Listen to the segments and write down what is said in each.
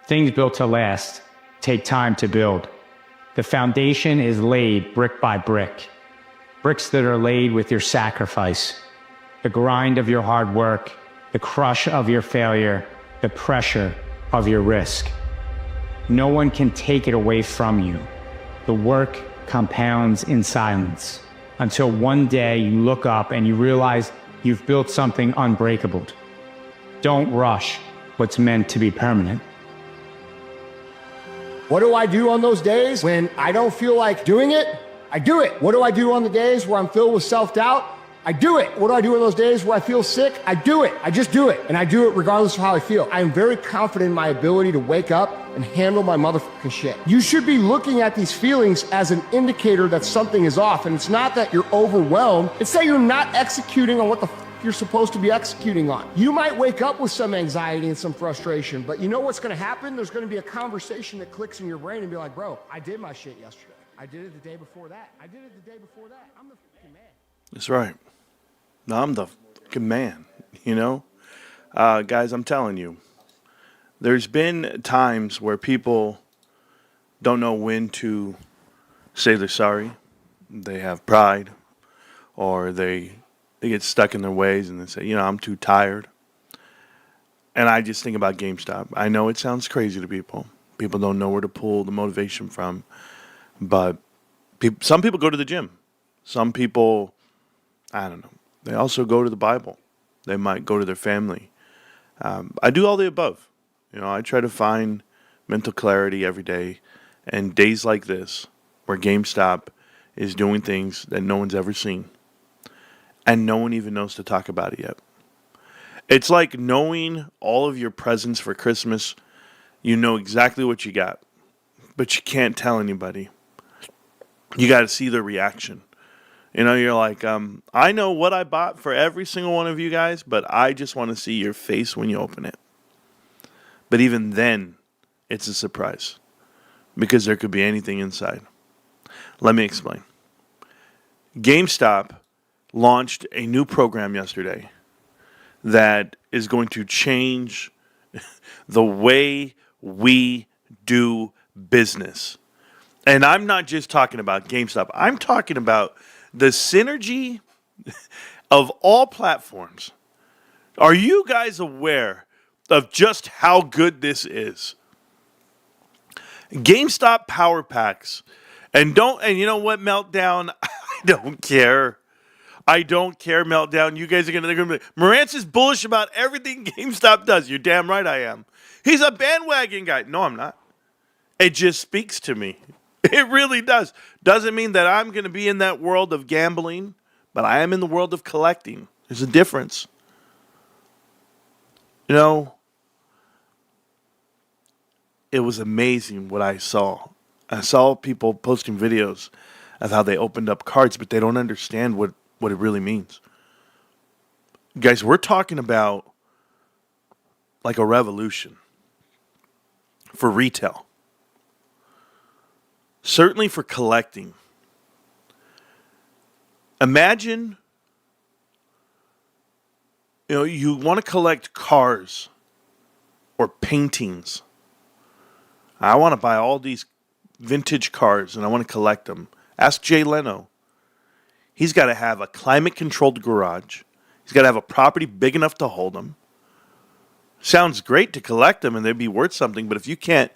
Things built to last take time to build. The foundation is laid brick by brick. Bricks that are laid with your sacrifice, the grind of your hard work, the crush of your failure, the pressure of your risk. No one can take it away from you. The work compounds in silence until one day you look up and you realize you've built something unbreakable. Don't rush what's meant to be permanent. What do I do on those days when I don't feel like doing it? I do it. What do I do on the days where I'm filled with self-doubt? I do it. What do I do on those days where I feel sick? I do it. I just do it. And I do it regardless of how I feel. I am very confident in my ability to wake up and handle my motherfucking shit. You should be looking at these feelings as an indicator that something is off. And it's not that you're overwhelmed. It's that you're not executing on what the you're supposed to be executing on. You might wake up with some anxiety and some frustration, but you know what's gonna happen? There's gonna be a conversation that clicks in your brain and be like, bro, I did my shit yesterday. I did it the day before that. I did it the day before that. I'm the fucking man. That's right. No, I'm the fucking man, you know? Guys, I'm telling you, there's been times where people don't know when to say they're sorry. They have pride, or they get stuck in their ways and they say, you know, I'm too tired. And I just think about GameStop. I know it sounds crazy to people. People don't know where to pull the motivation from. But some people go to the gym. Some people, I don't know. They also go to the Bible. They might go to their family. I do all the above. You know, I try to find mental clarity every day. And days like this, where GameStop is doing things that no one's ever seen, and no one even knows to talk about it yet. It's like knowing all of your presents for Christmas. You know exactly what you got, but you can't tell anybody. You got to see their reaction. You know, you're like, I know what I bought for every single one of you guys, but I just want to see your face when you open it. But even then, it's a surprise, because there could be anything inside. Let me explain. GameStop launched a new program yesterday that is going to change the way we do business. And I'm not just talking about GameStop. I'm talking about the synergy of all platforms. Are you guys aware of just how good this is? GameStop Power Packs. And you know what, Meltdown? I don't care. I don't care, Meltdown. You guys are going to be, Marantz is bullish about everything GameStop does. You're damn right I am. He's a bandwagon guy. No, I'm not. It just speaks to me. It really does. Doesn't mean that I'm going to be in that world of gambling, but I am in the world of collecting. There's a difference. You know, it was amazing what I saw. I saw people posting videos of how they opened up cards, but they don't understand what it really means. Guys, we're talking about like a revolution for retail. Certainly for collecting. Imagine, you know, you want to collect cars or paintings. I want to buy all these vintage cars and I want to collect them. Ask Jay Leno. He's got to have a climate-controlled garage. He's got to have a property big enough to hold them. Sounds great to collect them and they'd be worth something, but if you can't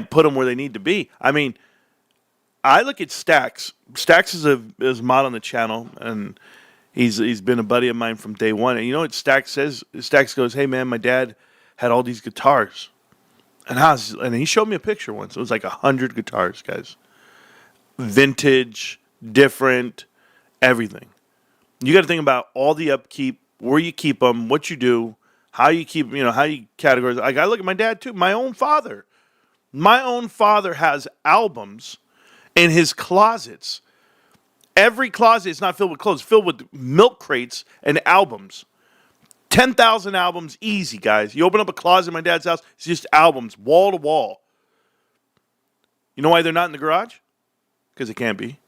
put them where they need to be, I mean, I look at Stacks. Stacks is a mod on the channel, and he's been a buddy of mine from day one. And you know what Stacks says? Stacks goes, "Hey man, my dad had all these guitars, and he showed me a picture once. It was like 100 guitars, guys, vintage." Different, everything. You got to think about all the upkeep, where you keep them, what you do, how you keep, you know, how you categorize. Like I look at my dad too. My own father has albums in his closets. Every closet is not filled with clothes, filled with milk crates and albums. 10,000 albums, easy, guys. You open up a closet in my dad's house, it's just albums, wall to wall. You know why they're not in the garage? Because it can't be.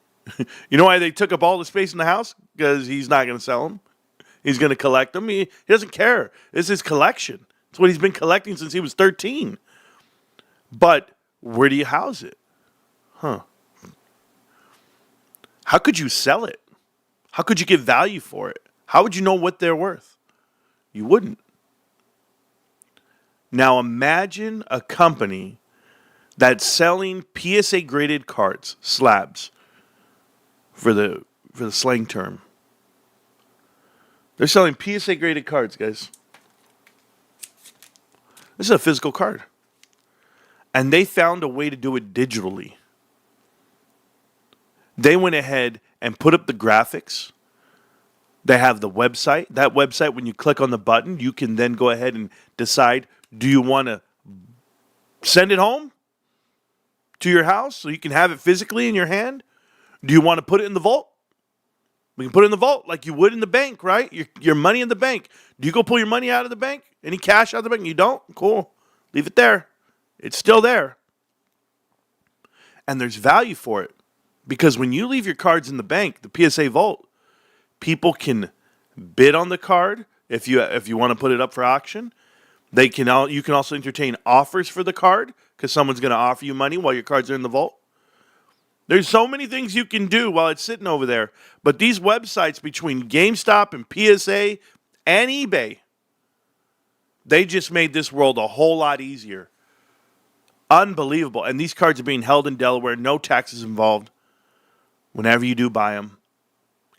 You know why they took up all the space in the house? Because he's not going to sell them. He's going to collect them. He doesn't care. It's his collection. It's what he's been collecting since he was 13. But where do you house it? Huh. How could you sell it? How could you get value for it? How would you know what they're worth? You wouldn't. Now imagine a company that's selling PSA graded cards, slabs, for the slang term. They're selling PSA graded cards, guys. This is a physical card. And they found a way to do it digitally. They went ahead and put up the graphics. They have the website. That website, when you click on the button, you can then go ahead and decide, do you want to send it home to your house so you can have it physically in your hand? Do you want to put it in the vault? We can put it in the vault like you would in the bank, right? Your money in the bank. Do you go pull your money out of the bank? Any cash out of the bank? You don't? Cool. Leave it there. It's still there. And there's value for it. Because when you leave your cards in the bank, the PSA vault, people can bid on the card if you want to put it up for auction. You can also entertain offers for the card because someone's going to offer you money while your cards are in the vault. There's so many things you can do while it's sitting over there. But these websites between GameStop and PSA and eBay, they just made this world a whole lot easier. Unbelievable. And these cards are being held in Delaware, no taxes involved whenever you do buy them.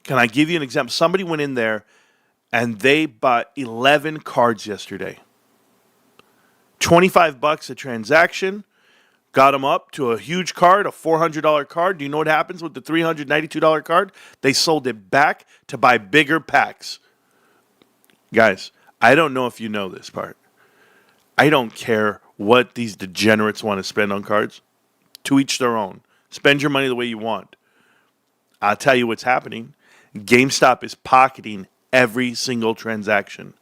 Can I give you an example? Somebody went in there and they bought 11 cards yesterday. $25 a transaction. Got them up to a huge card, a $400 card. Do you know what happens with the $392 card? They sold it back to buy bigger packs. Guys, I don't know if you know this part. I don't care what these degenerates want to spend on cards. To each their own. Spend your money the way you want. I'll tell you what's happening. GameStop is pocketing every single transaction.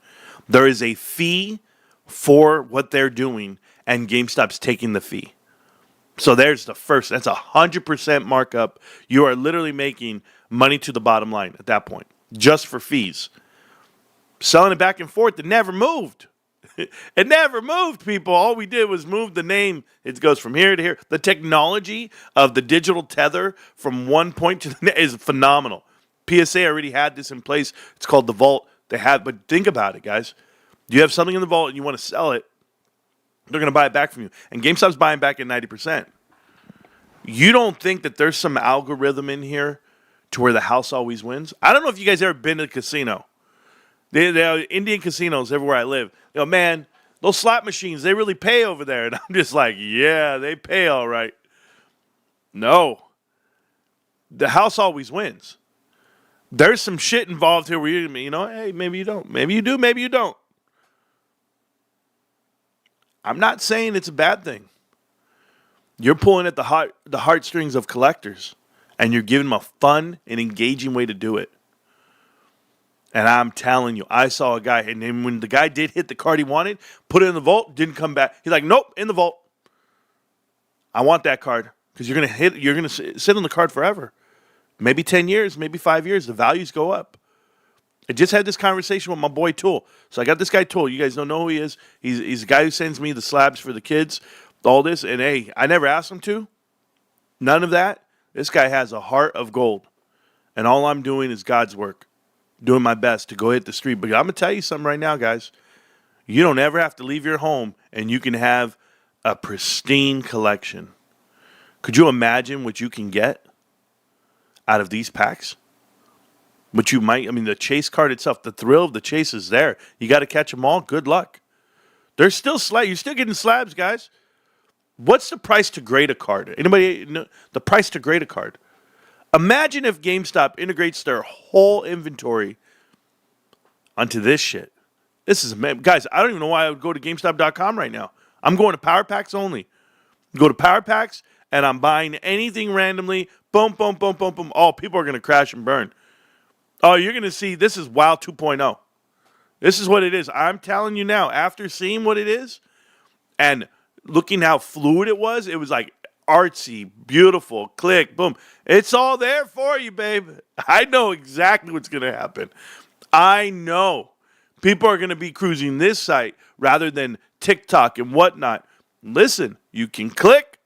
There is a fee for what they're doing, and GameStop's taking the fee. So there's the first. That's 100% markup. You are literally making money to the bottom line at that point, just for fees. Selling it back and forth, it never moved. It never moved, people. All we did was move the name. It goes from here to here. The technology of the digital tether from one point to the next is phenomenal. PSA already had this in place. It's called the vault. But think about it, guys. You have something in the vault and you want to sell it. They're going to buy it back from you. And GameStop's buying back at 90%. You don't think that there's some algorithm in here to where the house always wins? I don't know if you guys ever been to a casino. There are Indian casinos everywhere I live. You know, man, those slot machines, they really pay over there. And I'm just like, yeah, they pay all right. No. The house always wins. There's some shit involved here where you know, hey, maybe you don't. Maybe you do, maybe you don't. I'm not saying it's a bad thing. You're pulling at the heartstrings of collectors, and you're giving them a fun and engaging way to do it. And I'm telling you, I saw a guy, and then when the guy did hit the card he wanted, put it in the vault, didn't come back. He's like, nope, in the vault. I want that card because you're gonna sit on the card forever. Maybe 10 years, maybe 5 years, the values go up. I just had this conversation with my boy Tool. So I got this guy Tool. You guys don't know who he is. He's the guy who sends me the slabs for the kids, all this. And hey, I never asked him to. None of that. This guy has a heart of gold. And all I'm doing is God's work. Doing my best to go hit the street. But I'm going to tell you something right now, guys. You don't ever have to leave your home and you can have a pristine collection. Could you imagine what you can get out of these packs? But you might, the chase card itself, the thrill of the chase is there. You got to catch them all. Good luck. There's still slabs. You're still getting slabs, guys. What's the price to grade a card? Anybody know the price to grade a card? Imagine if GameStop integrates their whole inventory onto this shit. This is, guys, I don't even know why I would go to GameStop.com right now. I'm going to Power Packs only. Go to Power Packs, and I'm buying anything randomly. Boom, boom, boom, boom, boom. Oh, people are going to crash and burn. Oh, you're going to see, this is WoW 2.0. This is what it is. I'm telling you now, after seeing what it is and looking how fluid it was like artsy, beautiful, click, boom. It's all there for you, babe. I know exactly what's going to happen. I know. People are going to be cruising this site rather than TikTok and whatnot. Listen, you can click.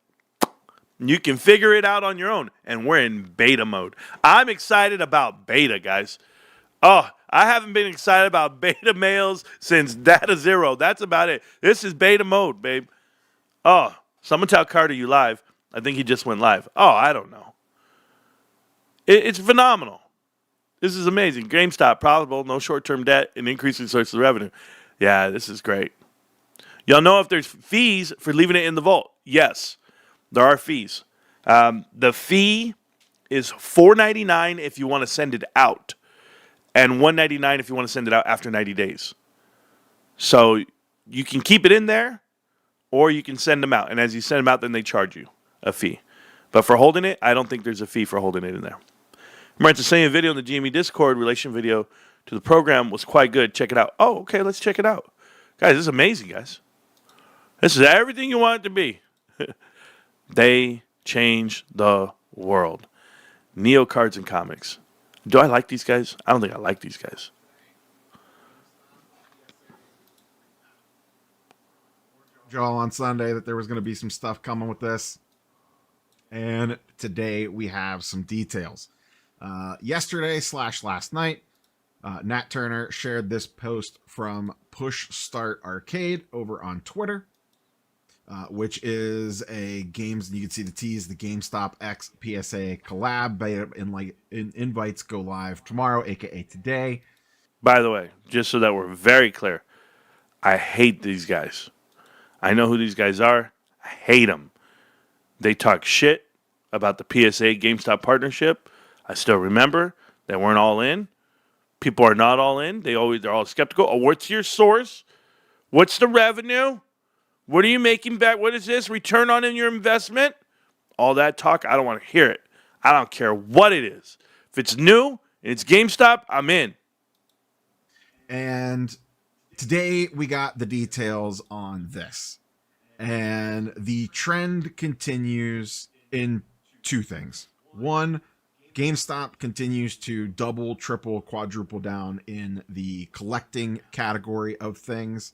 You can figure it out on your own. And we're in beta mode. I'm excited about beta, guys. Oh, I haven't been excited about beta mails since Data Zero. That's about it. This is beta mode, babe. Oh, someone tell Carter you live. I think he just went live. Oh, I don't know. It's phenomenal. This is amazing. GameStop, profitable, no short-term debt, and increasing sources of revenue. Yeah, this is great. Y'all know if there's fees for leaving it in the vault? Yes, there are fees. The fee is $4.99 if you want to send it out, and $1.99 if you want to send it out after 90 days. So you can keep it in there, or you can send them out. And as you send them out, then they charge you a fee. But for holding it, I don't think there's a fee for holding it in there. Marantz is saying a video in the GME Discord relation video to the program was quite good. Check it out. Oh, okay, let's check it out. Guys, this is amazing, guys. This is everything you want it to be. They change the world. Neo Cards and Comics. Do I like these guys? I don't think I like these guys. Joel on Sunday that there was going to be some stuff coming with this. And today we have some details. Yesterday / last night, Nat Turner shared this post from Push Start Arcade over on Twitter, which is a games. You can see the tease, the GameStop X PSA collab. Invites go live tomorrow, aka today. By the way, just so that we're very clear, I hate these guys. I know who these guys are. I hate them. They talk shit about the PSA GameStop partnership. I still remember they weren't all in. People are not all in. They're all skeptical. Oh, what's your source? What's the revenue? What are you making back? What is this? Return on your investment? All that talk, I don't want to hear it. I don't care what it is. If it's new and it's GameStop, I'm in. And today we got the details on this. And the trend continues in two things. One, GameStop continues to double, triple, quadruple down in the collecting category of things.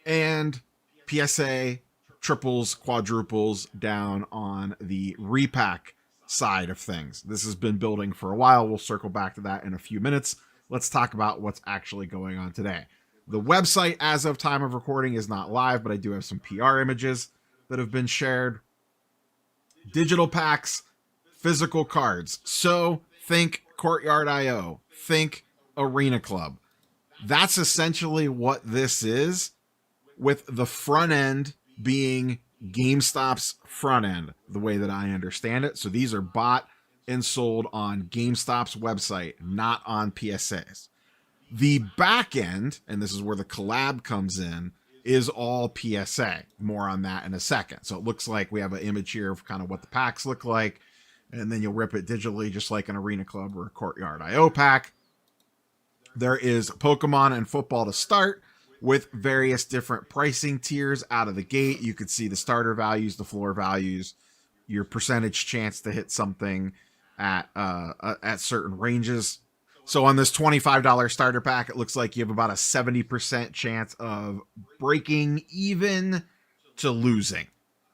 And PSA triples, quadruples down on the repack side of things. This has been building for a while. We'll circle back to that in a few minutes. Let's talk about what's actually going on today. The website, as of time of recording, is not live, but I do have some PR images that have been shared. Digital packs, physical cards. So think Courtyard.io, think Arena Club. That's essentially what this is, with the front end being GameStop's front end, the way that I understand it. So these are bought and sold on GameStop's website, not on PSA's. The back end, and this is where the collab comes in, is all PSA. More on that in a second. So it looks like we have an image here of kind of what the packs look like, and then you'll rip it digitally just like an Arena Club or a Courtyard.io pack. There is Pokemon and football to start, with various different pricing tiers out of the gate. You could see the starter values, the floor values, your percentage chance to hit something at certain ranges. So on this $25 starter pack, it looks like you have about a 70% chance of breaking even to losing.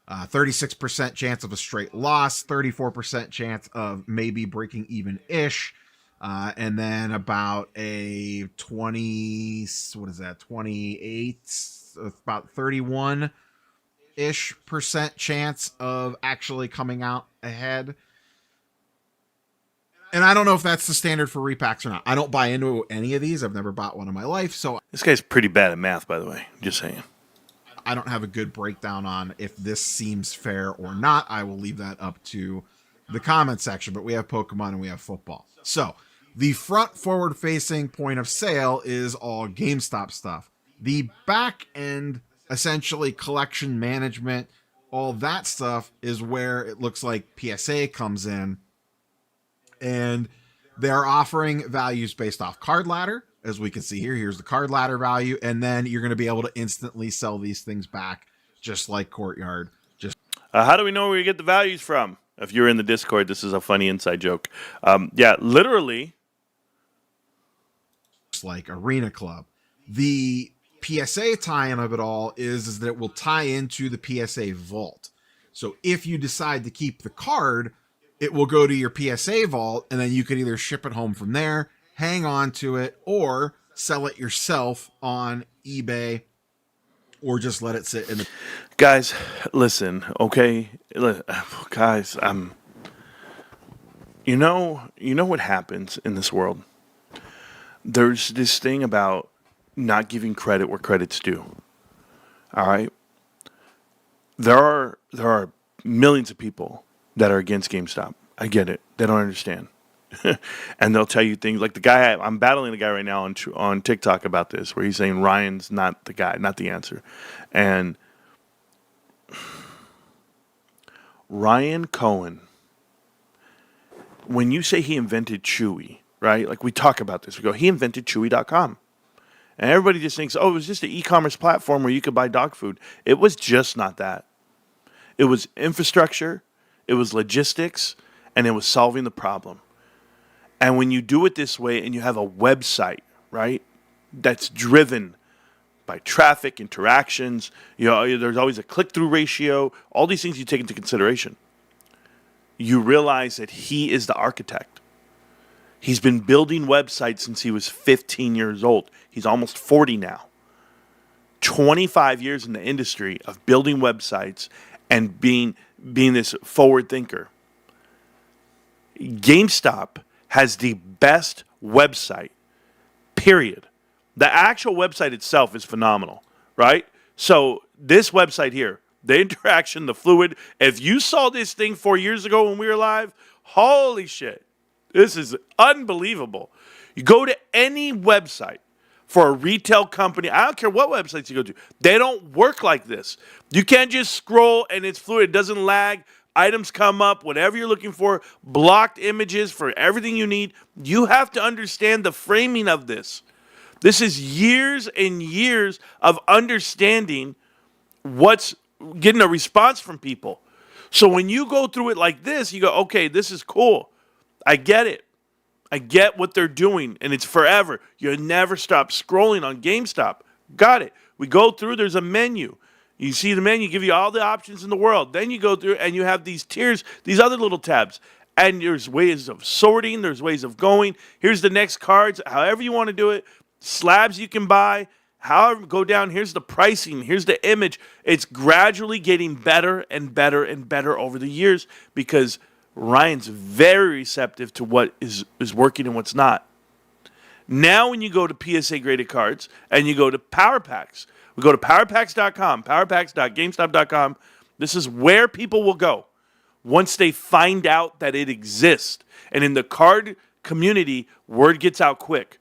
36% chance of a straight loss, 34% chance of maybe breaking even-ish, and then about a 31% chance of actually coming out ahead. And I don't know if that's the standard for repacks or not. I don't buy into any of these. I've never bought one in my life. So This guy's pretty bad at math, by the way. Just saying. I don't have a good breakdown on if this seems fair or not. I will leave that up to the comment section. But we have Pokemon and we have football. So the front forward facing point of sale is all GameStop stuff. The back end, essentially collection management, all that stuff is where it looks like PSA comes in. And they're offering values based off card ladder. As we can see here, here's the card ladder value. And then you're going to be able to instantly sell these things back, just like Courtyard. How do we know where we get the values from? If you're in the Discord, this is a funny inside joke. Yeah, literally. Just like Arena Club. The PSA tie-in of it all is that it will tie into the PSA vault. So if you decide to keep the card, it will go to your PSA vault, and then you can either ship it home from there, hang on to it, or sell it yourself on eBay, or just let it sit in the... Guys, listen, okay? Guys, you know what happens in this world? There's this thing about not giving credit where credit's due. All right? There are millions of people that are against GameStop. I get it. They don't understand. And they'll tell you things like the guy, I'm battling the guy right now on TikTok about this, where he's saying Ryan's not the guy, not the answer. And Ryan Cohen, when you say he invented Chewy, right? Like we talk about this, we go, he invented Chewy.com. And everybody just thinks, oh, it was just an e-commerce platform where you could buy dog food. It was just not that. It was infrastructure, it was logistics, and it was solving the problem. And when you do it this way and you have a website, right, that's driven by traffic, interactions, there's always a click-through ratio, all these things you take into consideration. You realize that he is the architect. He's been building websites since he was 15 years old. He's almost 40 now. 25 years in the industry of building websites and being this forward thinker. GameStop has the best website, period. The actual website itself is phenomenal, right? So this website here, the interaction, the fluid, if you saw this thing 4 years ago when we were live, holy shit, this is unbelievable. You go to any website for a retail company, I don't care what websites you go to, they don't work like this. You can't just scroll and it's fluid, it doesn't lag. Items come up, whatever you're looking for, blocked images for everything you need. You have to understand the framing of this. This is years and years of understanding what's getting a response from people. So when you go through it like this, you go, okay, this is cool. I get it. I get what they're doing, and it's forever. You never stop scrolling on GameStop. Got it. We go through, there's a menu. You see the menu, give you all the options in the world. Then you go through and you have these tiers, these other little tabs. And there's ways of sorting, there's ways of going. Here's the next cards, however you want to do it. Slabs you can buy, however, go down. Here's the pricing, here's the image. It's gradually getting better and better and better over the years because Ryan's very receptive to what is working and what's not. Now when you go to PSA graded cards and you go to Power Packs, we go to powerpacks.com, powerpacks.gamestop.com. This is where people will go once they find out that it exists. And in the card community, word gets out quick.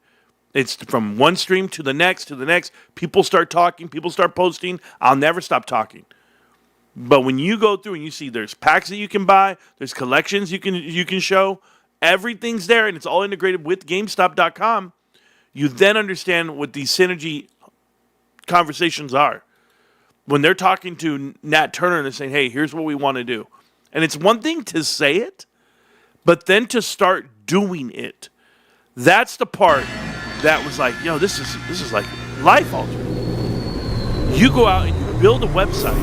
It's from one stream to the next, People start talking, people start posting. I'll never stop talking. But when you go through and you see there's packs that you can buy, there's collections you can show, everything's there and it's all integrated with GameStop.com, you then understand what these synergy conversations are. When they're talking to Nat Turner and they're saying, hey, here's what we want to do. And it's one thing to say it, but then to start doing it. That's the part that was like, this is like life altering. You go out and you build a website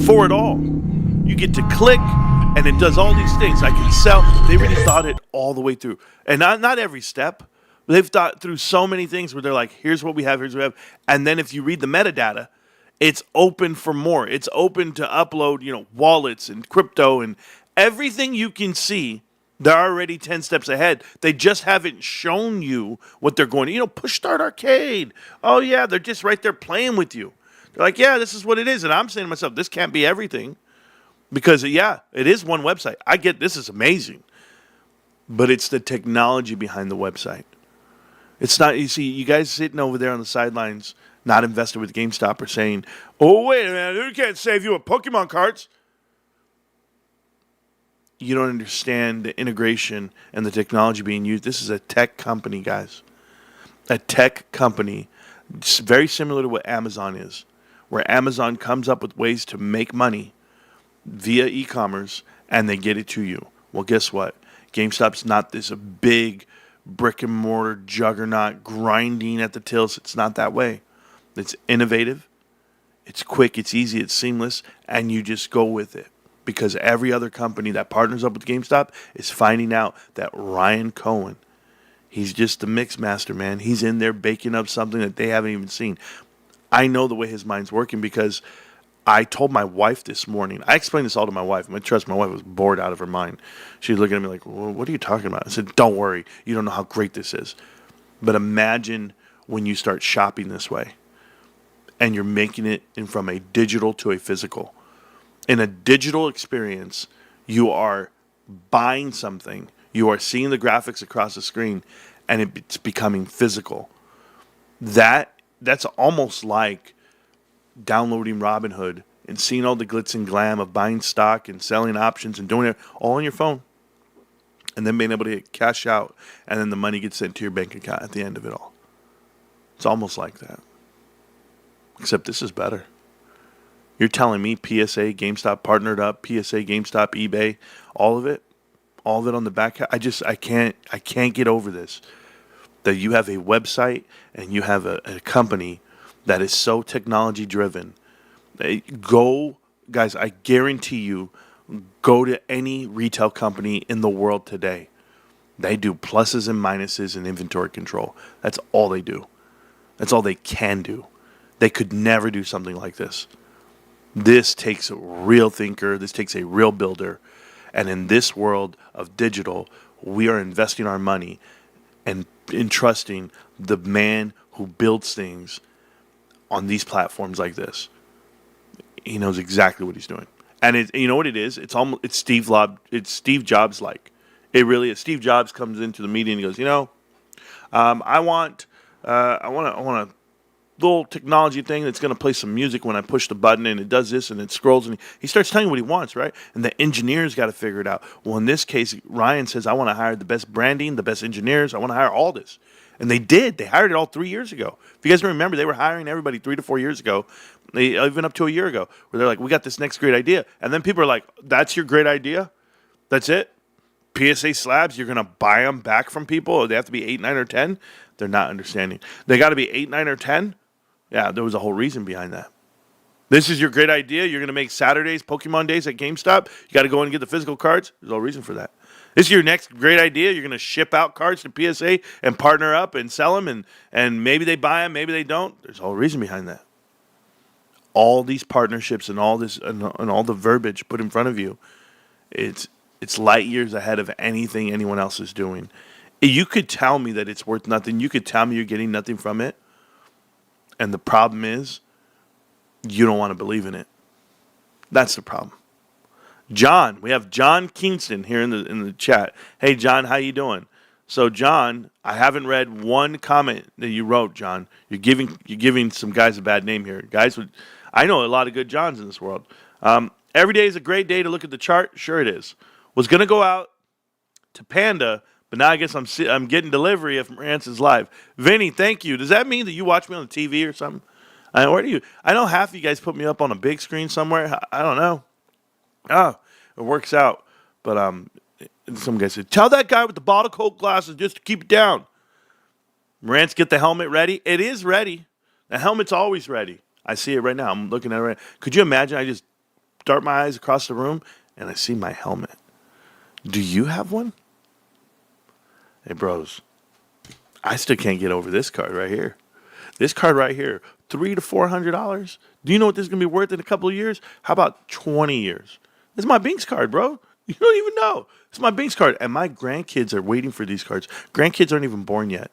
for it all. You get to click and it does all these things. I can sell. They really thought it all the way through. And not every step. They've thought through so many things where they're like, here's what we have, here's what we have. And then if you read the metadata, it's open for more. It's open to upload, wallets and crypto and everything you can see. They're already 10 steps ahead. They just haven't shown you what they're going to, push start arcade. Oh yeah, they're just right there playing with you. They're like, yeah, this is what it is. And I'm saying to myself, this can't be everything. Because yeah, it is one website. I get this is amazing. But it's the technology behind the website. It's not, you see, you guys sitting over there on the sidelines, not invested with GameStop, are saying, oh, wait a minute, we can't save you with Pokemon cards. You don't understand the integration and the technology being used. This is a tech company, guys. A tech company. It's very similar to what Amazon is, where Amazon comes up with ways to make money via e-commerce, and they get it to you. Well, guess what? GameStop's not this big brick and mortar juggernaut grinding at the tills. It's not that way. It's innovative. It's quick. It's easy. It's seamless. And you just go with it. Because every other company that partners up with GameStop is finding out that Ryan Cohen, he's just the mix master, man. He's in there baking up something that they haven't even seen. I know the way his mind's working because I told my wife this morning. I explained this all to my wife. I trust my wife was bored out of her mind. She was looking at me like, well, what are you talking about? I said, don't worry. You don't know how great this is. But imagine when you start shopping this way and you're making it from a digital to a physical. In a digital experience, you are buying something. You are seeing the graphics across the screen, and it's becoming physical. That's almost like downloading Robinhood and seeing all the glitz and glam of buying stock and selling options and doing it all on your phone, and then being able to cash out, and then the money gets sent to your bank account at the end of it all. It's almost like that, except this is better. You're telling me PSA, GameStop partnered up, PSA, GameStop, eBay, all of it on the back. I can't get over this. That you have a website and you have a company that is so technology driven. Guys, I guarantee you, go to any retail company in the world today. They do pluses and minuses and inventory control. That's all they do. That's all they can do. They could never do something like this. This takes a real thinker. This takes a real builder. And in this world of digital, we are investing our money and entrusting the man who builds things on these platforms like this. He knows exactly what he's doing. And you know what it is? It's Steve Jobs like. It really is. Steve Jobs comes into the meeting and he goes, I want a little technology thing that's going to play some music when I push the button, and it does this and it scrolls, and he starts telling you what he wants, right? And the engineers got to figure it out. Well, in this case, Ryan says, I want to hire the best branding, the best engineers. I want to hire all this. And they did. They hired it all 3 years ago. If you guys remember, they were hiring everybody 3 to 4 years ago, even up to a year ago, where they're like, we got this next great idea. And then people are like, that's your great idea? That's it? PSA slabs, you're going to buy them back from people? Or they have to be 8, 9, or 10? They're not understanding. They got to be 8, 9, or 10? Yeah, there was a whole reason behind that. This is your great idea. You're going to make Saturdays, Pokemon days at GameStop. You got to go in and get the physical cards. There's a reason for that. This is your next great idea. You're going to ship out cards to PSA and partner up and sell them, and maybe they buy them, maybe they don't. There's a whole reason behind that. All these partnerships and all this and all the verbiage put in front of you, it's light years ahead of anything anyone else is doing. You could tell me that it's worth nothing. You could tell me you're getting nothing from it. And the problem is, you don't want to believe in it. That's the problem. John, we have John Kingston here in the chat. Hey, John, how you doing? So, John, I haven't read one comment that you wrote, John. You're giving some guys a bad name here. I know a lot of good Johns in this world. Every day is a great day to look at the chart. Sure it is. Was going to go out to Panda, but now I guess I'm getting delivery of Marantz Live. Vinny, thank you. Does that mean that you watch me on the TV or something? Where do you? I know half of you guys put me up on a big screen somewhere. I don't know. Oh, it works out. But some guy said, tell that guy with the bottle Coke glasses just to keep it down. Marantz, get the helmet ready. It is ready. The helmet's always ready. I see it right now. I'm looking at it right now. Could you imagine I just dart my eyes across the room and I see my helmet? Do you have one? Hey, bros, I still can't get over this card right here. This card right here, $300 to $400. Do you know what this is going to be worth in a couple of years? How about 20 years? It's my Binks card, bro. You don't even know. It's my Binks card. And my grandkids are waiting for these cards. Grandkids aren't even born yet.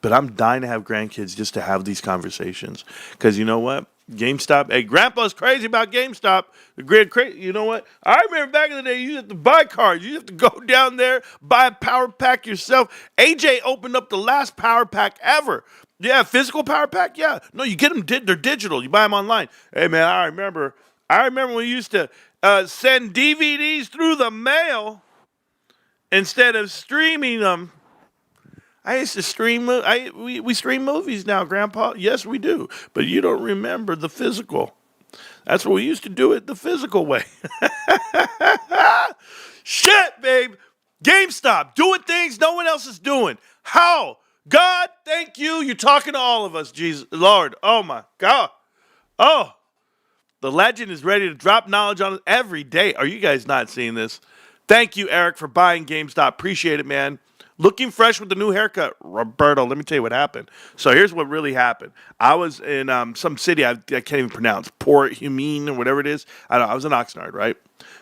But I'm dying to have grandkids just to have these conversations. Because you know what? GameStop. Hey, Grandpa's crazy about GameStop. The grid crazy. You know what? I remember back in the day, you have to buy cards. You have to go down there, buy a power pack yourself. AJ opened up the last power pack ever. Yeah, physical power pack. Yeah. No, you get them. They're digital. You buy them online. Hey, man, I remember when we used to send DVDs through the mail instead of streaming them. I used to stream. We stream movies now, Grandpa. Yes, we do. But you don't remember the physical. That's what we used to do it the physical way. Shit, babe. GameStop, doing things no one else is doing. How? God, thank you. You're talking to all of us, Jesus, Lord. Oh, my God. Oh, the legend is ready to drop knowledge on us every day. Are you guys not seeing this? Thank you, Eric, for buying GameStop. Appreciate it, man. Looking fresh with the new haircut. Roberto, let me tell you what happened. So here's what really happened. I was in some city I can't even pronounce. Port Humane or whatever it is. I don't know. I was in Oxnard, right?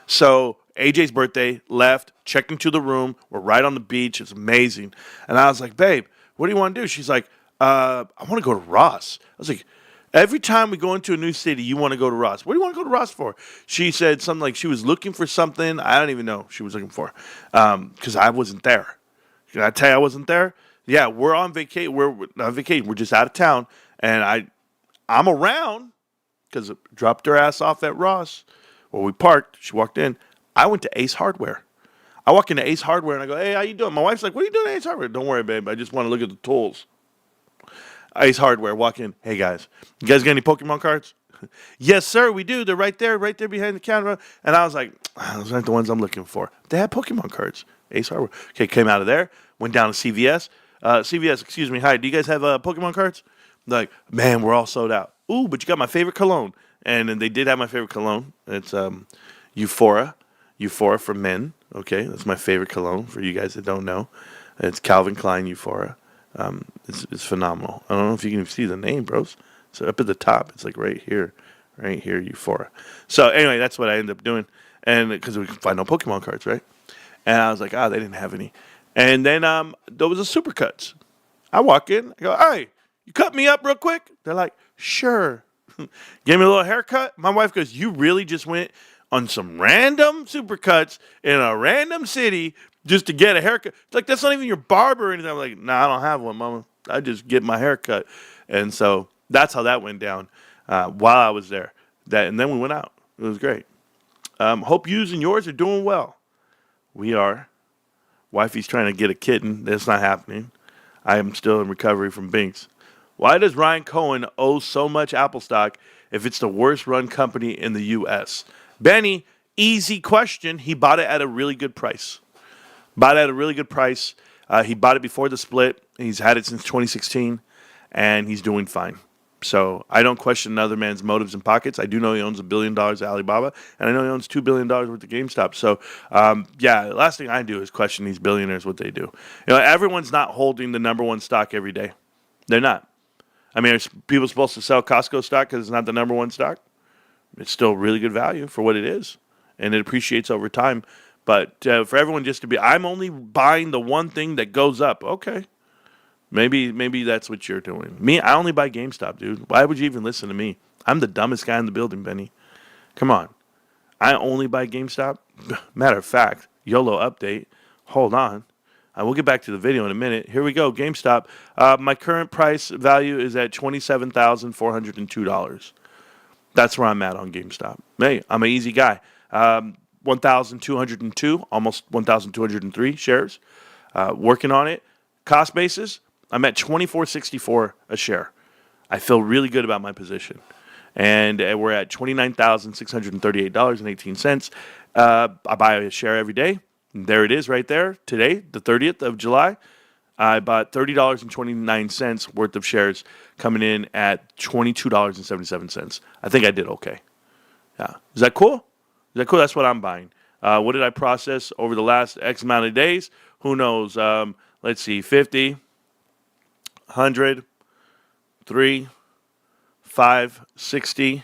So AJ's birthday, left, checked into the room. We're right on the beach. It's amazing. And I was like, babe, what do you want to do? She's like, I want to go to Ross. I was like, every time we go into a new city, you want to go to Ross. What do you want to go to Ross for? She said something like she was looking for something. I don't even know what she was looking for because I wasn't there. Can I tell you I wasn't there? Yeah, we're on vacation. We're not on vacation. We're just out of town. And I'm around because dropped her ass off at Ross where we parked. She walked in. I went to Ace Hardware. I walk into Ace Hardware and I go, hey, how you doing? My wife's like, what are you doing at Ace Hardware? Don't worry, babe. I just want to look at the tools. Ace Hardware, walk in. Hey, guys. You guys got any Pokemon cards? Yes, sir, we do. They're right there behind the counter. And I was like, those aren't the ones I'm looking for. They had Pokemon cards. Ace Hardware. Okay, came out of there. Went down to CVS. CVS, excuse me. Hi, do you guys have Pokemon cards? They're like, man, we're all sold out. Ooh, but you got my favorite cologne. And then they did have my favorite cologne. It's Euphoria. Euphoria for men. Okay, that's my favorite cologne for you guys that don't know. It's Calvin Klein Euphoria. It's phenomenal. I don't know if you can see the name, bros. So up at the top, it's like right here, Euphoria. So anyway, that's what I ended up doing. And because we could find no Pokemon cards, right? And I was like, they didn't have any. And then there was a Supercuts. I walk in. I go, hey, you cut me up real quick? They're like, sure. Give me a little haircut. My wife goes, you really just went on some random Supercuts in a random city just to get a haircut? It's like, that's not even your barber or anything. I'm like, nah, I don't have one, mama. I just get my haircut. And so that's how that went down while I was there. And then we went out. It was great. Hope yous and yours are doing well. We are. Wifey's trying to get a kitten. That's not happening. I am still in recovery from Binks. Why does Ryan Cohen owe so much Apple stock if it's the worst run company in the U.S.? Benny, easy question. He bought it at a really good price. He bought it before the split. He's had it since 2016, and he's doing fine. So I don't question another man's motives and pockets. I do know he owns $1 billion of Alibaba, and I know he owns $2 billion worth of GameStop. So, the last thing I do is question these billionaires, what they do. Everyone's not holding the number one stock every day. They're not. I mean, are people supposed to sell Costco stock because it's not the number one stock? It's still really good value for what it is, and it appreciates over time. But for everyone just to be, I'm only buying the one thing that goes up. Okay. Maybe that's what you're doing. Me, I only buy GameStop, dude. Why would you even listen to me? I'm the dumbest guy in the building, Benny. Come on. I only buy GameStop. Matter of fact, YOLO update. Hold on. I will get back to the video in a minute. Here we go, GameStop. My current price value is at $27,402. That's where I'm at on GameStop. Hey, I'm an easy guy. 1,202, almost 1,203 shares. Working on it. Cost basis, I'm at $24.64 a share. I feel really good about my position. And we're at $29,638.18. I buy a share every day. And there it is right there. Today, the 30th of July, I bought $30.29 worth of shares coming in at $22.77. I think I did okay. Yeah. Is that cool? Is that cool? That's what I'm buying. What did I process over the last X amount of days? Who knows? Let's see, 50, 100, 3, 5, 60,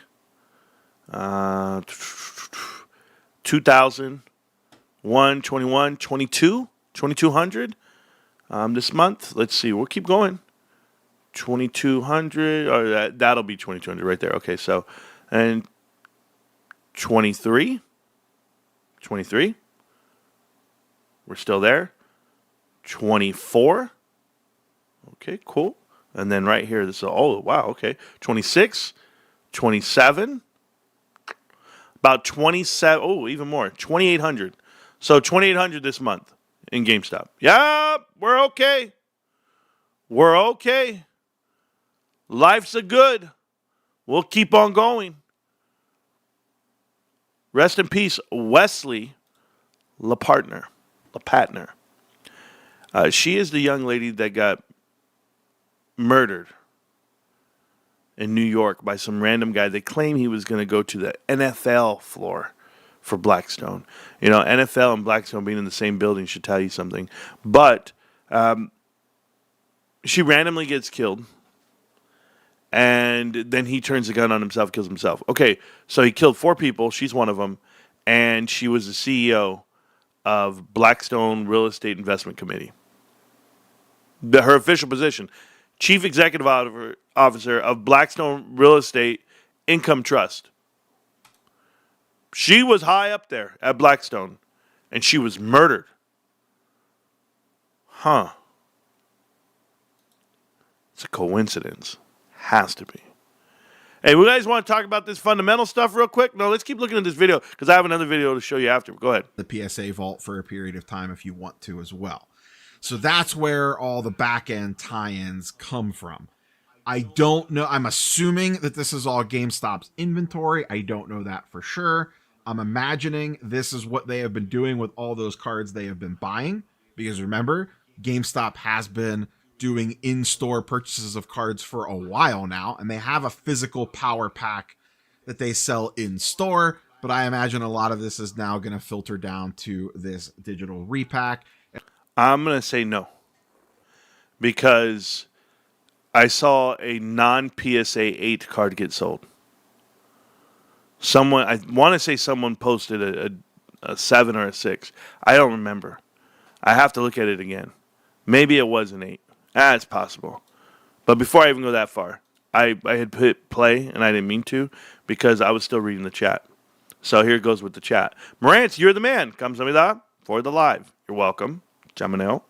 2,000, 1, 21, 22, 2,200 this month. Let's see, we'll keep going. 2,200, or that'll be 2,200 right there. Okay, so, and 23, we're still there. 24. Okay, cool. And then right here, this is, oh, wow, okay. 26, 27, about 27, oh, even more, 2,800. So 2,800 this month in GameStop. Yeah, we're okay. We're okay. Life's a good. We'll keep on going. Rest in peace, Wesley LaPartner. Patner. She is the young lady that got murdered in New York by some random guy. They claim he was going to go to the NFL floor for Blackstone. You know, NFL and Blackstone being in the same building should tell you something. But she randomly gets killed. And then he turns the gun on himself, kills himself. Okay, so he killed 4 people. She's one of them. And she was the CEO of Blackstone Real Estate Investment Committee. Her official position, Chief Executive Officer of Blackstone Real Estate Income Trust. She was high up there at Blackstone, and she was murdered. Huh. It's a coincidence. Has to be. Hey, you guys want to talk about this fundamental stuff real quick? No, let's keep looking at this video because I have another video to show you after. Go ahead. The PSA vault for a period of time if you want to as well. So that's where all the back-end tie-ins come from. I don't know. I'm assuming that this is all GameStop's inventory. I don't know that for sure. I'm imagining this is what they have been doing with all those cards they have been buying. Because remember, GameStop has been doing in-store purchases of cards for a while now, and they have a physical power pack that they sell in-store, but I imagine a lot of this is now going to filter down to this digital repack. I'm going to say no, because I saw a non-PSA 8 card get sold. I want to say someone posted a 7 or a 6. I don't remember. I have to look at it again. Maybe it was an 8. It's possible. But before I even go that far, I had hit play, and I didn't mean to, because I was still reading the chat. So here it goes with the chat. Marantz, you're the man. Kamsahamnida for the live. You're welcome. Jamanel.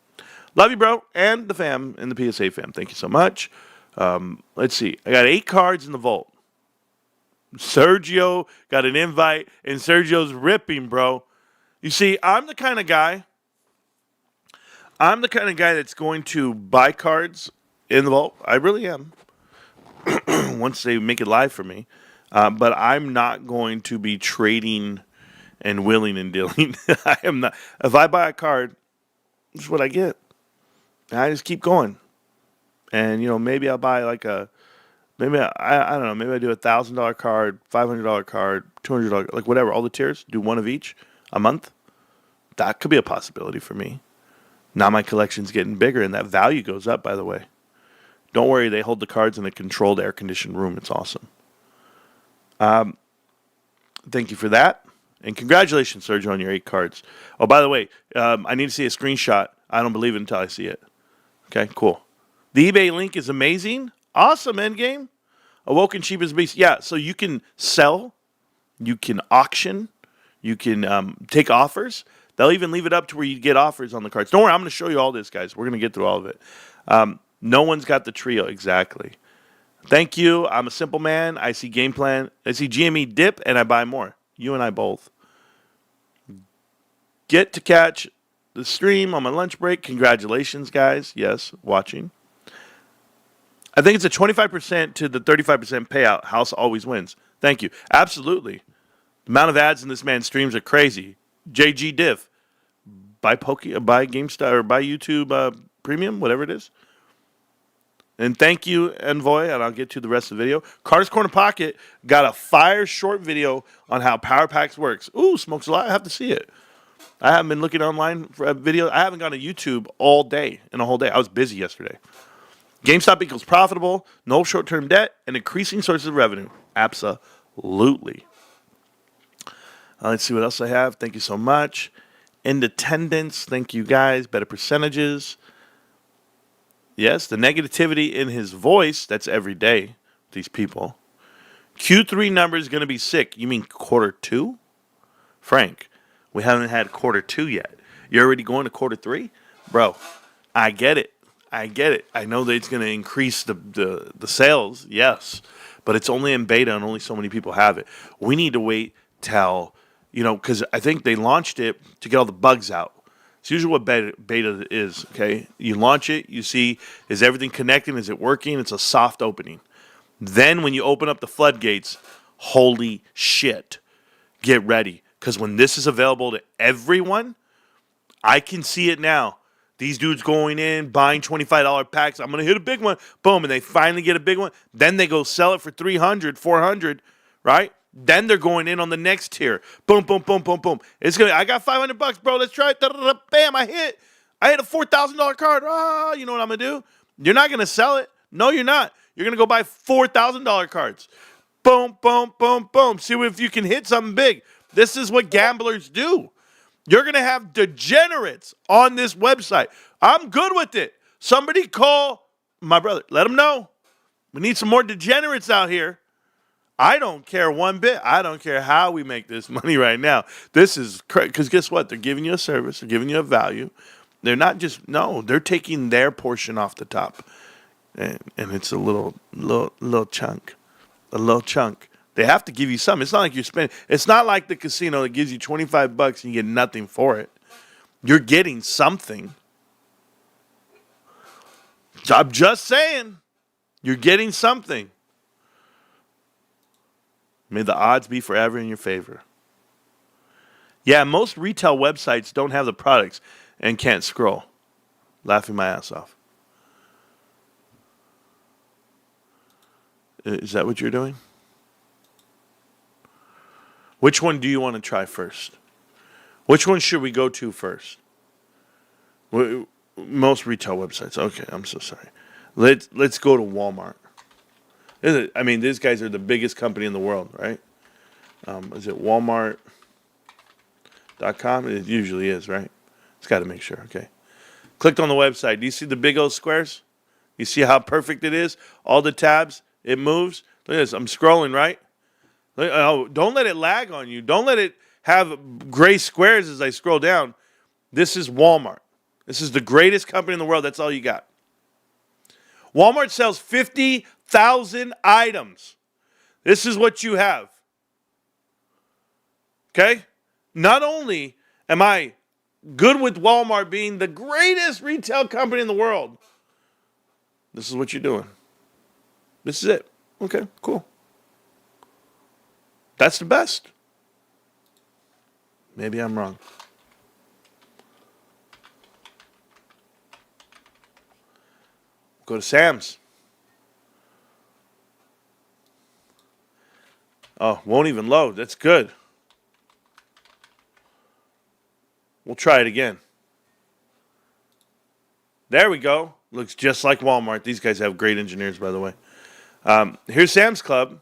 Love you, bro, and the fam, and the PSA fam. Thank you so much. Let's see. I got 8 cards in the vault. Sergio got an invite, and Sergio's ripping, bro. You see, I'm the kind of guy that's going to buy cards in the vault. I really am. Once they make it live for me. But I'm not going to be trading and willing and dealing. I am not. If I buy a card, this is what I get. And I just keep going. And, maybe I'll buy I don't know, maybe I do $1,000 card, $500 card, $200, like whatever, all the tiers, do one of each a month. That could be a possibility for me. Now my collection's getting bigger, and that value goes up, by the way. Don't worry, they hold the cards in a controlled air-conditioned room. It's awesome. Thank you for that. And congratulations, Sergio, on your 8 cards. Oh, by the way, I need to see a screenshot. I don't believe it until I see it. Okay, cool. The eBay link is amazing. Awesome, Endgame. Awoken Cheap as Beast. Yeah, so you can sell, you can auction, you can take offers. They'll even leave it up to where you get offers on the cards. Don't worry, I'm going to show you all this, guys. We're going to get through all of it. No one's got the trio. Exactly. Thank you. I'm a simple man. I see game plan. I see GME dip, and I buy more. You and I both. Get to catch the stream on my lunch break. Congratulations, guys. Yes, watching. I think it's a 25% to the 35% payout. House always wins. Thank you. Absolutely. The amount of ads in this man's streams are crazy. JG Diff. Buy GameStop or buy YouTube Premium, whatever it is. And thank you, Envoy, and I'll get to the rest of the video. Carter's Corner Pocket got a fire short video on how Power Packs works. Ooh, smokes a lot. I have to see it. I haven't been looking online for a video. I haven't gone to YouTube all day, in a whole day. I was busy yesterday. GameStop equals profitable, no short-term debt, and increasing sources of revenue. Absolutely. Let's see what else I have. Thank you so much. End attendance. Thank you, guys. Better percentages. Yes, the negativity in his voice, that's every day, these people. Q3 number is going to be sick. You mean quarter 2? Frank, we haven't had quarter 2 yet. You're already going to quarter 3? Bro, I get it. I know that it's going to increase the sales, yes. But it's only in beta and only so many people have it. We need to wait till, because I think they launched it to get all the bugs out. It's usually what beta is, okay? You launch it, you see, is everything connecting? Is it working? It's a soft opening. Then when you open up the floodgates, holy shit, get ready. Because when this is available to everyone, I can see it now. These dudes going in, buying $25 packs. I'm going to hit a big one. Boom. And they finally get a big one. Then they go sell it for $300, $400, right? Then they're going in on the next tier. Boom, boom, boom, boom, boom. I got $500, bro. Let's try it. Da-da-da. Bam, I hit a $4,000 card. Ah, you know what I'm going to do? You're not going to sell it. No, you're not. You're going to go buy $4,000 cards. Boom, boom, boom, boom. See if you can hit something big. This is what gamblers do. You're going to have degenerates on this website. I'm good with it. Somebody call my brother. Let him know. We need some more degenerates out here. I don't care one bit. I don't care how we make this money right now. This is because guess what? They're giving you a service. They're giving you a value. They're not just, no, they're taking their portion off the top. And it's a little chunk. A little chunk. They have to give you something. It's not like you're spending. It's not like the casino that gives you $25 and you get nothing for it. You're getting something. I'm just saying. You're getting something. May the odds be forever in your favor. Yeah, most retail websites don't have the products and can't scroll. Laughing my ass off. Is that what you're doing? Which one do you want to try first? Which one should we go to first? Most retail websites. Okay, I'm so sorry. Let's go to Walmart. I mean, these guys are the biggest company in the world, right? Is it Walmart.com? It usually is, right? It's got to make sure. Okay. Clicked on the website. Do you see the big old squares? You see how perfect it is? All the tabs. It moves. Look at this. I'm scrolling, right? Oh, don't let it lag on you. Don't let it have gray squares as I scroll down. This is Walmart. This is the greatest company in the world. That's all you got. Walmart sells 50,000 items. This is what you have. Okay? Not only am I good with Walmart being the greatest retail company in the world, this is what you're doing. This is it. Okay, cool. That's the best. Maybe I'm wrong. Go to Sam's. Oh, won't even load. That's good. We'll try it again. There we go. Looks just like Walmart. These guys have great engineers, by the way. Here's Sam's Club.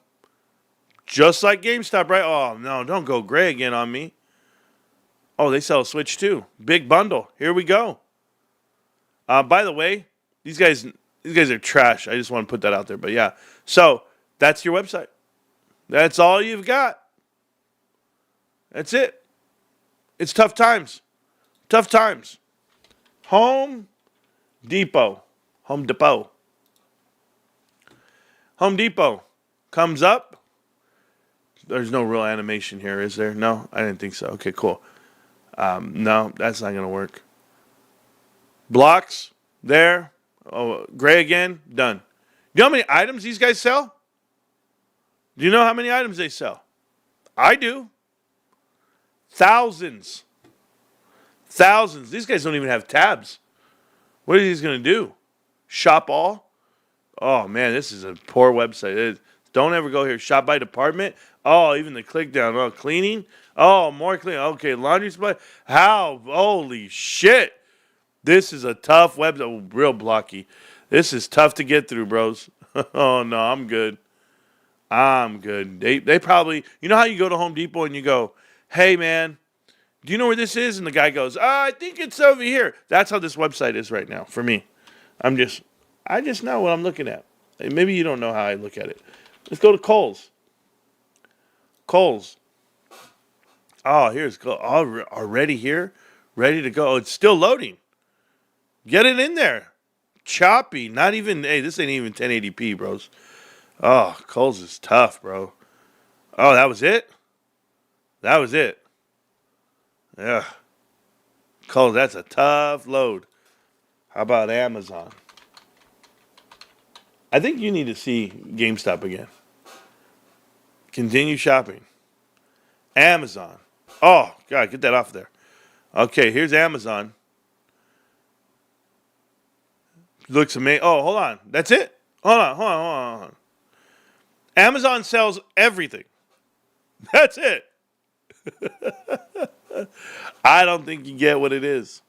Just like GameStop, right? Oh, no, don't go gray again on me. Oh, they sell a Switch too. Big bundle. Here we go. By the way, these guys are trash. I just want to put that out there. But yeah. So that's your website. That's all you've got. That's it. It's tough times. Tough times. Home Depot. Home Depot. Home Depot comes up. There's no real animation here, is there? No, I didn't think so. Okay, cool. No, that's not going to work. Blocks, there. Oh, gray again, done. Do you know how many items these guys sell? Do you know how many items they sell? I do. Thousands. Thousands. These guys don't even have tabs. What are these going to do? Shop all? Oh, man, this is a poor website. Don't ever go here. Shop by department. Oh, even the click down. Oh, cleaning. Oh, more cleaning. Okay, laundry supply. How? Holy shit. This is a tough website. Oh, real blocky. This is tough to get through, bros. Oh, no, I'm good. I'm good. They probably, you know how you go to Home Depot and you go, hey, man, do you know where this is? And the guy goes, I think it's over here. That's how this website is right now for me. I just know what I'm looking at. Maybe you don't know how I look at it. Let's go to Kohl's. Kohl's. Oh, here's Kohl's. Already here? Ready to go. Oh, it's still loading. Get it in there. Choppy. Not even, hey, this ain't even 1080p, bros. Oh, Kohl's is tough, bro. Oh, that was it? That was it. Yeah. Kohl's, that's a tough load. How about Amazon? I think you need to see GameStop again. Continue shopping. Amazon. Oh, God, get that off there. Okay, here's Amazon. Looks amazing. Oh, hold on. That's it? Hold on. Amazon sells everything. That's it. I don't think you get what it is.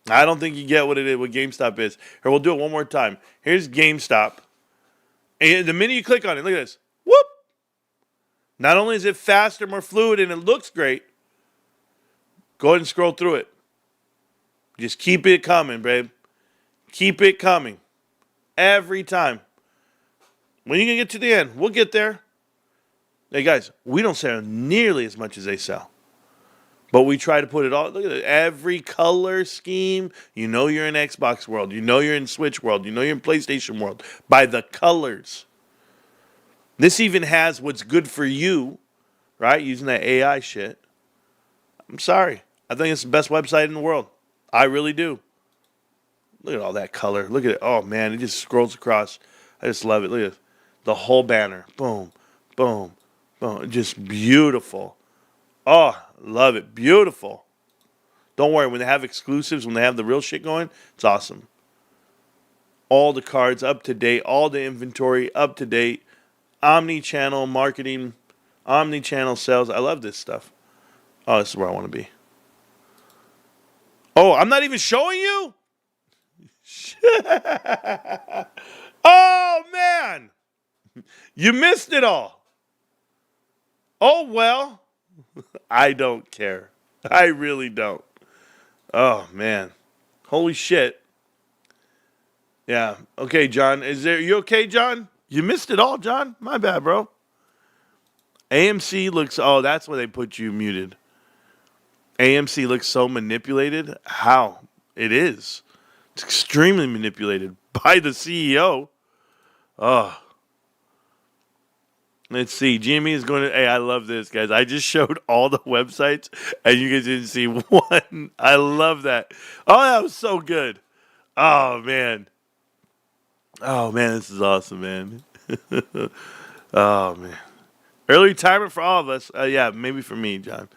I don't think you get what it is, what GameStop is. Here, we'll do it one more time. Here's GameStop. And the minute you click on it, look at this. Whoop! Not only is it faster, more fluid, and it looks great, go ahead and scroll through it. Just keep it coming, babe. Keep it coming. Every time. When you can get to the end, we'll get there. Hey, guys, we don't sell nearly as much as they sell. But we try to put it all, look at it, every color scheme. You know you're in Xbox world. You know you're in Switch world. You know you're in PlayStation world. By the colors. This even has what's good for you, right? Using that AI shit. I'm sorry. I think it's the best website in the world. I really do. Look at all that color. Look at it. Oh, man, it just scrolls across. I just love it. Look at it. The whole banner. Boom, boom, boom. Just beautiful. Oh, love it. Beautiful. Don't worry. When they have exclusives, when they have the real shit going, it's awesome. All the cards up to date. All the inventory up to date. Omni-channel marketing. Omni-channel sales. I love this stuff. Oh, this is where I want to be. Oh, I'm not even showing you? Oh, man. You missed it all. Oh, well. I don't care. I really don't. Oh, man. Holy shit. Yeah. Okay, John. You okay, John? You missed it all, John. My bad, bro. AMC looks... Oh, that's why they put you muted. AMC looks so manipulated. How? It is. It's extremely manipulated by the CEO. Oh. Let's see. Jimmy is going to... Hey, I love this, guys. I just showed all the websites, and you guys didn't see one. I love that. Oh, that was so good. Oh, man. Oh, man, this is awesome, man. Oh, man. Early retirement for all of us. Yeah, maybe for me, John.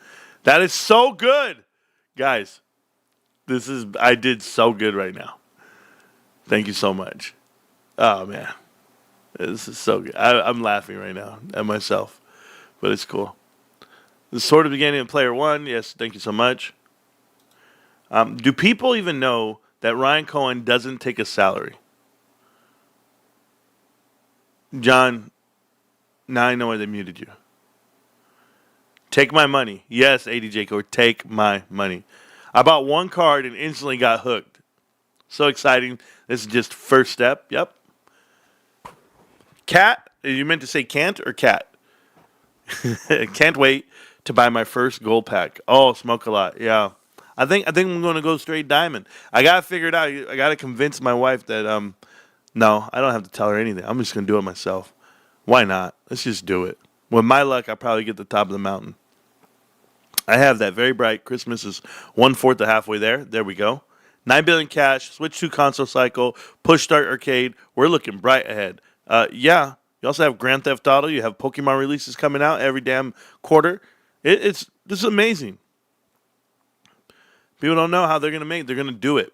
That is so good. Guys, I did so good right now. Thank you so much. Oh, man. This is so good. I'm laughing right now at myself, but it's cool. The sort of beginning of player one. Yes, thank you so much. Do people even know that Ryan Cohen doesn't take a salary? John, now I know why they muted you. Take my money. Yes, ADJ Code, take my money. I bought one card and instantly got hooked. So exciting. This is just first step. Yep. Cat? You meant to say can't or cat? Can't wait to buy my first gold pack. Oh, smoke a lot. Yeah. I think I'm going to go straight diamond. I got to figure it out. I got to convince my wife that, no, I don't have to tell her anything. I'm just going to do it myself. Why not? Let's just do it. With my luck, I'll probably get to the top of the mountain. I have that very bright. Christmas is 1/4 to halfway there. There we go. 9 billion cash, switch to console cycle, push start arcade. We're looking bright ahead. Yeah. You also have Grand Theft Auto. You have Pokemon releases coming out every damn quarter. This is amazing. People don't know how they're going to make it. They're going to do it.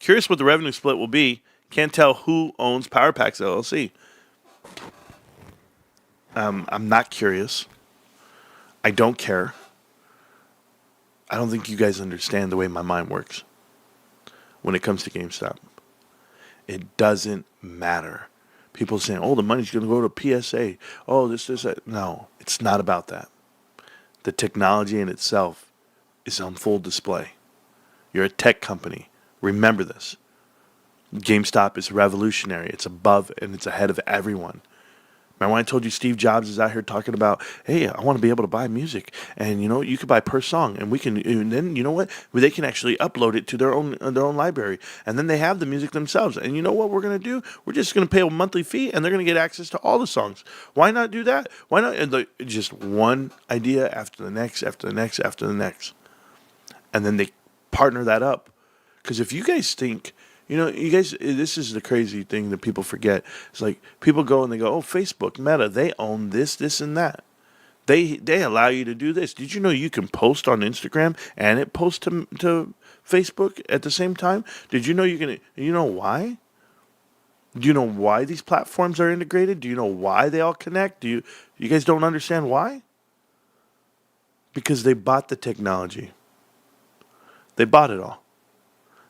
Curious what the revenue split will be. Can't tell who owns Power Packs LLC. I'm not curious. I don't care. I don't think you guys understand the way my mind works when it comes to GameStop. It doesn't matter. People saying, oh, the money's going to go to PSA. Oh, this, that. No, it's not about that. The technology in itself is on full display. You're a tech company. Remember this. GameStop is revolutionary. It's above and it's ahead of everyone. Remember when I told you Steve Jobs is out here talking about, hey, I want to be able to buy music, and you know you could buy per song, and then you know what? They can actually upload it to their own library, and then they have the music themselves. And you know what we're gonna do? We're just gonna pay a monthly fee, and they're gonna get access to all the songs. Why not do that? Why not? And just one idea after the next, after the next, after the next, and then they partner that up. Because if you guys think. You know, you guys, this is the crazy thing that people forget. It's like people go and they go, oh, Facebook, Meta, they own this, this, and that. They allow you to do this. Did you know you can post on Instagram and it posts to Facebook at the same time? Did you know you can? You know why? Do you know why these platforms are integrated? Do you know why they all connect? You guys don't understand why? Because they bought the technology. They bought it all.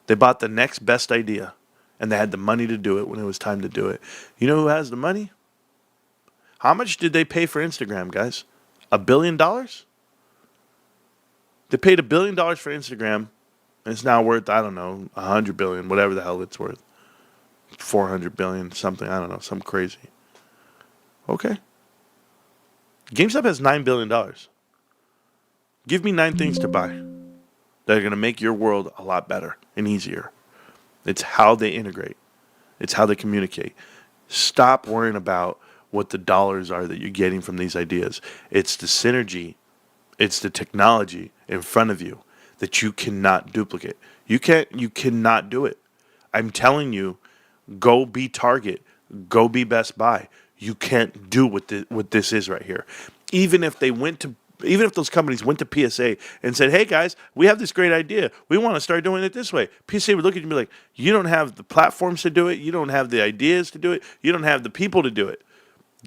They bought the next best idea, and they had the money to do it when it was time to do it. You know who has the money? How much did they pay for Instagram, guys? $1 billion? They paid $1 billion for Instagram, and it's now worth, I don't know, 100 billion, whatever the hell it's worth. 400 billion, something, I don't know, something crazy. Okay. GameStop has $9 billion. Give me 9 things to buy that are going to make your world a lot better and easier. It's how they integrate. It's how they communicate. Stop worrying about what the dollars are that you're getting from these ideas. It's the synergy. It's the technology in front of you that you cannot duplicate. You cannot do it. I'm telling you, go be Target. Go be Best Buy. You can't do what this is right here. Even if those companies went to PSA and said, hey guys, we have this great idea. We want to start doing it this way. PSA would look at you and be like, you don't have the platforms to do it. You don't have the ideas to do it. You don't have the people to do it.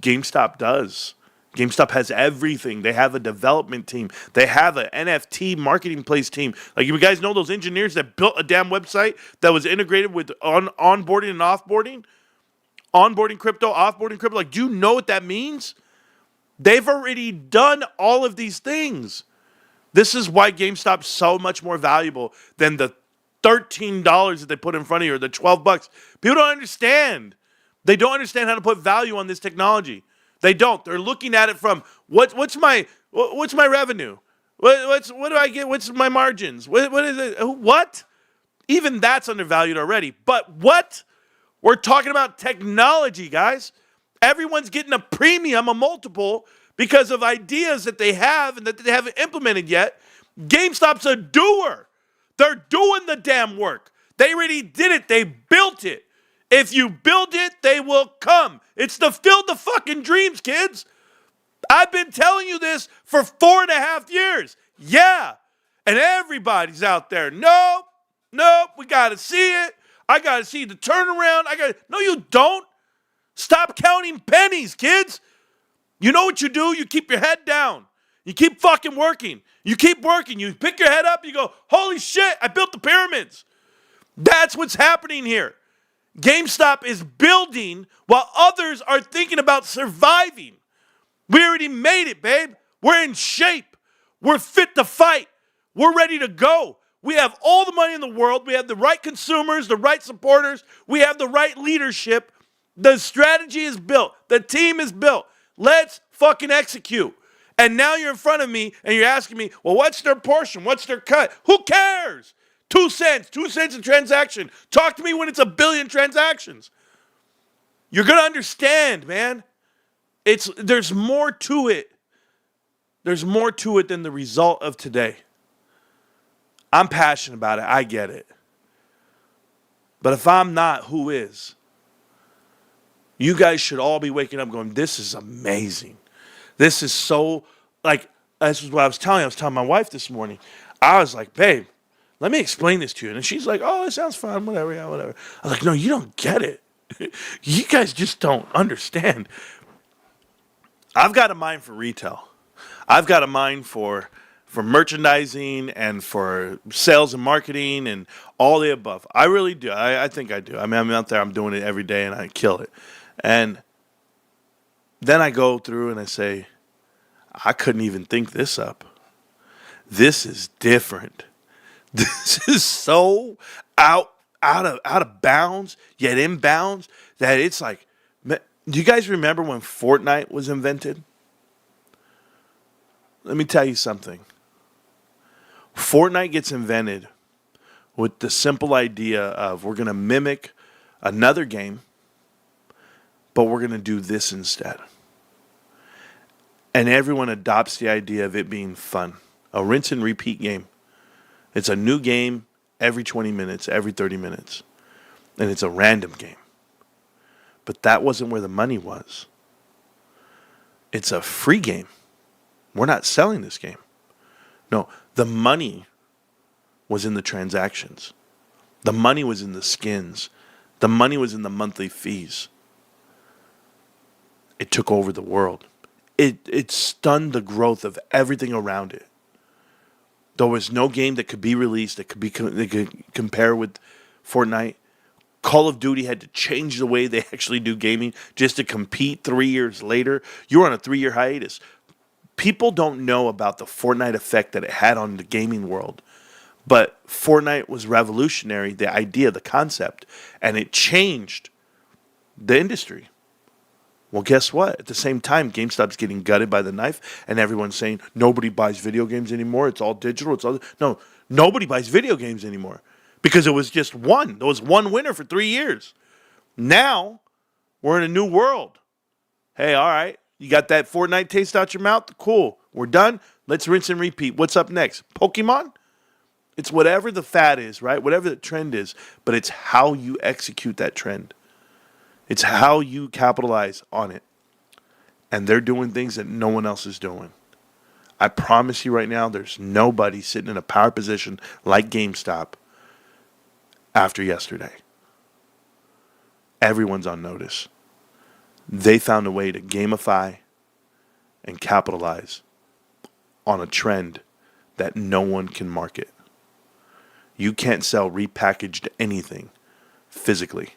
GameStop does. GameStop has everything. They have a development team. They have an NFT marketing place team. Like, you guys know those engineers that built a damn website that was integrated with onboarding and offboarding? Onboarding crypto, offboarding crypto. Like, do you know what that means? They've already done all of these things. This is why GameStop's so much more valuable than the $13 that they put in front of you, or the $12. People don't understand. They don't understand how to put value on this technology. They don't. They're looking at it from what's my revenue? What do I get? What's my margins? What is it? What? Even that's undervalued already. But what? We're talking about technology, guys. Everyone's getting a premium, a multiple, because of ideas that they have and that they haven't implemented yet. GameStop's a doer. They're doing the damn work. They already did it. They built it. If you build it, they will come. It's the Field the fucking Dreams, kids. I've been telling you this for 4.5 years. Yeah. And everybody's out there. Nope. We got to see it. I got to see the turnaround. No, you don't. Stop counting pennies, kids. You know what you do? You keep your head down. You keep fucking working. You keep working. You pick your head up. You go, holy shit, I built the pyramids. That's what's happening here. GameStop is building while others are thinking about surviving. We already made it, babe. We're in shape. We're fit to fight. We're ready to go. We have all the money in the world. We have the right consumers, the right supporters. We have the right leadership. The strategy is built. The team is built. Let's fucking execute. And now you're in front of me and you're asking me, well, what's their portion? What's their cut? Who cares? 2 cents a transaction. Talk to me when it's 1 billion transactions. You're going to understand, man. There's more to it. There's more to it than the result of today. I'm passionate about it. I get it. But if I'm not, who is? You guys should all be waking up going, this is amazing. This is so, like, this is what I was telling you. I was telling my wife this morning. I was like, babe, let me explain this to you. And she's like, oh, it sounds fun, whatever, yeah, whatever. I was like, no, you don't get it. You guys just don't understand. I've got a mind for retail. I've got a mind for merchandising and for sales and marketing and all the above. I really do. I think I do. I mean, I'm out there, I'm doing it every day, and I kill it. And then I go through and I say, I couldn't even think this up. This is different. This is so out of bounds, yet in bounds, that it's like, do you guys remember when Fortnite was invented? Let me tell you something. Fortnite gets invented with the simple idea of, we're going to mimic another game, but we're going to do this instead. And everyone adopts the idea of it being fun. A rinse and repeat game. It's a new game every 20 minutes, every 30 minutes. And it's a random game. But that wasn't where the money was. It's a free game. We're not selling this game. No, the money was in the transactions. The money was in the skins. The money was in the monthly fees. It took over the world. It stunned the growth of everything around it. There was no game that could be released that could compare with Fortnite. Call of Duty had to change the way they actually do gaming just to compete 3 years later. You're on a 3-year hiatus. People don't know about the Fortnite effect that it had on the gaming world. But Fortnite was revolutionary, the idea, the concept, and it changed the industry. Well, guess what? At the same time, GameStop's getting gutted by the knife, and everyone's saying nobody buys video games anymore. It's all digital. No, nobody buys video games anymore because it was just one. There was one winner for 3 years. Now we're in a new world. Hey, all right, you got that Fortnite taste out your mouth? Cool. We're done. Let's rinse and repeat. What's up next? Pokemon? It's whatever the fad is, right? Whatever the trend is, but it's how you execute that trend. It's how you capitalize on it. And they're doing things that no one else is doing. I promise you right now, there's nobody sitting in a power position like GameStop after yesterday. Everyone's on notice. They found a way to gamify and capitalize on a trend that no one can market. You can't sell repackaged anything physically.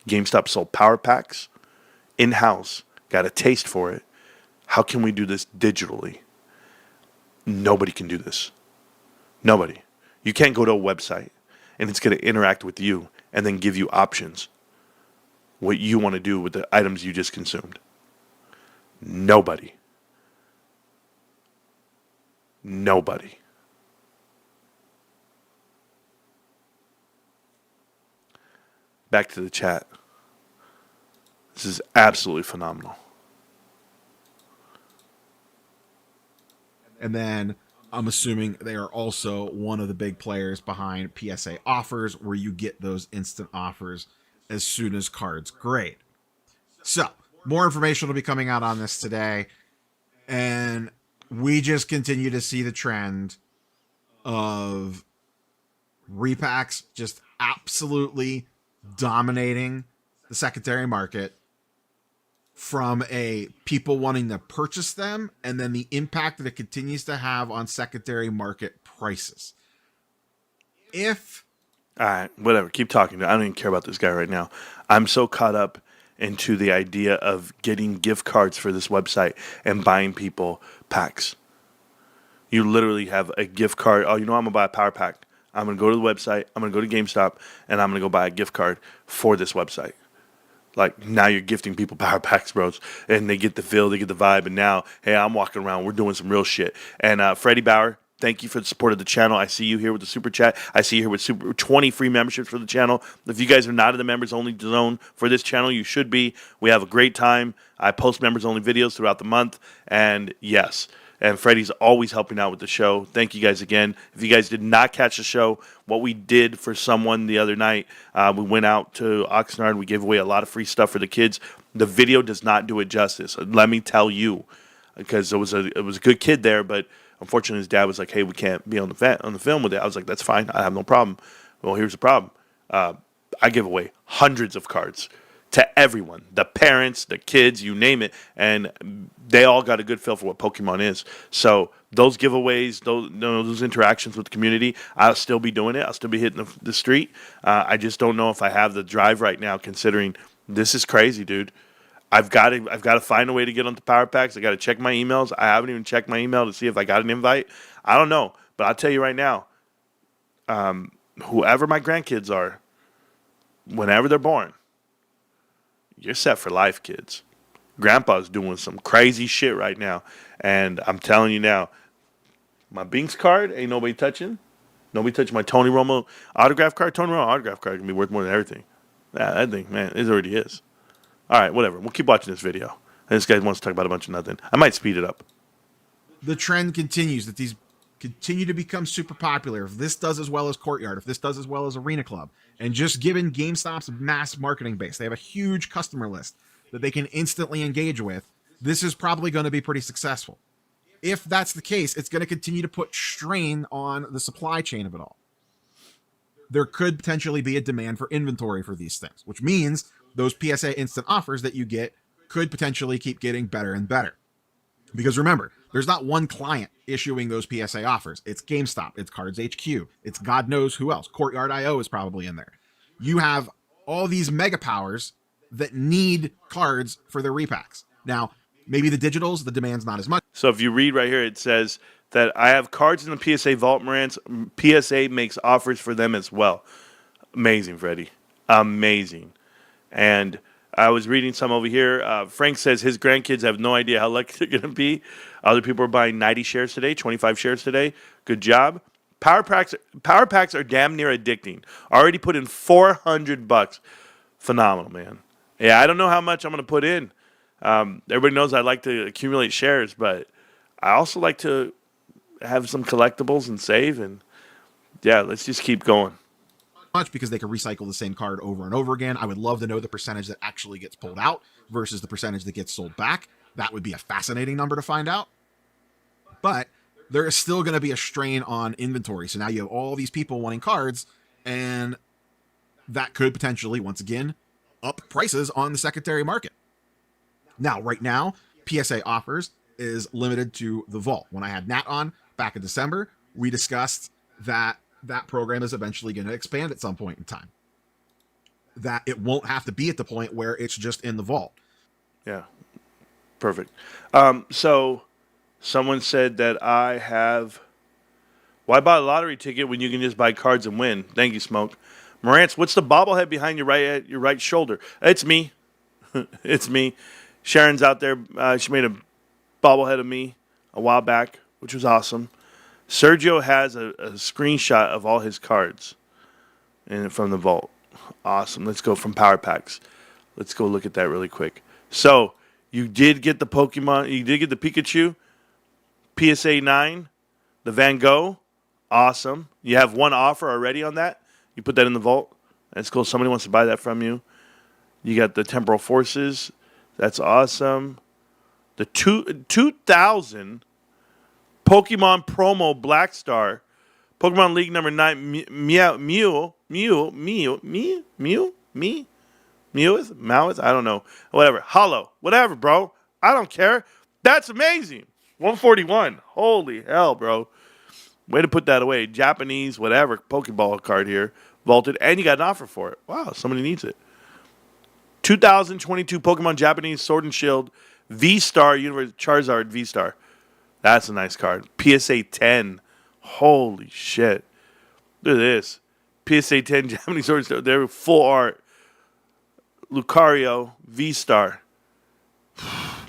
GameStop sold power packs in-house, got a taste for it. How can we do this digitally? Nobody can do this. Nobody. You can't go to a website and it's going to interact with you and then give you options what you want to do with the items you just consumed. Nobody. Nobody. Back to the chat. This is absolutely phenomenal. And then I'm assuming they are also one of the big players behind PSA offers, where you get those instant offers as soon as cards grade. So, more information will be coming out on this today. And we just continue to see the trend of repacks just absolutely dominating the secondary market, from a people wanting to purchase them, and then the impact that it continues to have on secondary market prices. All right, whatever. Keep talking. I don't even care about this guy right now. I'm so caught up into the idea of getting gift cards for this website and buying people packs. You literally have a gift card. Oh, I'm going to buy a power pack. I'm going to go to the website. I'm going to go to GameStop, and I'm going to go buy a gift card for this website. Like, now you're gifting people power packs, bros, and they get the feel, they get the vibe, and now, hey, I'm walking around. We're doing some real shit. And Freddie Bauer, thank you for the support of the channel. I see you here with the super chat. I see you here with 20 free memberships for the channel. If you guys are not in the members-only zone for this channel, you should be. We have a great time. I post members-only videos throughout the month, and yes. And Freddie's always helping out with the show. Thank you guys again. If you guys did not catch the show, what we did for someone the other night, we went out to Oxnard. We gave away a lot of free stuff for the kids. The video does not do it justice. Let me tell you, because it was a good kid there, but unfortunately his dad was like, "Hey, we can't be on the film with it." I was like, "That's fine. I have no problem." Well, here's the problem. I give away hundreds of cards to everyone, the parents, the kids, you name it, and they all got a good feel for what Pokemon is. So those giveaways, those interactions with the community, I'll still be doing it. I'll still be hitting the street. I just don't know if I have the drive right now, considering this is crazy, dude. I've got to find a way to get onto Power Packs. I got to check my emails. I haven't even checked my email to see if I got an invite. I don't know, but I'll tell you right now, whoever my grandkids are, whenever they're born, you're set for life, kids. Grandpa's doing some crazy shit right now. And I'm telling you now, my Binks card ain't nobody touching. Nobody touching my Tony Romo autograph card. Tony Romo autograph card can be worth more than everything. That thing, man, it already is. All right, whatever. We'll keep watching this video. And this guy wants to talk about a bunch of nothing. I might speed it up. The trend continues that these continue to become super popular. If this does as well as Courtyard, if this does as well as Arena Club, and just given GameStop's mass marketing base, they have a huge customer list that they can instantly engage with. This is probably going to be pretty successful. if that's the case, it's going to continue to put strain on the supply chain of it all. There could potentially be a demand for inventory for these things, which means those PSA instant offers that you get could potentially keep getting better and better. Because remember, there's not one client issuing those PSA offers. It's GameStop, it's Cards HQ, it's God knows who else. Courtyard.io is probably in there. You have all these mega powers that need cards for their repacks. Now, maybe the digitals, the demand's not as much. So if you read right here, it says that I have cards in the PSA vault, Marantz. PSA makes offers for them as well. Amazing, Freddie. Amazing. And I was reading some over here. Frank says his grandkids have no idea how lucky they're going to be. Other people are buying 90 shares today, 25 shares today. Good job. Power packs are damn near addicting. Already put in $400. Phenomenal, man. Yeah, I don't know how much I'm going to put in. Everybody knows I like to accumulate shares, but I also like to have some collectibles and save. And yeah, let's just keep going. Much because they can recycle the same card over and over again. I would love to know the percentage that actually gets pulled out versus the percentage that gets sold back. That would be a fascinating number to find out. But there is still going to be a strain on inventory. So now you have all these people wanting cards, and that could potentially, once again, up prices on the secondary market. Now, right now, PSA offers is limited to the vault. When I had Nat on back in December, we discussed that program is eventually going to expand at some point in time. That it won't have to be at the point where it's just in the vault. Yeah, perfect. So someone said that I have... Why buy a lottery ticket when you can just buy cards and win? Thank you, Smoke. Marantz, what's the bobblehead behind your right shoulder? It's me. It's me. Sharon's out there. She made a bobblehead of me a while back, which was awesome. Sergio has a screenshot of all his cards from the vault. Awesome. Let's go from Power Packs. Let's go look at that really quick. So, you did get the Pokemon. You did get the Pikachu, PSA 9, the Van Gogh. Awesome. You have one offer already on that. You put that in the vault. That's cool. Somebody wants to buy that from you. You got the Temporal Forces. That's awesome. The 2000 Pokemon promo Black Star, Pokemon League number 9, Meweth, I don't know, whatever, Hollow, whatever, bro. I don't care. That's amazing. 141. Holy hell, bro. Way to put that away. Japanese, whatever, Pokeball card here, vaulted, and you got an offer for it. Wow, somebody needs it. 2022 Pokemon Japanese Sword and Shield V-Star Universe Charizard V-Star. That's a nice card. PSA 10. Holy shit. Look at this. PSA 10 Japanese Sword and Shield. They're full art. Lucario V-Star.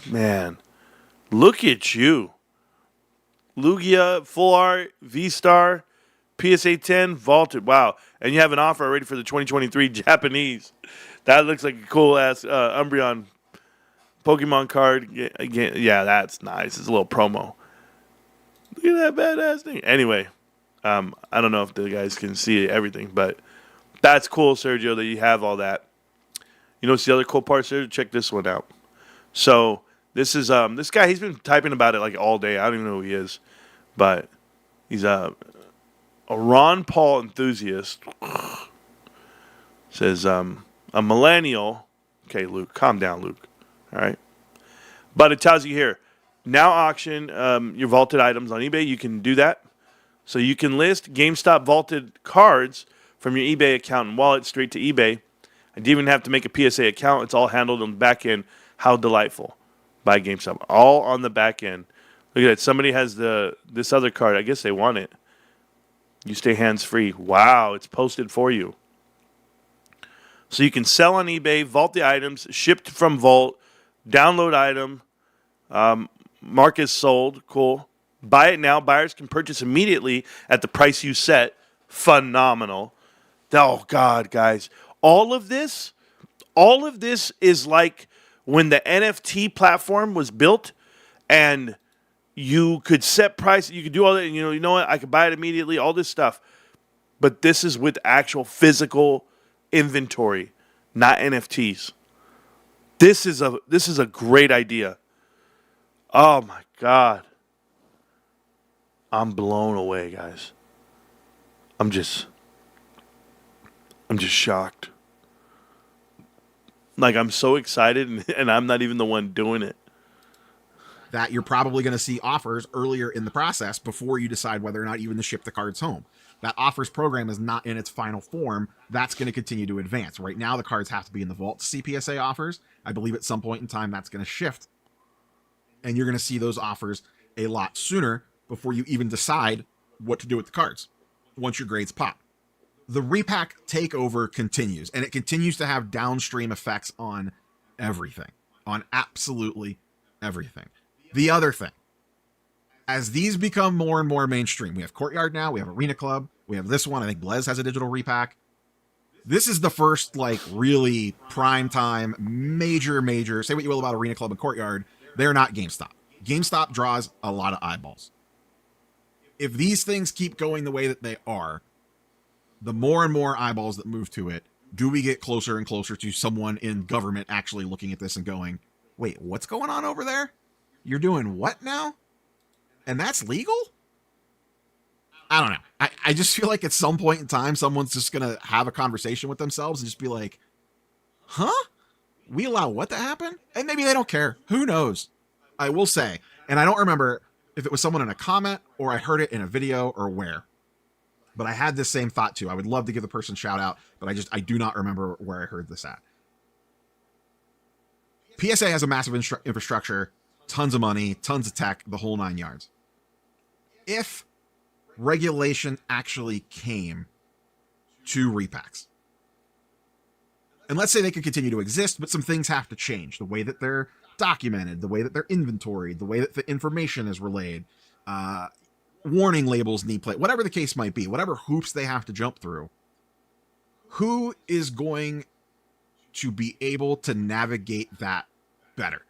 Man. Look at you. Lugia full art V-Star. PSA 10 vaulted. Wow. And you have an offer already for the 2023 Japanese. That looks like a cool-ass Umbreon Pokemon card. Yeah, that's nice. It's a little promo. Look at that badass thing. Anyway, I don't know if the guys can see everything, but that's cool, Sergio, that you have all that. You know what's the other cool part, Sergio? Check this one out. So this is this guy. He's been typing about it like all day. I don't even know who he is, but he's a Ron Paul enthusiast. Says a millennial. Okay, Luke, calm down, Luke. All right, but it tells you here. Now auction your vaulted items on eBay. You can do that. So you can list GameStop vaulted cards from your eBay account and wallet straight to eBay. And you even have to make a PSA account. It's all handled on the back end. How delightful by GameStop. All on the back end. Look at that. Somebody has this other card. I guess they want it. You stay hands-free. Wow, it's posted for you. So you can sell on eBay, vault the items, shipped from vault, download item, mark as sold. Cool. Buy it now. Buyers can purchase immediately at the price you set. Phenomenal. Oh, God, guys. All of this is like when the NFT platform was built and you could set price, you could do all that, and you know what, I could buy it immediately, all this stuff. But this is with actual physical inventory, not NFTs. This is a great idea. Oh my God. I'm blown away, guys. I'm just shocked. Like, I'm so excited, and I'm not even the one doing it. That you're probably going to see offers earlier in the process before you decide whether or not even to ship the cards home. That offers program is not in its final form. That's going to continue to advance. Right now, the cards have to be in the vault to see PSA offers. I believe at some point in time that's going to shift. And you're going to see those offers a lot sooner before you even decide what to do with the cards once your grades pop. The repack takeover continues, and it continues to have downstream effects on everything, on absolutely everything. The other thing, as these become more and more mainstream, we have Courtyard now, we have Arena Club, we have this one, I think Blez has a digital repack. This is the first, like, really prime time, major, say what you will about Arena Club and Courtyard, they're not GameStop. GameStop draws a lot of eyeballs. If these things keep going the way that they are, the more and more eyeballs that move to it, do we get closer and closer to someone in government actually looking at this and going, wait, what's going on over there? You're doing what now? And that's legal? I don't know. I just feel like at some point in time, someone's just going to have a conversation with themselves and just be like, huh? We allow what to happen? And maybe they don't care. Who knows? I will say, and I don't remember if it was someone in a comment or I heard it in a video or where, but I had this same thought too. I would love to give the person a shout out, but I do not remember where I heard this at. PSA has a massive infrastructure, tons of money, tons of tech, the whole 9 yards. If regulation actually came to repacks, and let's say they could continue to exist, but some things have to change. The way that they're documented, the way that they're inventoried, the way that the information is relayed, warning labels need play, whatever the case might be, whatever hoops they have to jump through. Who is going to be able to navigate that better?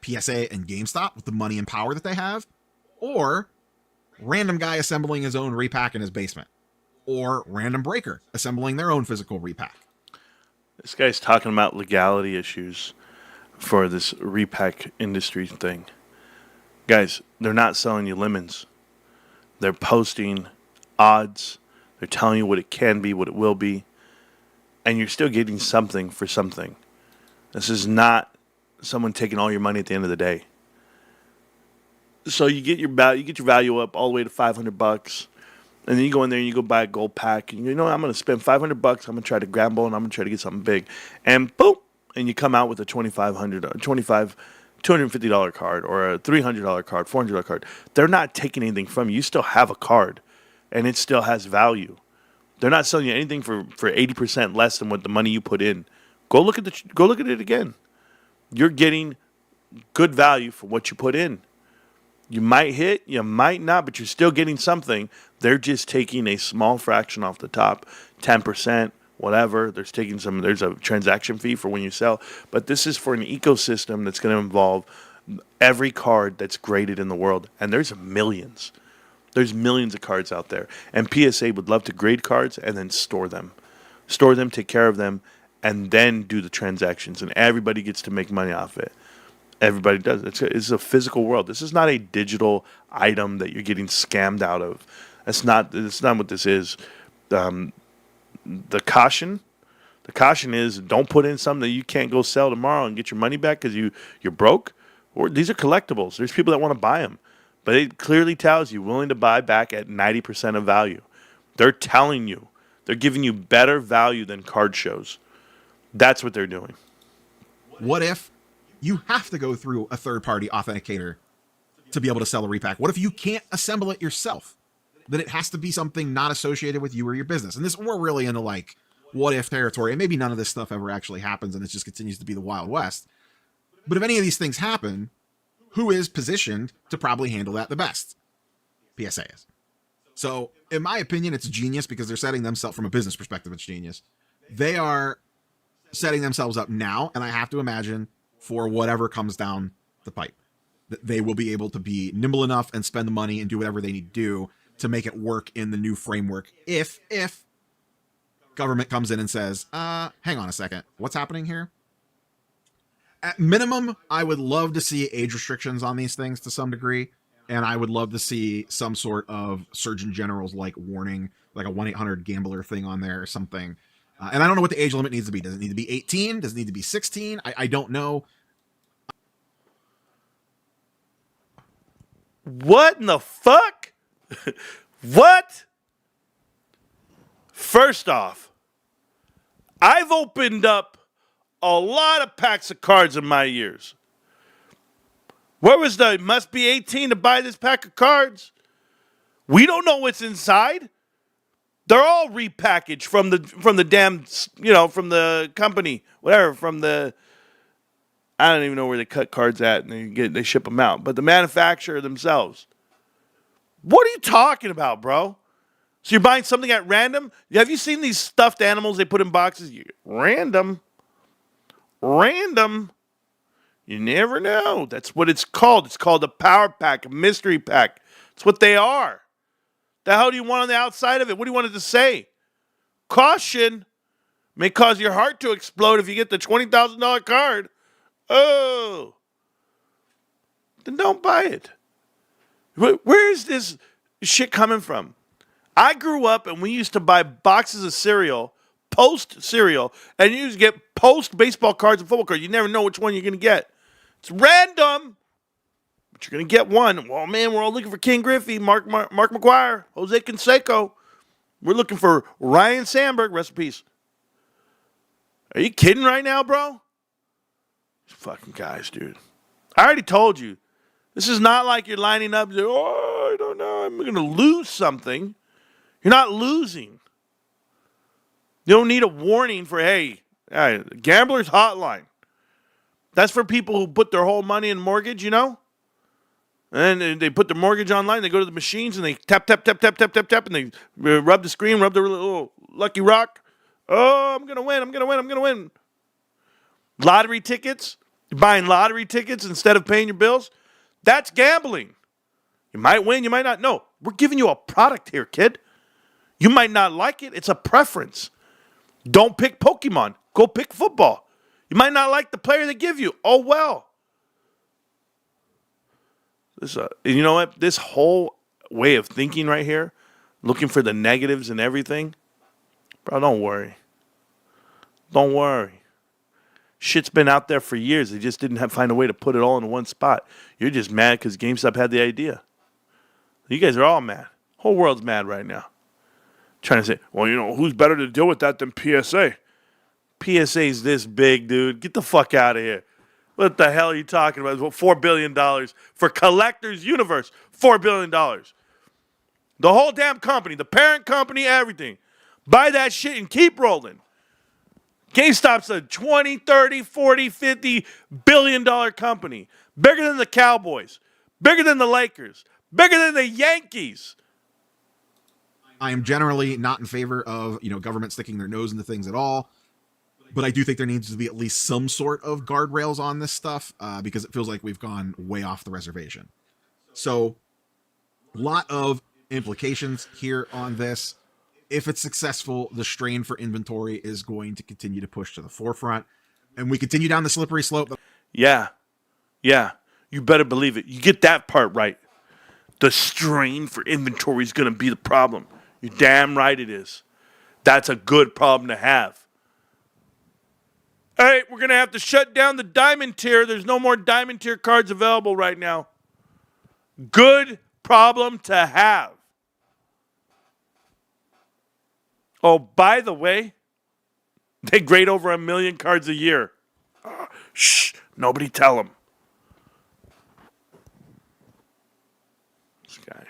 PSA and GameStop with the money and power that they have, or random guy assembling his own repack in his basement, or random breaker assembling their own physical repack. This guy's talking about legality issues for this repack industry thing. Guys, they're not selling you lemons. They're posting odds. They're telling you what it can be, what it will be. And you're still getting something for something. This is not someone taking all your money at the end of the day. So you get your value up all the way to $500, and then you go in there and you go buy a gold pack, and you know, I'm going to spend $500. I'm going to try to gamble, and I'm going to try to get something big, and boom, and you come out with a $250 card or a $300 card, $400 card. They're not taking anything from you. You still have a card, and it still has value. They're not selling you anything for 80% less than what the money you put in. Go look at it again. You're getting good value for what you put in. You might hit, you might not, but you're still getting something. They're just taking a small fraction off the top, 10%, whatever. There's a transaction fee for when you sell. But this is for an ecosystem that's going to involve every card that's graded in the world. And there's millions. There's millions of cards out there. And PSA would love to grade cards and then store them. Store them, take care of them, and then do the transactions. And everybody gets to make money off it. Everybody does. It's a physical world. This is not a digital item that you're getting scammed out of. That's not what this is. The caution is don't put in something that you can't go sell tomorrow and get your money back because you're broke. Or these are collectibles. There's people that want to buy them, but it clearly tells you willing to buy back at 90% of value. They're telling you, they're giving you better value than card shows. That's what they're doing. What if you have to go through a third-party authenticator to be able to sell a repack? What if you can't assemble it yourself? That it has to be something not associated with you or your business. And we're really into like what if territory, and maybe none of this stuff ever actually happens and it just continues to be the Wild West. But if any of these things happen, who is positioned to probably handle that the best? PSA is. So in my opinion, it's genius because they're setting themselves, from a business perspective, it's genius. They are setting themselves up now, and I have to imagine for whatever comes down the pipe, that they will be able to be nimble enough and spend the money and do whatever they need to do to make it work in the new framework. If government comes in and says, hang on a second, what's happening here? At minimum, I would love to see age restrictions on these things to some degree. And I would love to see some sort of Surgeon General's like warning, like a 1-800-GAMBLER thing on there or something. And I don't know what the age limit needs to be. Does it need to be 18? Does it need to be 16? I don't know. What in the fuck? What? First off, I've opened up a lot of packs of cards in my years. Where was the must be 18 to buy this pack of cards? We don't know what's inside. They're all repackaged from the damn, from the company, whatever, from the, I don't even know where they cut cards at and they ship them out, but the manufacturer themselves. What are you talking about, bro? So you're buying something at random? Have you seen these stuffed animals they put in boxes? Random. You never know. That's what it's called. It's called a power pack, a mystery pack. It's what they are. The hell do you want on the outside of it? What do you want it to say? Caution. May cause your heart to explode if you get the $20,000 card. Oh. Then don't buy it. Where is this shit coming from? I grew up and we used to buy boxes of cereal, Post cereal, and you used to get Post baseball cards and football cards. You never know which one you're going to get. It's random, but you're going to get one. Well, man, we're all looking for King Griffey, Mark McGuire, Jose Canseco. We're looking for Ryan Sandberg. Rest in peace. Are you kidding right now, bro? These fucking guys, dude. I already told you. This is not like you're lining up. Oh, I don't know. I'm going to lose something. You're not losing. You don't need a warning for, hey, gambler's hotline. That's for people who put their whole money in mortgage, And they put their mortgage online. They go to the machines and they tap, tap, tap, tap, tap, tap, tap, and they rub the screen, rub the little lucky rock. Oh, I'm going to win. Lottery tickets. You're buying lottery tickets instead of paying your bills. That's gambling. You might win, you might not. No, we're giving you a product here, kid. You might not like it. It's a preference. Don't pick Pokemon. Go pick football. You might not like the player they give you. Oh, well. You know what? This whole way of thinking right here, looking for the negatives and everything, bro, don't worry. Don't worry. Shit's been out there for years. They just didn't find a way to put it all in one spot. You're just mad because GameStop had the idea. You guys are all mad. Whole world's mad right now. Trying to say, well, who's better to deal with that than PSA? PSA's this big, dude. Get the fuck out of here. What the hell are you talking about? $4 billion for Collectors Universe. $4 billion. The whole damn company, the parent company, everything. Buy that shit and keep rolling. GameStop's a 20, 30, 40, 50 billion dollar company. Bigger than the Cowboys. Bigger than the Lakers. Bigger than the Yankees. I am generally not in favor of, government sticking their nose into things at all. But I do think there needs to be at least some sort of guardrails on this stuff because it feels like we've gone way off the reservation. So, a lot of implications here on this. If it's successful, the strain for inventory is going to continue to push to the forefront. And we continue down the slippery slope. Yeah. You better believe it. You get that part right. The strain for inventory is going to be the problem. You're damn right it is. That's a good problem to have. All right, we're going to have to shut down the diamond tier. There's no more diamond tier cards available right now. Good problem to have. Oh, by the way, they grade over 1 million cards a year. Shh, nobody tell them. This guy.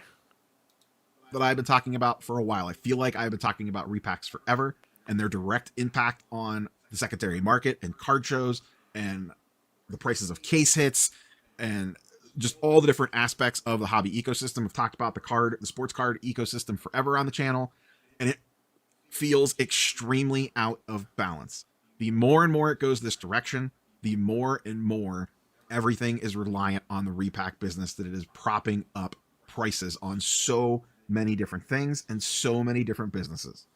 That I've been talking about for a while. I feel like I've been talking about repacks forever and their direct impact on the secondary market and card shows and the prices of case hits and just all the different aspects of the hobby ecosystem. We've talked about the sports card ecosystem forever on the channel, and it feels extremely out of balance. The more and more it goes this direction, the more and more everything is reliant on the repack business, that it is propping up prices on so many different things and so many different businesses.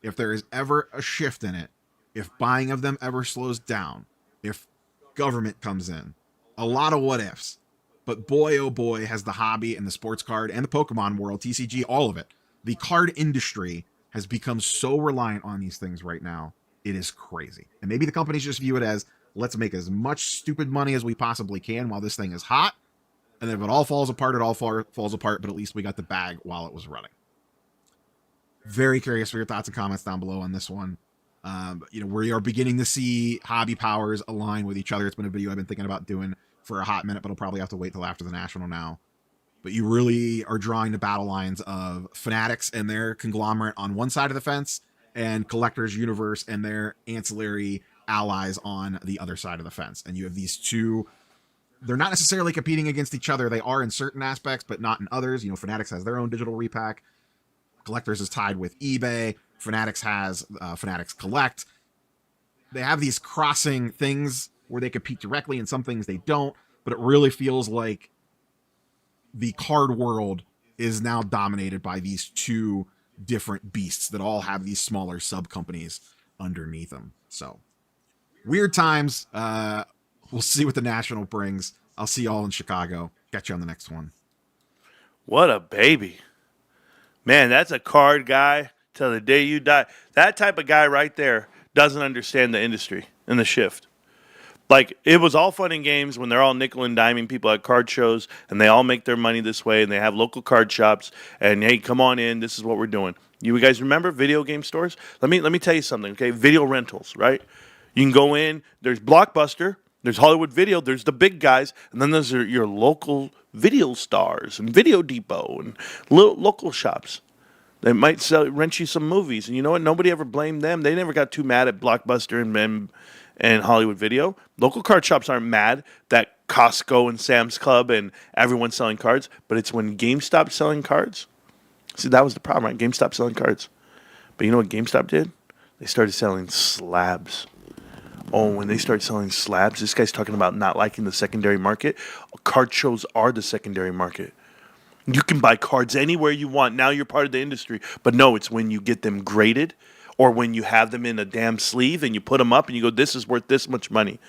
If there is ever a shift in it, if buying of them ever slows down, if government comes in, a lot of what ifs, but boy, oh boy, has the hobby and the sports card and the Pokemon world, TCG, all of it. The card industry has become so reliant on these things right now. It is crazy. And maybe the companies just view it as, let's make as much stupid money as we possibly can while this thing is hot. And then if it all falls apart, it all falls apart, but at least we got the bag while it was running. Very curious for your thoughts and comments down below on this one. We are beginning to see hobby powers align with each other. It's been a video I've been thinking about doing for a hot minute, but I'll probably have to wait till after the National now. But you really are drawing the battle lines of Fanatics and their conglomerate on one side of the fence, and Collectors Universe and their ancillary allies on the other side of the fence. And you have these two. They're not necessarily competing against each other. They are in certain aspects, but not in others. Fanatics has their own digital repack. Collectors is tied with eBay. Fanatics has Fanatics Collect. They have these crossing things where they compete directly, and some things they don't. But it really feels like the card world is now dominated by these two different beasts that all have these smaller sub companies underneath them. So weird times. We'll see what the National brings. I'll see y'all in Chicago. Catch you on the next one. What a baby. Man, that's a card guy till the day you die. That type of guy right there doesn't understand the industry and the shift. Like, it was all fun and games when they're all nickel and diming people at card shows, and they all make their money this way, and they have local card shops, and hey, come on in, this is what we're doing. You guys remember video game stores? Let me tell you something, okay? Video rentals, right? You can go in, there's Blockbuster, there's Hollywood Video, there's the big guys, and then there's your local video stars and Video Depot and local shops. They might rent you some movies, and you know what? Nobody ever blamed them. They never got too mad at Blockbuster and Hollywood Video. Local card shops aren't mad that Costco and Sam's Club and everyone's selling cards, but it's when GameStop selling cards. See, that was the problem, right? GameStop selling cards. But you know what GameStop did? They started selling slabs. Oh, when they start selling slabs, this guy's talking about not liking the secondary market. Card shows are the secondary market. You can buy cards anywhere you want. Now you're part of the industry. But no, it's when you get them graded or when you have them in a damn sleeve and you put them up and you go, this is worth this much money.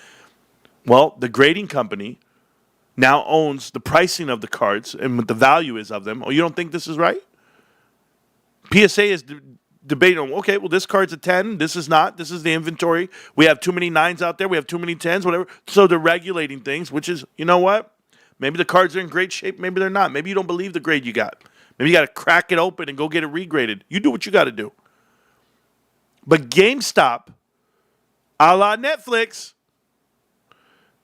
Well, the grading company now owns the pricing of the cards and what the value is of them. Oh, you don't think this is right? PSA is debating on, okay, well, this card's a 10. This is not. This is the inventory. We have too many 9s out there. We have too many 10s, whatever. So they're regulating things, which is, you know what? Maybe the cards are in great shape. Maybe they're not. Maybe you don't believe the grade you got. Maybe you got to crack it open and go get it regraded. You do what you got to do. But GameStop, a la Netflix,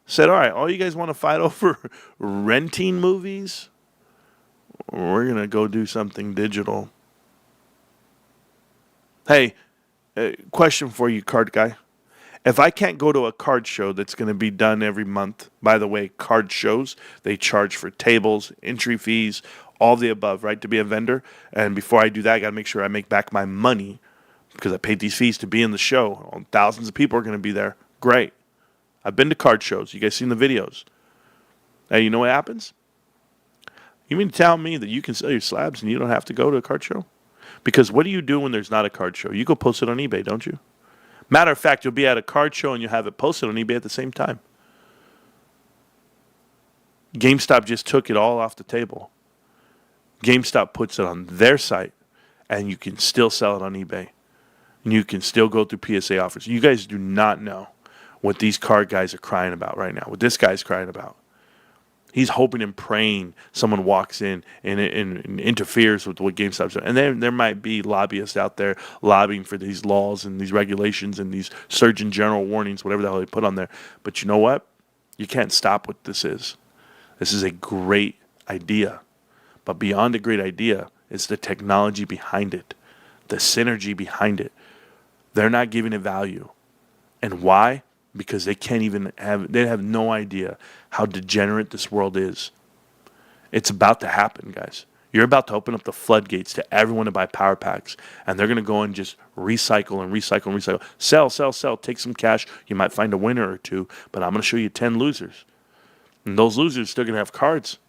said, all right, all you guys want to fight over renting movies? We're going to go do something digital. Hey, question for you, card guy. If I can't go to a card show that's going to be done every month, by the way, card shows, they charge for tables, entry fees, all the above, right, to be a vendor. And before I do that, I got to make sure I make back my money because I paid these fees to be in the show. Thousands of people are going to be there. Great. I've been to card shows. You guys seen the videos. Hey, you know what happens? You mean to tell me that you can sell your slabs and you don't have to go to a card show? Because what do you do when there's not a card show? You go post it on eBay, don't you? Matter of fact, you'll be at a card show and you'll have it posted on eBay at the same time. GameStop just took it all off the table. GameStop puts it on their site and you can still sell it on eBay. And you can still go through PSA offers. You guys do not know what these card guys are crying about right now, what this guy's crying about. He's hoping and praying someone walks in and interferes with what GameStop's doing. And there might be lobbyists out there lobbying for these laws and these regulations and these Surgeon General warnings, whatever the hell they put on there. But you know what? You can't stop what this is. This is a great idea. But beyond a great idea, it's the technology behind it, the synergy behind it. They're not giving it value. And why? Because they have no idea how degenerate this world is. It's about to happen, guys. You're about to open up the floodgates to everyone to buy power packs, and they're going to go and just recycle and recycle and recycle. Sell, take some cash. You might find a winner or two, but I'm going to show you 10 losers. And those losers are still going to have cards.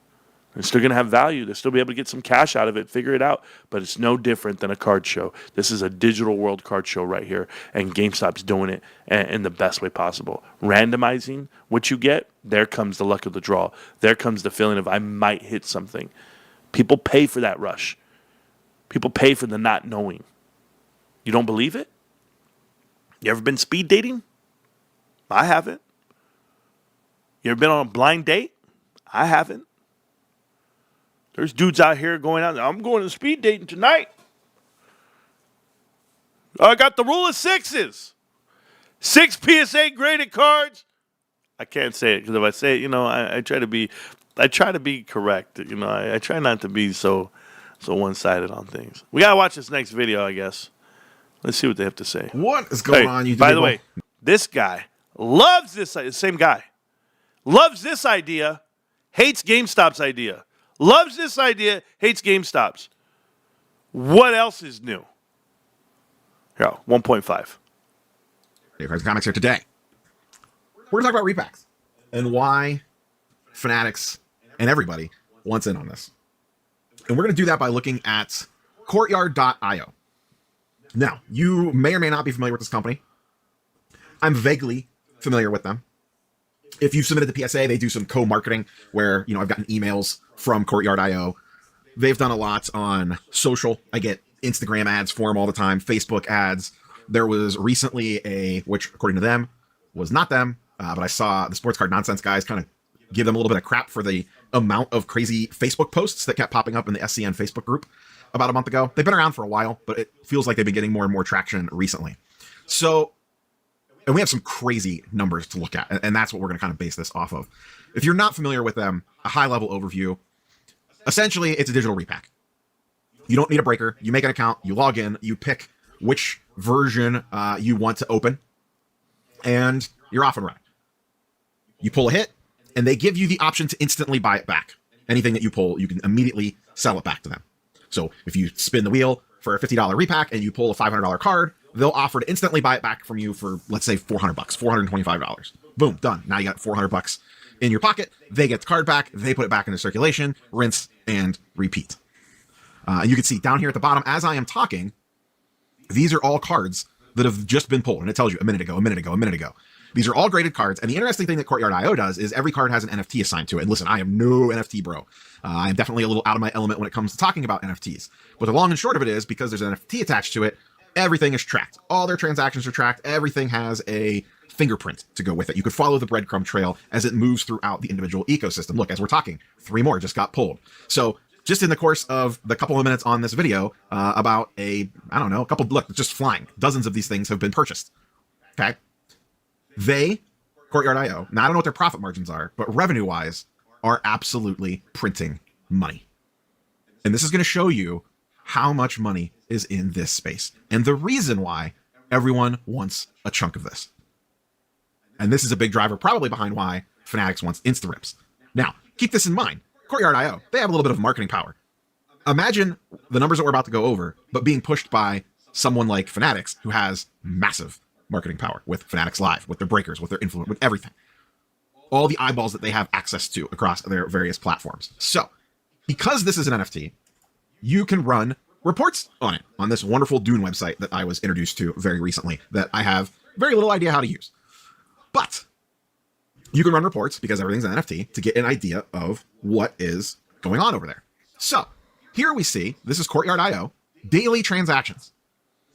They're still going to have value. They'll still be able to get some cash out of it, figure it out. But it's no different than a card show. This is a digital world card show right here, and GameStop's doing it in the best way possible. Randomizing what you get, there comes the luck of the draw. There comes the feeling of I might hit something. People pay for that rush. People pay for the not knowing. You don't believe it? You ever been speed dating? I haven't. You ever been on a blind date? I haven't. There's dudes out here going out. I'm going to speed dating tonight. I got the rule of sixes. 6 PSA graded cards. I can't say it because if I say it, I try to be correct. I try not to be so one-sided on things. We gotta watch this next video, I guess. Let's see what they have to say. What is going on, you? By the way, this guy loves this. Same guy loves this idea, hates GameStop's idea. Loves this idea, hates GameStop's. What else is new? Here, 1.5. Dave Cards Comics here today. We're going to talk about repacks and why Fanatics and everybody wants in on this. And we're going to do that by looking at Courtyard.io. Now, you may or may not be familiar with this company. I'm vaguely familiar with them. If you submitted the PSA, they do some co-marketing where, I've gotten emails from Courtyard.io. They've done a lot on social. I get Instagram ads for them all the time, Facebook ads. There was recently which according to them was not them, but I saw the Sports Card Nonsense guys kind of give them a little bit of crap for the amount of crazy Facebook posts that kept popping up in the SCN Facebook group about a month ago. They've been around for a while, but it feels like they've been getting more and more traction recently. So, and we have some crazy numbers to look at, and that's what we're going to kind of base this off of. If you're not familiar with them, a high-level overview, essentially, it's a digital repack. You don't need a breaker. You make an account, you log in, you pick which version you want to open, and you're off and running. You pull a hit, and they give you the option to instantly buy it back. Anything that you pull, you can immediately sell it back to them. So if you spin the wheel for a $50 repack and you pull a $500 card, they'll offer to instantly buy it back from you for, let's say, $400, $425. Boom, done. Now you got $400 in your pocket. They get the card back. They put it back into circulation, rinse, and repeat. And you can see down here at the bottom, as I am talking, these are all cards that have just been pulled. And it tells you a minute ago, a minute ago, a minute ago. These are all graded cards. And the interesting thing that Courtyard.io does is every card has an NFT assigned to it. And listen, I am no NFT bro. I am definitely a little out of my element when it comes to talking about NFTs. But the long and short of it is, because there's an NFT attached to it, everything is tracked. All their transactions are tracked. Everything has a fingerprint to go with it. You could follow the breadcrumb trail as it moves throughout the individual ecosystem. Look, as we're talking, 3 more just got pulled. So just in the course of the couple of minutes on this video, about just flying. Dozens of these things have been purchased. Okay. Courtyard.io, now I don't know what their profit margins are, but revenue-wise, are absolutely printing money. And this is going to show you how much money is in this space. And the reason why everyone wants a chunk of this. And this is a big driver probably behind why Fanatics wants Insta-Rips. Now, keep this in mind. Courtyard.io, they have a little bit of marketing power. Imagine the numbers that we're about to go over, but being pushed by someone like Fanatics, who has massive marketing power with Fanatics Live, with their breakers, with their influence, with everything. All the eyeballs that they have access to across their various platforms. So, because this is an NFT, you can run reports on it on this wonderful Dune website that I was introduced to very recently that I have very little idea how to use. But you can run reports, because everything's an NFT, to get an idea of what is going on over there. So, here we see, this is Courtyard.io, daily transactions.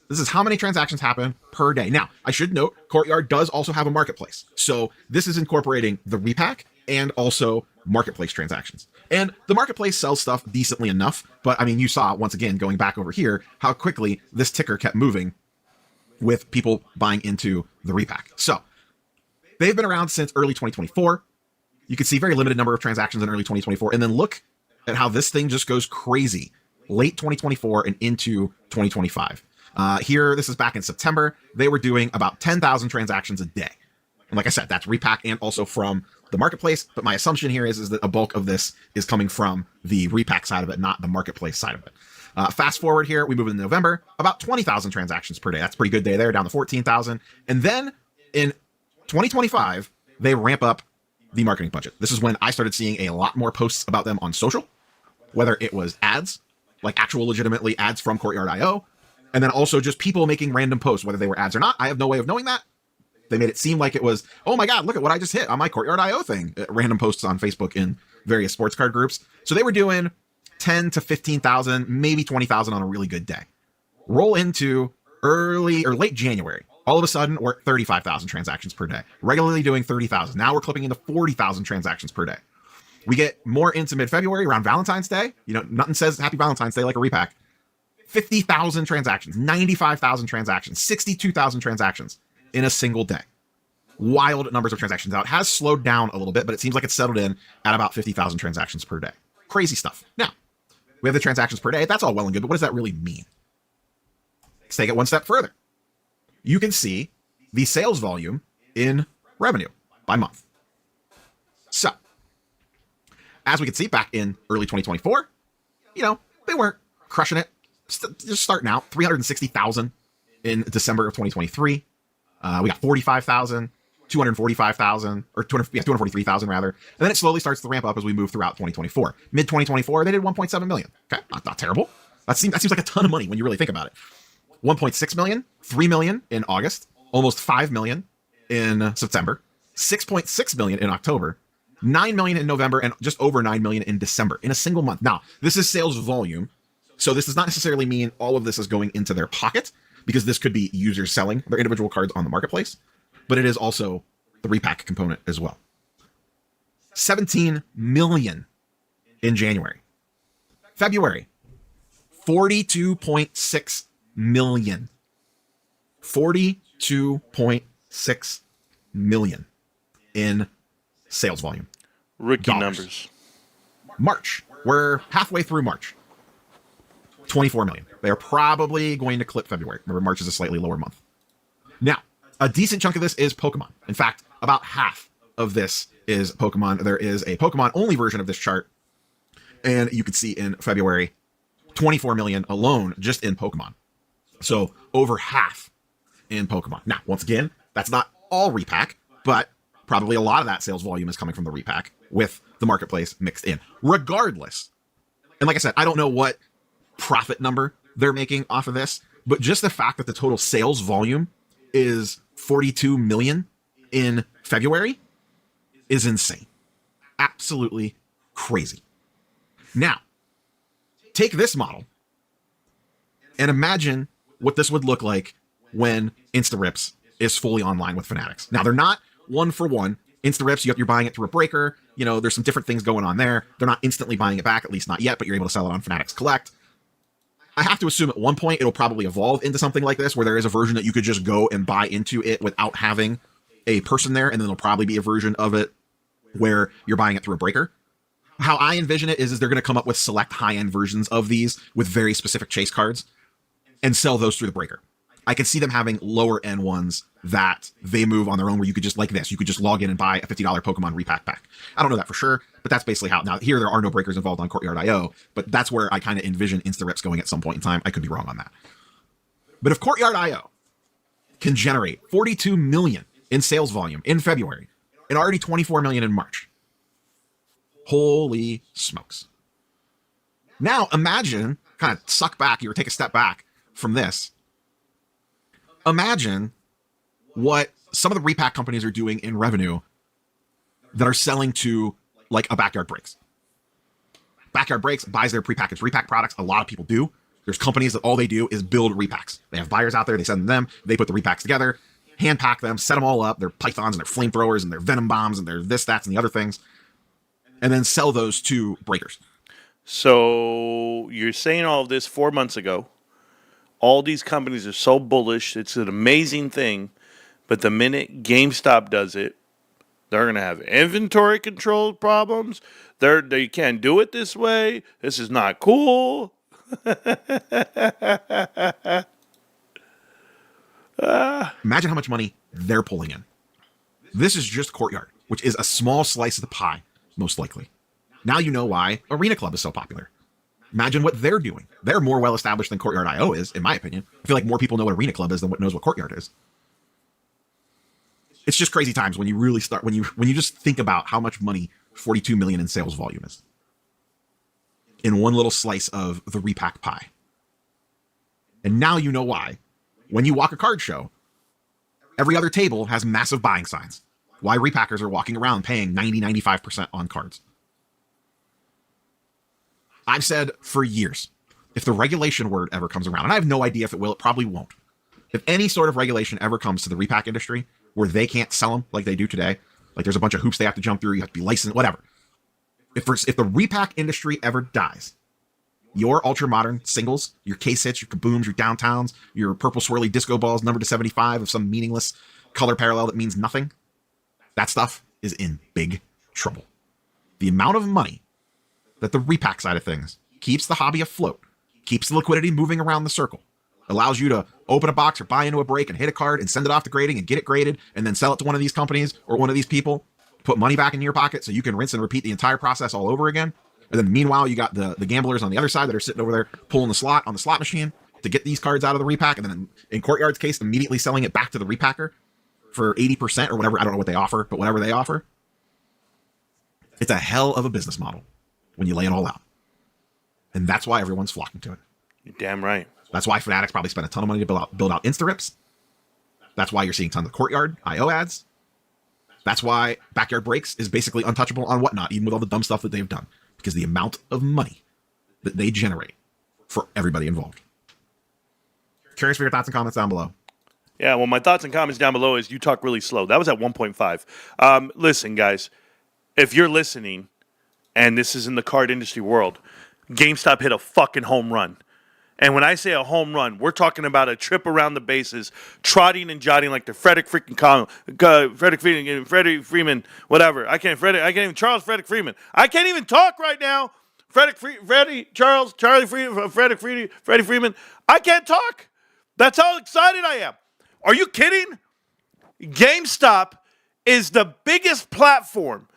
This is how many transactions happen per day. Now, I should note, Courtyard does also have a marketplace. So this is incorporating the repack and also marketplace transactions. And the marketplace sells stuff decently enough. But I mean, you saw, once again, going back over here, how quickly this ticker kept moving with people buying into the repack. So they've been around since early 2024. You can see very limited number of transactions in early 2024. And then look at how this thing just goes crazy late 2024 and into 2025. Here, this is back in September. They were doing about 10,000 transactions a day. And like I said, that's repack and also from the marketplace. But my assumption here is that a bulk of this is coming from the repack side of it, not the marketplace side of it. Fast forward here, we move into November, about 20,000 transactions per day. That's a pretty good day there, down to 14,000. And then in 2025, they ramp up the marketing budget. This is when I started seeing a lot more posts about them on social, whether it was ads, like actual legitimately ads from Courtyard.io, and then also just people making random posts, whether they were ads or not. I have no way of knowing that. They made it seem like it was, oh my God, look at what I just hit on my Courtyard.io thing. Random posts on Facebook in various sports card groups. So they were doing 10 to 15,000, maybe 20,000 on a really good day. Roll into early or late January. All of a sudden, we're at 35,000 transactions per day, regularly doing 30,000. Now we're clipping into 40,000 transactions per day. We get more into mid-February around Valentine's Day. You know, nothing says Happy Valentine's Day like a repack. 50,000 transactions, 95,000 transactions, 62,000 transactions in a single day. Wild numbers of transactions out. It has slowed down a little bit, but it seems like it's settled in at about 50,000 transactions per day. Crazy stuff. Now, we have the transactions per day. That's all well and good, but what does that really mean? Let's take it one step further. You can see the sales volume in revenue by month. So, as we can see back in early 2024, you know, they weren't crushing it. Just starting out, 360,000 in December of 2023. We got 45,000, 245,000, or 243,000 rather. And then it slowly starts to ramp up as we move throughout 2024. Mid 2024, they did 1.7 million. Okay, not terrible. That seems like a ton of money when you really think about it. 1.6 million, 3 million in August, almost 5 million in September, 6.6 million in October, 9 million in November, and just over 9 million in December in a single month. Now, this is sales volume, so this does not necessarily mean all of this is going into their pocket, because this could be users selling their individual cards on the marketplace, but it is also the repack component as well. 17 million in January. February, 42.6 million. 42.6 million in sales volume. Rookie Dollars. numbers. March, we're halfway through March. 24 million. They are probably going to clip February. Remember, March is a slightly lower month. Now, a decent chunk of this is Pokemon. In fact, about half of this is Pokemon. There is a Pokemon only version of this chart. And you can see in February, 24 million alone just in Pokemon. So over half in Pokemon. Now, once again, that's not all repack, but probably a lot of that sales volume is coming from the repack with the marketplace mixed in. Regardless, and like I said, I don't know what profit number they're making off of this, but just the fact that the total sales volume is 42 million in February is insane. Absolutely crazy. Now, take this model and imagine what this would look like when InstaRips is fully online with Fanatics. Now, they're not one for one. InstaRips, you're buying it through a breaker. You know, there's some different things going on there. They're not instantly buying it back, at least not yet, but you're able to sell it on Fanatics Collect. I have to assume at one point it'll probably evolve into something like this, where there is a version that you could just go and buy into it without having a person there, and then there'll probably be a version of it where you're buying it through a breaker. How I envision it is they're going to come up with select high-end versions of these with very specific chase cards and sell those through the breaker. I can see them having lower-end ones that they move on their own, where you could just, like this, you could just log in and buy a $50 Pokemon repack pack. I don't know that for sure, but that's basically how. Now, here there are no breakers involved on Courtyard.io, but that's where I kind of envision InstaRips going at some point in time. I could be wrong on that. But if Courtyard.io can generate 42 million in sales volume in February and already 24 million in March, holy smokes. Now, imagine, kind of suck back, or take a step back from this. Imagine what some of the repack companies are doing in revenue that are selling to like a Backyard Breaks. Backyard Breaks buys their prepackaged repack products. A lot of people do. There's companies that all they do is build repacks. They have buyers out there. They send them. They put the repacks together, hand pack them, set them all up. Their pythons and their flamethrowers and their venom bombs and their this, that, and the other things, and then sell those to breakers. So you're saying all of this 4 months ago. All these companies are so bullish. It's an amazing thing. But the minute GameStop does it, they're going to have inventory control problems. They can't do it this way. This is not cool. Imagine how much money they're pulling in. This is just Courtyard, which is a small slice of the pie, most likely. Now you know why Arena Club is so popular. Imagine what they're doing. They're more well-established than Courtyard.io is, in my opinion. I feel like more people know what Arena Club is than what knows what Courtyard is. It's just crazy times when you really start, when you just think about how much money 42 million in sales volume is in one little slice of the repack pie. And now you know why. When you walk a card show, every other table has massive buying signs. Why repackers are walking around paying 90-95% on cards. I've said for years, if the regulation word ever comes around, and I have no idea if it will, it probably won't. If any sort of regulation ever comes to the repack industry where they can't sell them like they do today, like there's a bunch of hoops they have to jump through, you have to be licensed, whatever. If the repack industry ever dies, your ultra modern singles, your case hits, your kabooms, your downtowns, your purple swirly disco balls numbered to 75 of some meaningless color parallel that means nothing, that stuff is in big trouble. The amount of money that the repack side of things keeps the hobby afloat, keeps the liquidity moving around the circle, allows you to open a box or buy into a break and hit a card and send it off to grading and get it graded and then sell it to one of these companies or one of these people, put money back in your pocket so you can rinse and repeat the entire process all over again. And then meanwhile, you got the gamblers on the other side that are sitting over there pulling the slot on the slot machine to get these cards out of the repack. And then in Courtyard's case, immediately selling it back to the repacker for 80% or whatever. I don't know what they offer, but whatever they offer. It's a hell of a business model when you lay it all out. And that's why everyone's flocking to it. You're damn right. That's why Fanatics probably spent a ton of money to build out Insta-Rips. That's why you're seeing tons of Courtyard IO ads. That's why Backyard Breaks is basically untouchable on Whatnot, even with all the dumb stuff that they've done. Because the amount of money that they generate for everybody involved. Curious for your thoughts and comments down below. Yeah, well, my thoughts and comments down below is you talk really slow. That was at 1.5. Listen, guys, if you're listening, and this is in the card industry world, GameStop hit a fucking home run. And when I say a home run, we're talking about a trip around the bases, trotting and jotting like the Freddie Freeman, whatever. Charles Freddie Freeman. I can't even talk right now. Freddie Freeman. I can't talk. That's how excited I am. Are you kidding? GameStop is the biggest platform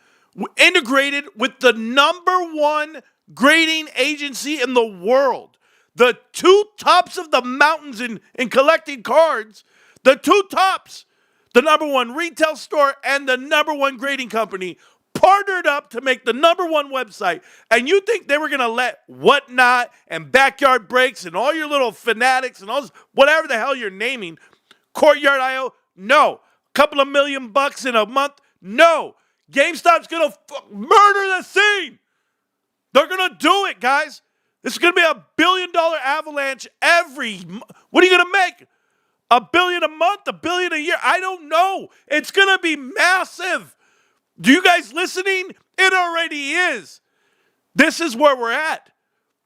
integrated with the #1 grading agency in the world. The two tops of the mountains in collecting cards, the two tops, the #1 retail store and the #1 grading company partnered up to make the #1 website. And you think they were going to let Whatnot and Backyard Breaks and all your little fanatics and all this, whatever the hell you're naming, Courtyard IO? No. Couple of $1 million in a month? No. GameStop's going to murder the scene. They're going to do it, guys. This is going to be $1 billion avalanche what are you going to make? $1 billion a month? $1 billion a year? I don't know. It's going to be massive. Do you guys listening? It already is. This is where we're at.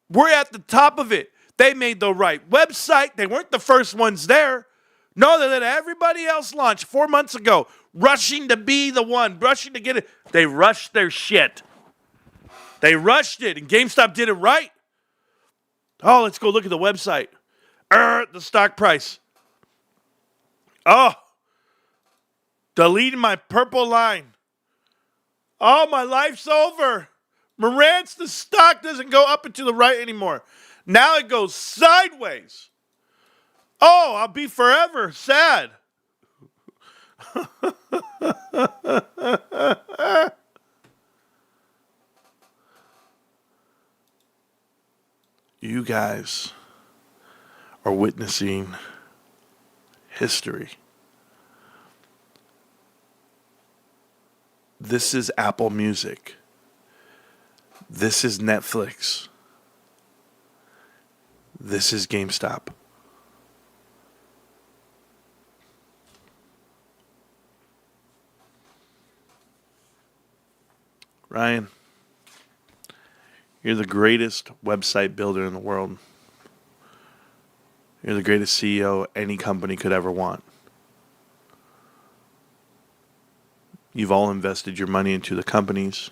We're at the top of it. They made the right website. They weren't the first ones there. No, they let everybody else launch 4 months ago, rushing to be the one, rushing to get it. They rushed their shit. They rushed it, and GameStop did it right. Oh, let's go look at the website. The stock price. Oh, deleting my purple line. Oh, my life's over. Marantz, the stock doesn't go up and to the right anymore. Now it goes sideways. Oh, I'll be forever sad. You guys are witnessing history. This is Apple Music. This is Netflix. This is GameStop. Ryan, you're the greatest website builder in the world. You're the greatest CEO any company could ever want. You've all invested your money into the companies.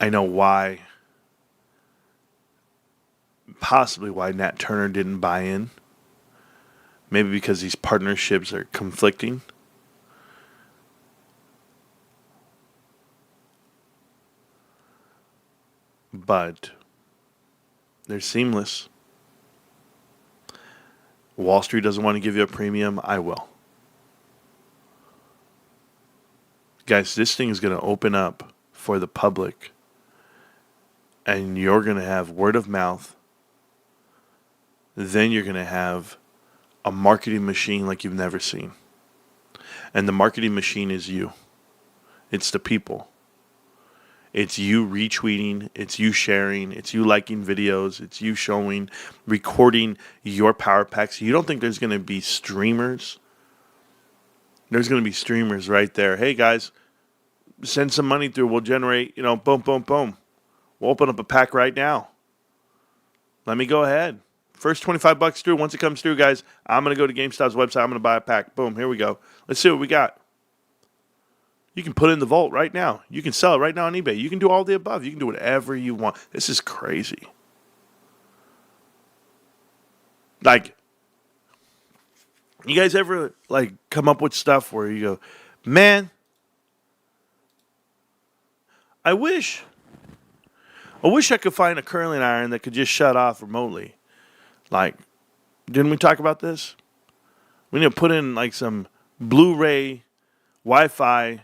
I know why, possibly why Nat Turner didn't buy in. Maybe because these partnerships are conflicting. But they're seamless. Wall Street doesn't want to give you a premium. I will. Guys, this thing is going to open up for the public, and you're going to have word of mouth. Then you're going to have a marketing machine like you've never seen. And the marketing machine is you. It's the people. It's you retweeting. It's you sharing. It's you liking videos. It's you showing, recording your power packs. You don't think there's going to be streamers? There's going to be streamers right there. Hey, guys, send some money through. We'll generate, boom, boom, boom. We'll open up a pack right now. Let me go ahead. First $25 through. Once it comes through, guys, I'm going to go to GameStop's website. I'm going to buy a pack. Boom, here we go. Let's see what we got. You can put it in the vault right now. You can sell it right now on eBay. You can do all the above. You can do whatever you want. This is crazy. Like, you guys ever, come up with stuff where you go, man, I wish I could find a curling iron that could just shut off remotely. Didn't we talk about this? We need to put in some Blu-ray Wi-Fi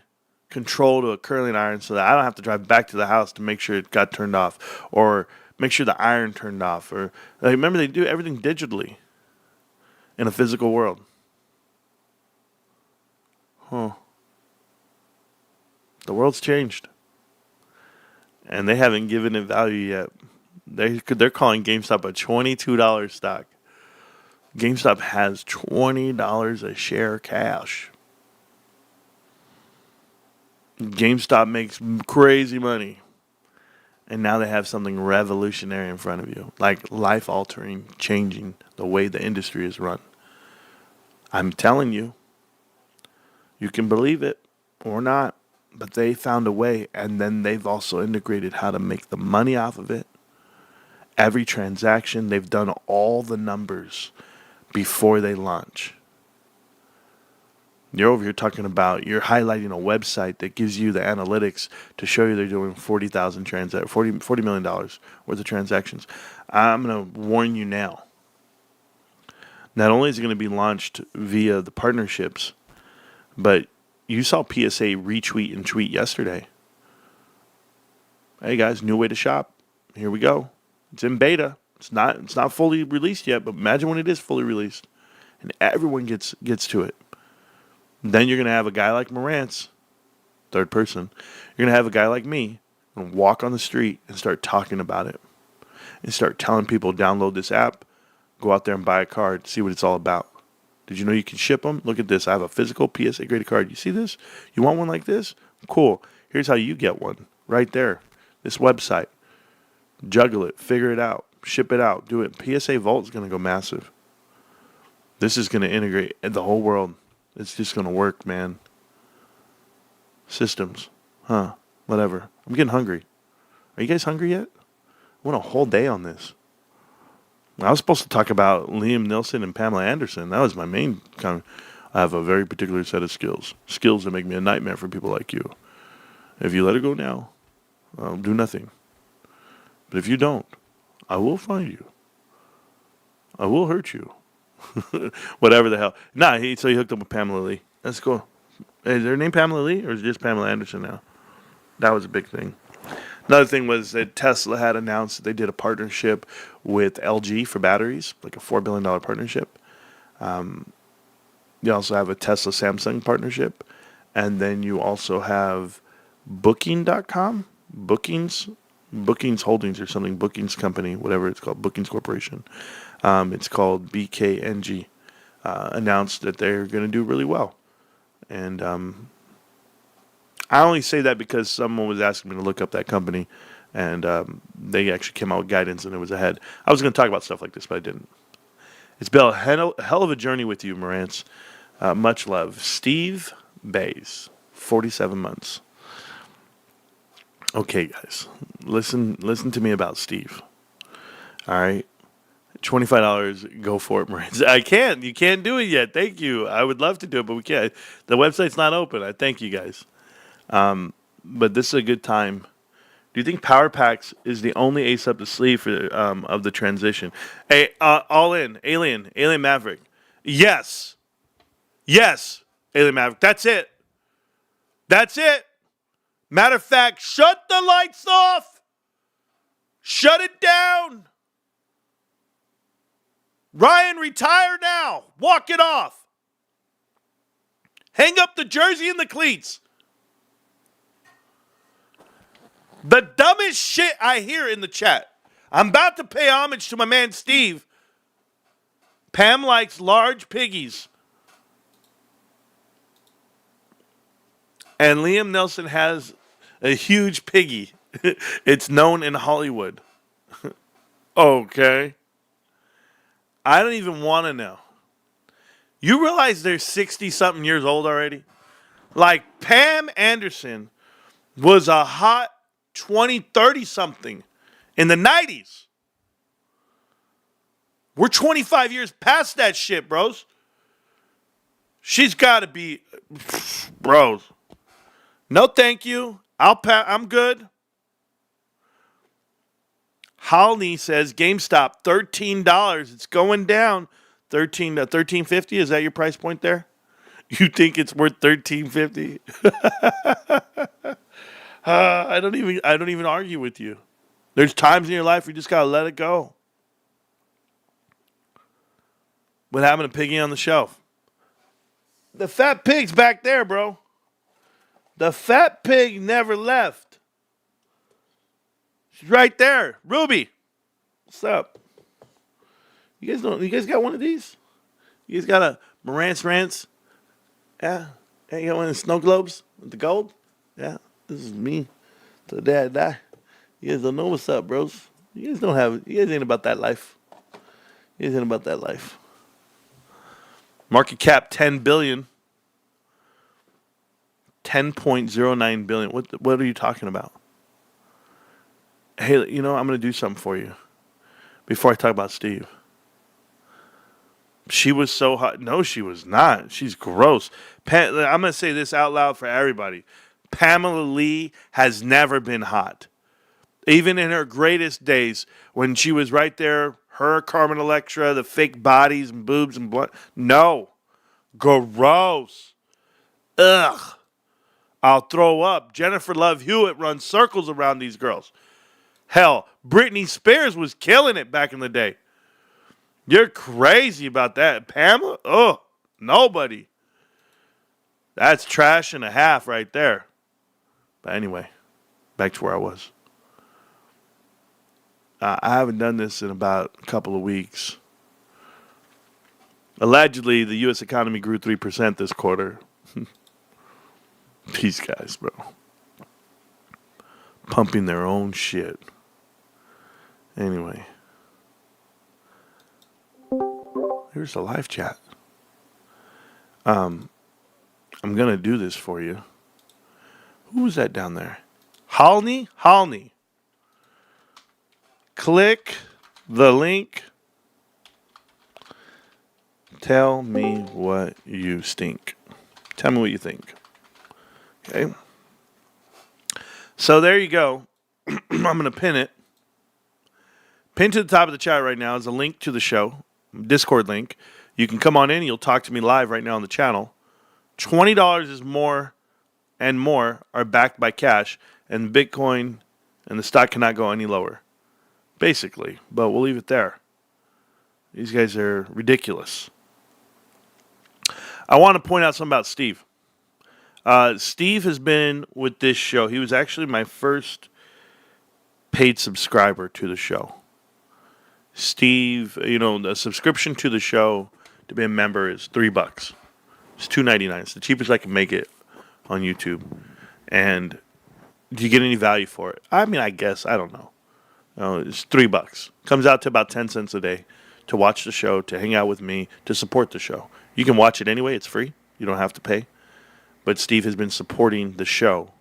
control to a curling iron so that I don't have to drive back to the house to make sure it got turned off, or make sure the iron turned off. Or remember, they do everything digitally in a physical world. Huh. The world's changed. And they haven't given it value yet. They're calling GameStop a $22 stock. GameStop has $20 a share cash. GameStop makes crazy money. And now they have something revolutionary in front of you. Life-altering, changing the way the industry is run. I'm telling you, you can believe it or not, but they found a way, and then they've also integrated how to make the money off of it. Every transaction, they've done all the numbers before they launch. You're over here talking about, you're highlighting a website that gives you the analytics to show you they're doing $40 million worth of transactions. I'm going to warn you now. Not only is it going to be launched via the partnerships, but you saw PSA retweet and tweet yesterday. Hey guys, new way to shop. Here we go. It's in beta. It's not fully released yet, but imagine when it is fully released and everyone gets to it. Then you're going to have a guy like Marantz, third person. You're going to have a guy like me and walk on the street and start talking about it and start telling people, download this app, go out there and buy a card, see what it's all about. Did you know you can ship them? Look at this. I have a physical PSA graded card. You see this? You want one like this? Cool. Here's how you get one. Right there. This website. Juggle it. Figure it out. Ship it out. Do it. PSA Vault is going to go massive. This is going to integrate the whole world. It's just going to work, man. Systems. Huh. Whatever. I'm getting hungry. Are you guys hungry yet? I want a whole day on this. I was supposed to talk about Liam Neeson and Pamela Anderson. That was my main kind. I have a very particular set of skills. Skills that make me a nightmare for people like you. If you let it go now, I'll do nothing. But if you don't, I will find you. I will hurt you. Whatever the hell. So he hooked up with Pamela Lee. That's cool. Is her name Pamela Lee, or is it just Pamela Anderson now? That was a big thing. Another thing was that Tesla had announced that they did a partnership with LG for batteries, like a $4 billion partnership. You also have a Tesla-Samsung partnership. And then you also have Booking.com, Bookings Holdings or something, Bookings Company, whatever it's called, Bookings Corporation. It's called BKNG. Announced that they're going to do really well. And I only say that because someone was asking me to look up that company, and they actually came out with guidance, and it was ahead. I was going to talk about stuff like this, but I didn't. It's been a hell of a journey with you, Marantz. Much love. Steve Bays, 47 months. Okay, guys, listen to me about Steve. All right, $25. Go for it, Marantz. I can't. You can't do it yet. Thank you. I would love to do it, but we can't. The website's not open. I thank you guys. But this is a good time. Do you think Power Packs is the only ace up the sleeve for of the transition? Hey, all in. Alien Maverick. Yes, Alien Maverick. That's it. That's it. Matter of fact, shut the lights off. Shut it down. Ryan, retire now. Walk it off. Hang up the jersey and the cleats. The dumbest shit I hear in the chat. I'm about to pay homage to my man Steve. Pam likes large piggies. And Liam Nelson has a huge piggy. It's known in Hollywood. Okay. I don't even want to know. You realize they're 60-something years old already? Like, Pam Anderson was a hot 20, 30-something in the 90s. We're 25 years past that shit, bros. She's got to be... Bros. No, thank you. I'm good. Halney says GameStop $13. It's going down. $13.50. Is that your price point there? You think it's worth $13.50? I don't even argue with you. There's times in your life where you just gotta let it go. What happened to Piggy on the shelf? The fat pig's back there, bro. The fat pig never left. She's right there. Ruby, what's up? You guys got one of these? You guys got a Marantz Rantz? Yeah. Yeah, you got one of the snow globes with the gold? Yeah. This is me till the day I die. You guys don't know what's up, bros. You guys don't have it. You guys ain't about that life. You guys ain't about that life. Market cap 10 billion. 10.09 billion. What are you talking about? Hey, I'm going to do something for you before I talk about Steve. She was so hot. No, she was not. She's gross. I'm going to say this out loud for everybody. Pamela Lee has never been hot. Even in her greatest days, when she was right there, her, Carmen Electra, the fake bodies and boobs and blood. No. Gross. Ugh. I'll throw up. Jennifer Love Hewitt runs circles around these girls. Hell, Britney Spears was killing it back in the day. You're crazy about that. Pamela? Oh, nobody. That's trash and a half right there. But anyway, back to where I was. I haven't done this in about a couple of weeks. Allegedly, the U.S. economy grew 3% this quarter. These guys, bro. Pumping their own shit. Anyway. Here's the live chat. I'm going to do this for you. Who was that down there? Halney? Halney. Click the link. Tell me what you stink. Tell me what you think. Okay. So there you go. I'm going to pin it. Pinned to the top of the chat right now is a link to the show. Discord link. You can come on in. You'll talk to me live right now on the channel. $20 is more and more are backed by cash. And Bitcoin and the stock cannot go any lower. Basically. But we'll leave it there. These guys are ridiculous. I want to point out something about Steve. Steve has been with this show. He was actually my first paid subscriber to the show. Steve, the subscription to the show to be a member is $3. It's $2.99. It's the cheapest I can make it on YouTube. And do you get any value for it? I mean, I guess. I don't know. It's $3. Comes out to about 10 cents a day to watch the show, to hang out with me, to support the show. You can watch it anyway. It's free. You don't have to pay. But Steve has been supporting the show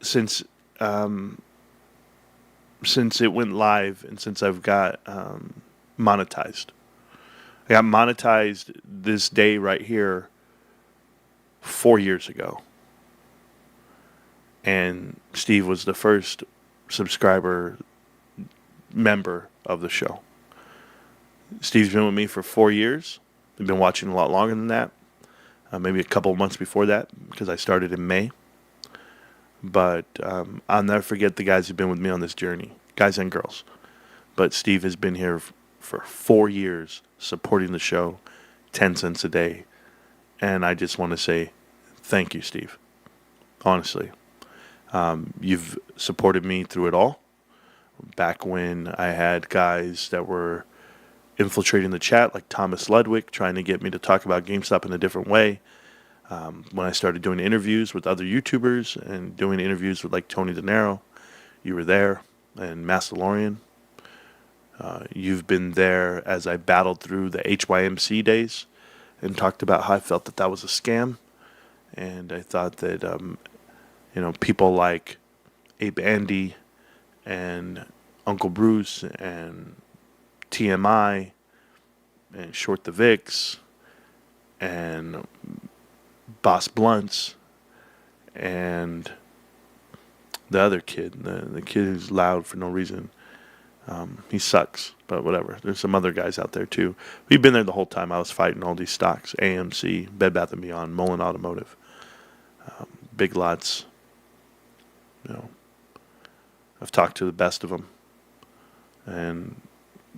since it went live and since I've got monetized. I got monetized this day right here 4 years ago. And Steve was the first subscriber member of the show. Steve's been with me for 4 years. I've been watching a lot longer than that. maybe a couple of months before that, because I started in May. But I'll never forget the guys who've been with me on this journey, guys and girls. But Steve has been here for 4 years supporting the show, 10 cents a day. And I just want to say thank you, Steve. Honestly. You've supported me through it all. Back when I had guys that were infiltrating the chat, like Thomas Ludwig, trying to get me to talk about GameStop in a different way. When I started doing interviews with other YouTubers and doing interviews with like Tony De Niro, you were there, and Mastalorian. You've been there as I battled through the HYMC days and talked about how I felt that that was a scam. And I thought that, people like Abe Andy and Uncle Bruce and TMI and Short the Vix and Boss Blunts and the other kid, the kid who's loud for no reason. He sucks, but whatever. There's some other guys out there too. We've been there the whole time. I was fighting all these stocks: AMC, Bed Bath & Beyond, Mullen Automotive, Big Lots. I've talked to the best of them and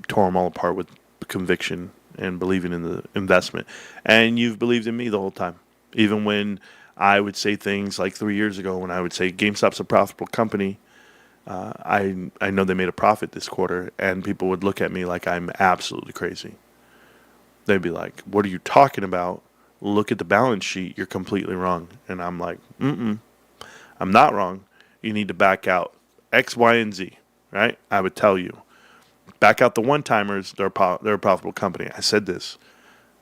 tore them all apart with conviction and believing in the investment. And you've believed in me the whole time. Even when I would say things like 3 years ago when I would say GameStop's a profitable company, I know they made a profit this quarter, and people would look at me like I'm absolutely crazy. They'd be like, what are you talking about? Look at the balance sheet. You're completely wrong. And I'm like, I'm not wrong. You need to back out X, Y, and Z, right? I would tell you. Back out the one-timers. They're a profitable company. I said this.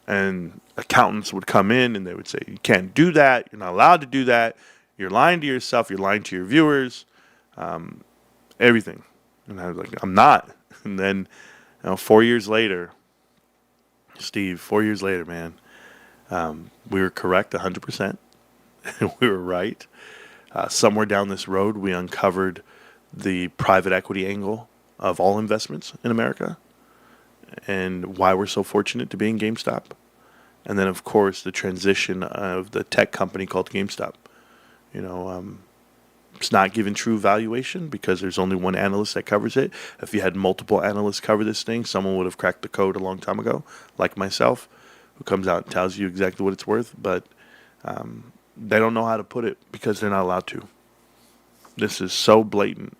And accountants would come in and they would say, you can't do that. You're not allowed to do that. You're lying to yourself. You're lying to your viewers. Everything. And I was like, I'm not. And then 4 years later, Steve, 4 years later, man, we were correct 100%. We were right. Somewhere down this road, we uncovered the private equity angle of all investments in America and why we're so fortunate to be in GameStop. And then, of course, the transition of the tech company called GameStop. It's not given true valuation because there's only one analyst that covers it. If you had multiple analysts cover this thing, someone would have cracked the code a long time ago, like myself, who comes out and tells you exactly what it's worth. But they don't know how to put it because they're not allowed to. This is so blatant.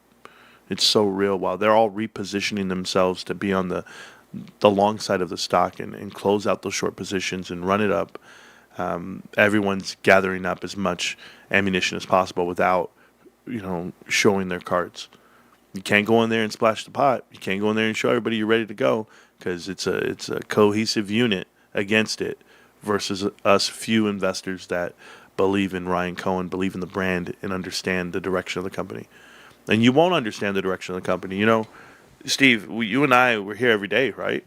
It's so real. While they're all repositioning themselves to be on the long side of the stock and close out those short positions and run it up, everyone's gathering up as much ammunition as possible without showing their cards. You can't go in there and splash the pot. You can't go in there and show everybody you're ready to go because it's a cohesive unit against it versus us few investors that believe in Ryan Cohen, believe in the brand, and understand the direction of the company. And you won't understand the direction of the company. Steve, you and I, we're here every day, right?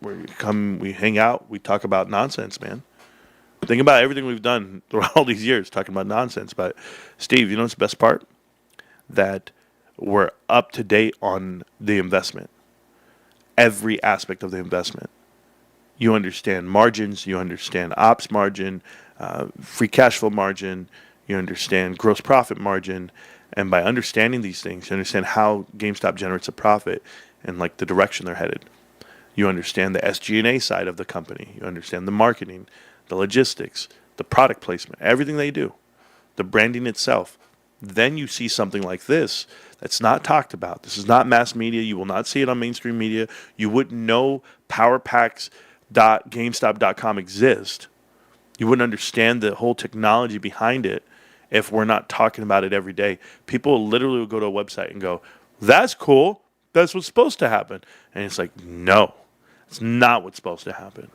We hang out, we talk about nonsense, man. Think about everything we've done throughout all these years talking about nonsense. But Steve, what's the best part? That we're up to date on the investment. Every aspect of the investment. You understand margins, you understand ops margin, free cash flow margin, you understand gross profit margin. And by understanding these things, you understand how GameStop generates a profit and like the direction they're headed. You understand the SG&A side of the company. You understand the marketing, the logistics, the product placement, everything they do, the branding itself. Then you see something like this that's not talked about. This is not mass media. You will not see it on mainstream media. You wouldn't know powerpacks.gamestop.com exist. You wouldn't understand the whole technology behind it if we're not talking about it every day. People literally will go to a website and go, that's cool. That's what's supposed to happen. And it's like, no, it's not what's supposed to happen.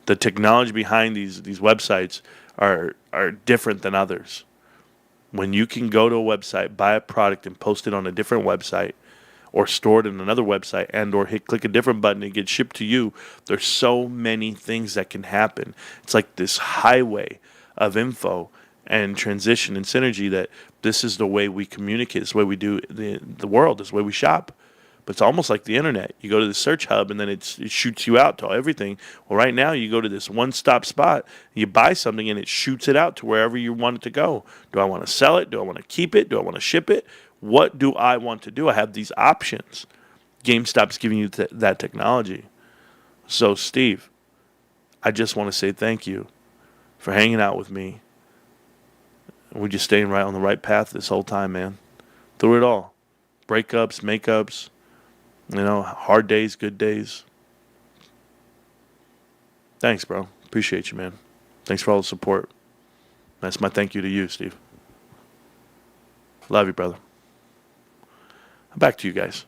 The technology behind these websites are different than others. When you can go to a website, buy a product, and post it on a different website, or store it in another website, and or click a different button and get shipped to you, there's so many things that can happen. It's like this highway of info and transition and synergy that this is the way we communicate. This is the way we do the world. This is the way we shop. But it's almost like the internet. You go to the search hub and then it shoots you out to everything. Well, right now you go to this one-stop spot, you buy something and it shoots it out to wherever you want it to go. Do I want to sell it? Do I want to keep it? Do I want to ship it? What do I want to do? I have these options. GameStop's giving you that technology. So, Steve, I just want to say thank you for hanging out with me. We're just staying right on the right path this whole time, man. Through it all. Breakups, makeups, hard days, good days. Thanks, bro. Appreciate you, man. Thanks for all the support. That's my thank you to you, Steve. Love you, brother. Back to you guys.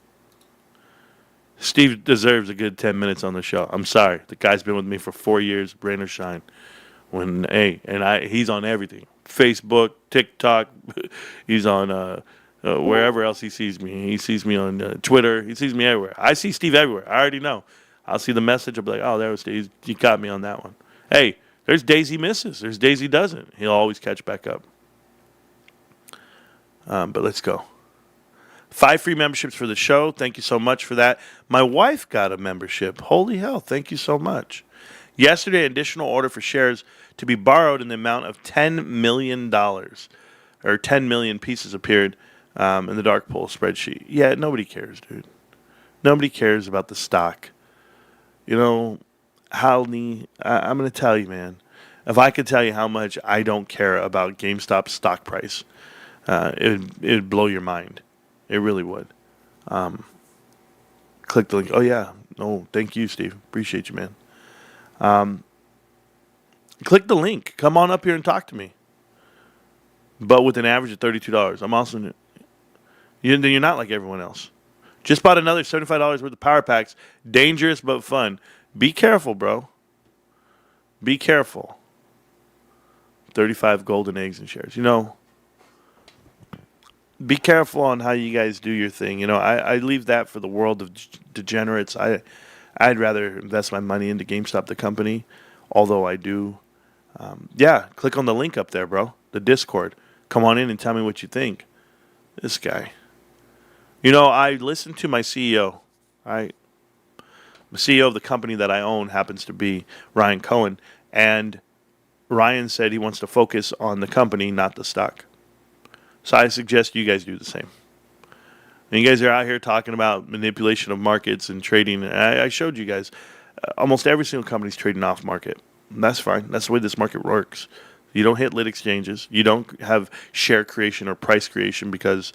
Steve deserves a good 10 minutes on the show. I'm sorry. The guy's been with me for 4 years, rain or shine. He's on everything. Facebook, TikTok. He's on wherever else he sees me. He sees me on Twitter. He sees me everywhere. I see Steve everywhere. I already know. I'll see the message. I'll be like, oh, there was Steve. He got me on that one. Hey, there's days he misses. There's days he doesn't. He'll always catch back up. But let's go. 5 free memberships for the show. Thank you so much for that. My wife got a membership. Holy hell. Thank you so much. Yesterday, an additional order for shares to be borrowed in the amount of $10 million. Or 10 million pieces appeared in the dark pool spreadsheet. Yeah, nobody cares, dude. Nobody cares about the stock. Halney, I'm going to tell you, man. If I could tell you how much I don't care about GameStop's stock price, it'd blow your mind. It really would. Click the link. Oh, yeah. No, thank you, Steve. Appreciate you, man. Click the link. Come on up here and talk to me. But with an average of $32. I'm also... You're not like everyone else. Just bought another $75 worth of power packs. Dangerous but fun. Be careful, bro. Be careful. 35 golden eggs and shares. Be careful on how you guys do your thing. I leave that for the world of degenerates. I'd rather invest my money into GameStop, the company, although I do. Click on the link up there, bro. The Discord. Come on in and tell me what you think. This guy. I listened to my CEO. Right? The CEO of the company that I own happens to be Ryan Cohen. And Ryan said he wants to focus on the company, not the stock. So I suggest you guys do the same. And you guys are out here talking about manipulation of markets and trading. And I showed you guys almost every single company is trading off market. And that's fine. That's the way this market works. You don't hit lit exchanges. You don't have share creation or price creation because,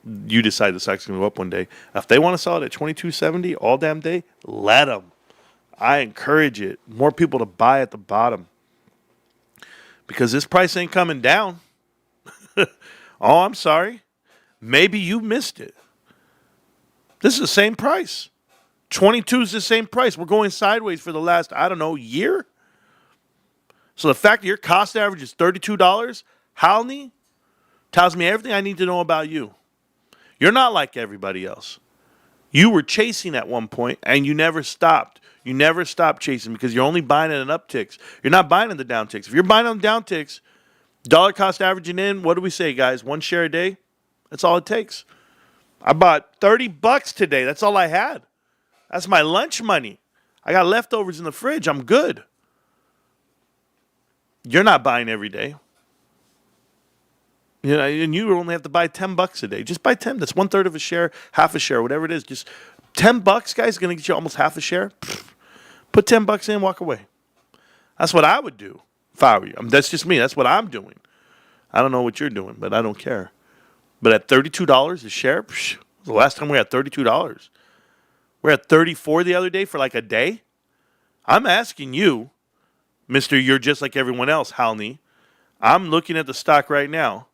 you decide the stock's going to go up one day. If they want to sell it at $22.70 all damn day, let them. I encourage it. More people to buy at the bottom. Because this price ain't coming down. Oh, I'm sorry. Maybe you missed it. This is the same price. 22 is the same price. We're going sideways for the last, year. So the fact that your cost average is $32, Halney, tells me everything I need to know about you. You're not like everybody else. You were chasing at one point, and you never stopped. You never stopped chasing because you're only buying at an upticks. You're not buying in the downticks. If you're buying on the downticks, dollar cost averaging in, what do we say, guys? 1 share a day? That's all it takes. I bought $30 today. That's all I had. That's my lunch money. I got leftovers in the fridge. I'm good. You're not buying every day. And you only have to buy $10 a day. Just buy 10. That's 1/3 of a share, half a share, whatever it is. Just $10, guys, is going to get you almost half a share. Put $10 in, walk away. That's what I would do if I were you. That's just me. That's what I'm doing. I don't know what you're doing, but I don't care. But at $32 a share, the last time we had $32. We're at $34 the other day for like a day. I'm asking you, Mr. You're just like everyone else, Halney. I'm looking at the stock right now.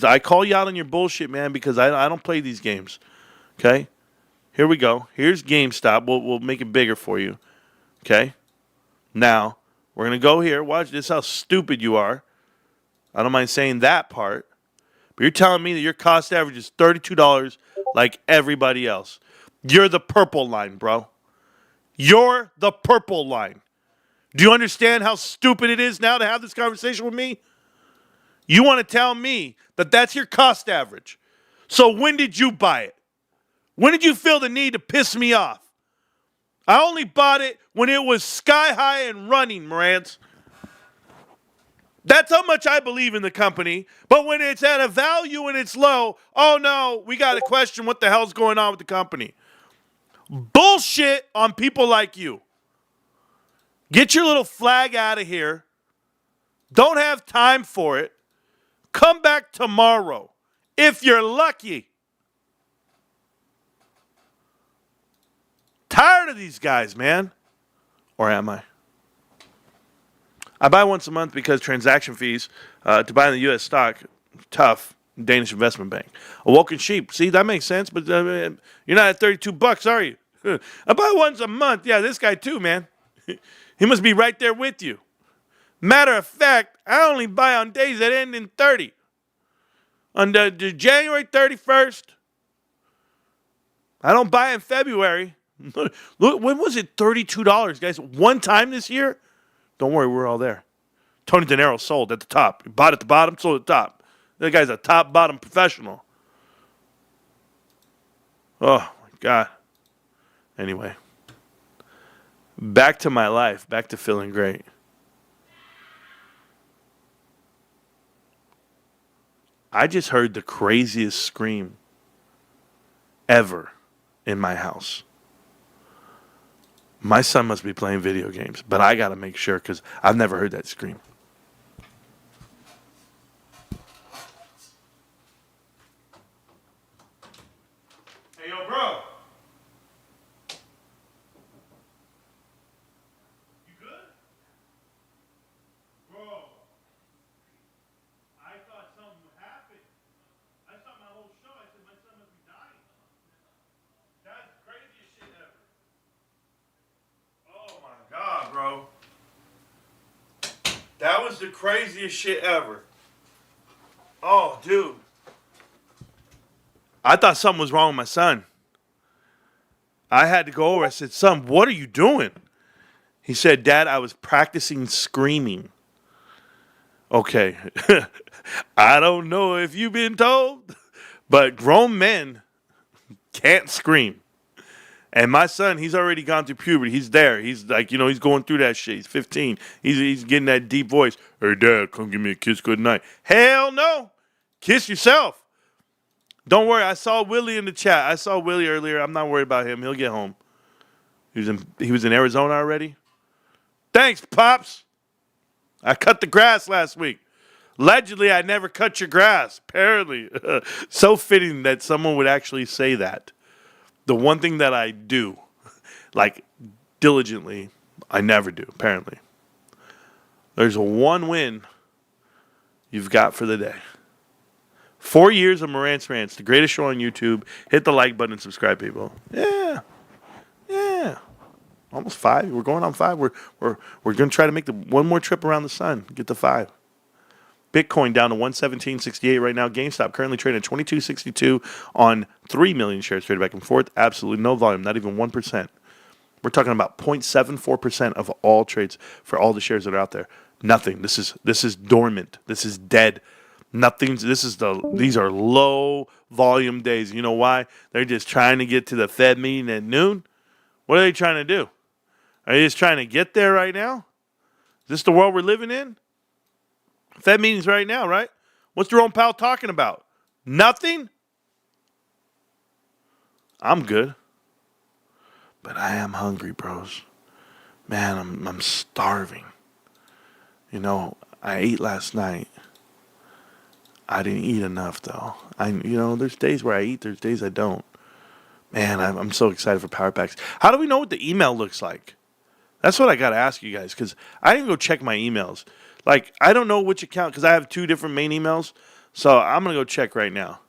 I call you out on your bullshit, man, because I don't play these games. Okay? Here we go. Here's GameStop. We'll make it bigger for you. Okay? Now, we're going to go here. Watch this, how stupid you are. I don't mind saying that part. But you're telling me that your cost average is $32 like everybody else. You're the purple line, bro. You're the purple line. Do you understand how stupid it is now to have this conversation with me? You want to tell me that that's your cost average. So when did you buy it? When did you feel the need to piss me off? I only bought it when it was sky high and running, Marantz. That's how much I believe in the company. But when it's at a value and it's low, oh no, we got to question what the hell's going on with the company. Bullshit on people like you. Get your little flag out of here. Don't have time for it. Come back tomorrow if you're lucky. Tired of these guys, man. Or am I? I buy once a month because transaction fees to buy in the U.S. stock, tough. Danish investment bank. Awoken sheep. See, that makes sense, but you're not at $32, are you? I buy once a month. Yeah, this guy too, man. He must be right there with you. Matter of fact, I only buy on days that end in 30. On the January 31st. I don't buy in February. Look, when was it $32, guys? One time this year? Don't worry, we're all there. Tony De Niro sold at the top. He bought at the bottom, sold at the top. That guy's a top-bottom professional. Oh, my God. Anyway. Back to my life. Back to feeling great. I just heard the craziest scream ever in my house. My son must be playing video games, but I got to make sure because I've never heard that scream. Hey, yo, bro. You good? Bro. I thought something would happen. I saw my whole show. I said my son must be dying. That's the craziest shit ever. Oh my God, bro. That was the craziest shit ever. Oh, dude. I thought something was wrong with my son. I had to go over. I said, son, what are you doing? He said, Dad, I was practicing screaming. Okay. I don't know if you've been told, but grown men can't scream. And my son, he's already gone through puberty. He's there. He's like, he's going through that shit. He's 15. He's getting that deep voice. Hey, Dad, come give me a kiss good night. Hell no. Kiss yourself. Don't worry. I saw Willie in the chat. I saw Willie earlier. I'm not worried about him. He'll get home. He was in Arizona already. Thanks, Pops. I cut the grass last week. Allegedly, I never cut your grass. Apparently. So fitting that someone would actually say that. The one thing that I do, like diligently, I never do, apparently. There's a one win you've got for the day. 4 years of Marantz Rantz, the greatest show on YouTube. Hit the like button and subscribe, people. Yeah. Almost 5. We're going on 5. We're going to try to make one more trip around the sun. Get to 5. Bitcoin down to 117.68 right now. GameStop currently trading at 22.62 on 3 million shares traded back and forth. Absolutely no volume, not even 1%. We're talking about 0.74% of all trades for all the shares that are out there. Nothing. This is dormant. This is dead. These are low volume days. You know why? They're just trying to get to the Fed meeting at noon. What are they trying to do? Are they just trying to get there right now? Is this the world we're living in? Fed meetings right now, right? What's Jerome Powell talking about? Nothing? I'm good. But I am hungry, bros. Man, I'm starving. I ate last night. I didn't eat enough, though. There's days where I eat, there's days I don't. Man, I'm so excited for Power Packs. How do we know what the email looks like? That's what I got to ask you guys, because I didn't go check my emails. Like, I don't know which account, because I have 2 different main emails. So I'm going to go check right now.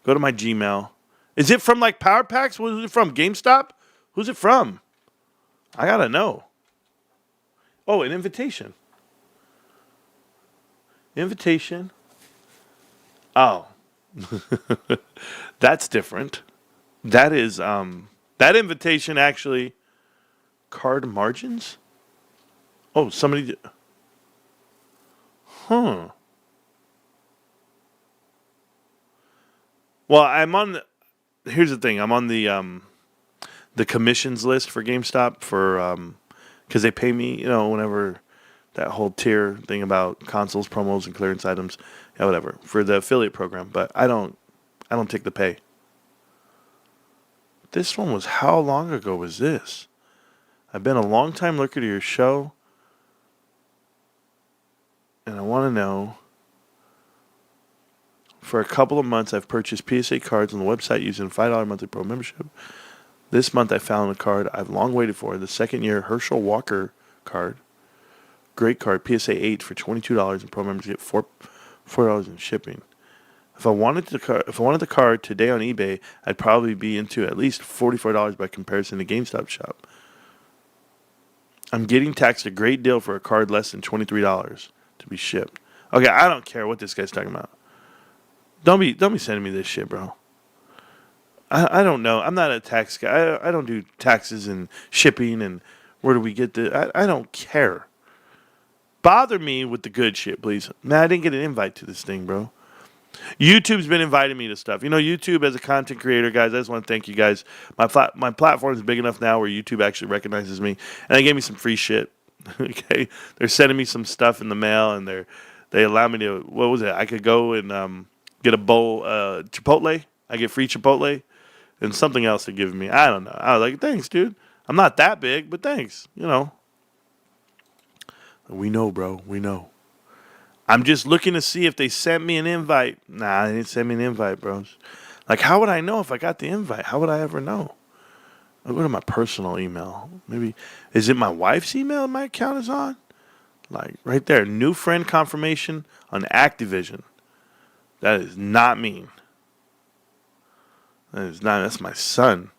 Go to my Gmail. Is it from, like, Power Packs? Who's it from? GameStop? Who's it from? I got to know. Oh, an invitation. Invitation. Oh. That's different. That is, that invitation actually, card margins? Oh, somebody... Well, I'm on here's the thing. I'm on the commissions list for GameStop for because they pay me, whenever that whole tier thing about consoles, promos, and clearance items, yeah, whatever, for the affiliate program. But I don't take the pay. This one was, how long ago was this? I've been a long time looker to your show, and I want to know. For a couple of months, I've purchased PSA cards on the website using a $5 monthly pro membership. This month, I found a card I've long waited for, the second year Herschel Walker card. Great card, PSA 8 for $22, and pro members get $4 in shipping. If I wanted the card today on eBay, I'd probably be into at least $44 by comparison to GameStop shop. I'm getting taxed a great deal for a card less than $23 to be shipped. Okay, I don't care what this guy's talking about. Don't be sending me this shit, bro. I don't know. I'm not a tax guy. I don't do taxes and shipping and where do we get the... I don't care. Bother me with the good shit, please. Man, I didn't get an invite to this thing, bro. YouTube's been inviting me to stuff. YouTube as a content creator, guys, I just want to thank you guys. My platform is big enough now where YouTube actually recognizes me. And they gave me some free shit. Okay? They're sending me some stuff in the mail, and they allow me to... What was it? I could go and get a bowl Chipotle. I get free Chipotle. And something else they're giving me. I don't know. I was like, thanks, dude. I'm not that big, but thanks. We know, bro. We know. I'm just looking to see if they sent me an invite. Nah, they didn't send me an invite, bros. Like, how would I know if I got the invite? How would I ever know? I'll go to my personal email. Maybe, is it my wife's email my account is on? Like, right there. New friend confirmation on Activision. That is not me. That is not, that's my son.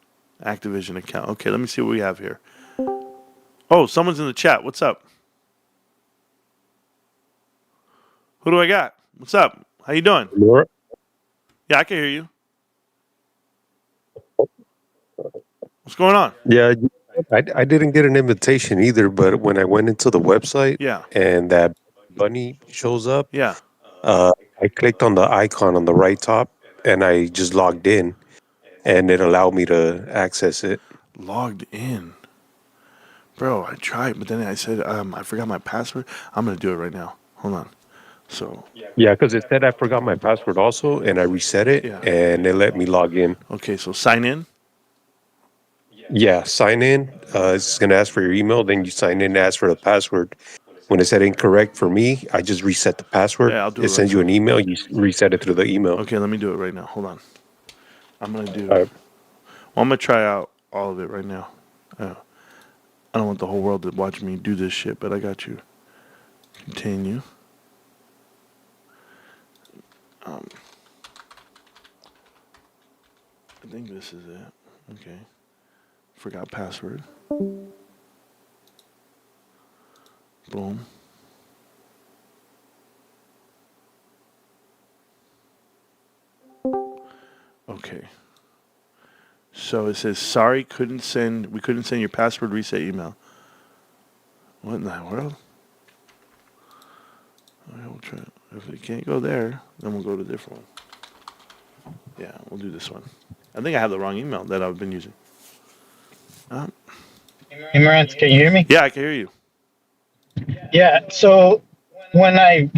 Activision account. Okay, let me see what we have here. Oh, someone's in the chat. What's up? Who do I got? What's up? How you doing? Laura? Yeah, I can hear you. What's going on? Yeah, I didn't get an invitation either, but when I went into the website Yeah. and that bunny shows up, Yeah. I clicked on the icon on the right top and I just logged in and it allowed me to access it. Logged in. Bro, I tried, but then I said I forgot my password. I'm going to do it right now. Hold on. So, Yeah, because it said I forgot my password also and I reset it and it let me log in. okay, so sign in. Yeah, sign in. It's going to ask for your email. Then you sign in and ask for the password. When it said incorrect for me, I just reset the password. Yeah, I'll do it It sends right you an email. You reset it through the email. Okay, let me do it right now. Hold on. I'm going to do... All right. Well, I'm going to try out all of it right now. I don't want the whole world to watch me do this shit, but I got you. Continue. I think this is it. Okay. Forgot password. Boom. Okay. So it says, sorry, we couldn't send your password reset email. What in the world? Okay, we'll try. If we can't go there, then we'll go to a different one. Yeah, we'll do this one. I think I have the wrong email that I've been using. Hey, Marantz, can you hear me? Yeah, I can hear you. Yeah, so when I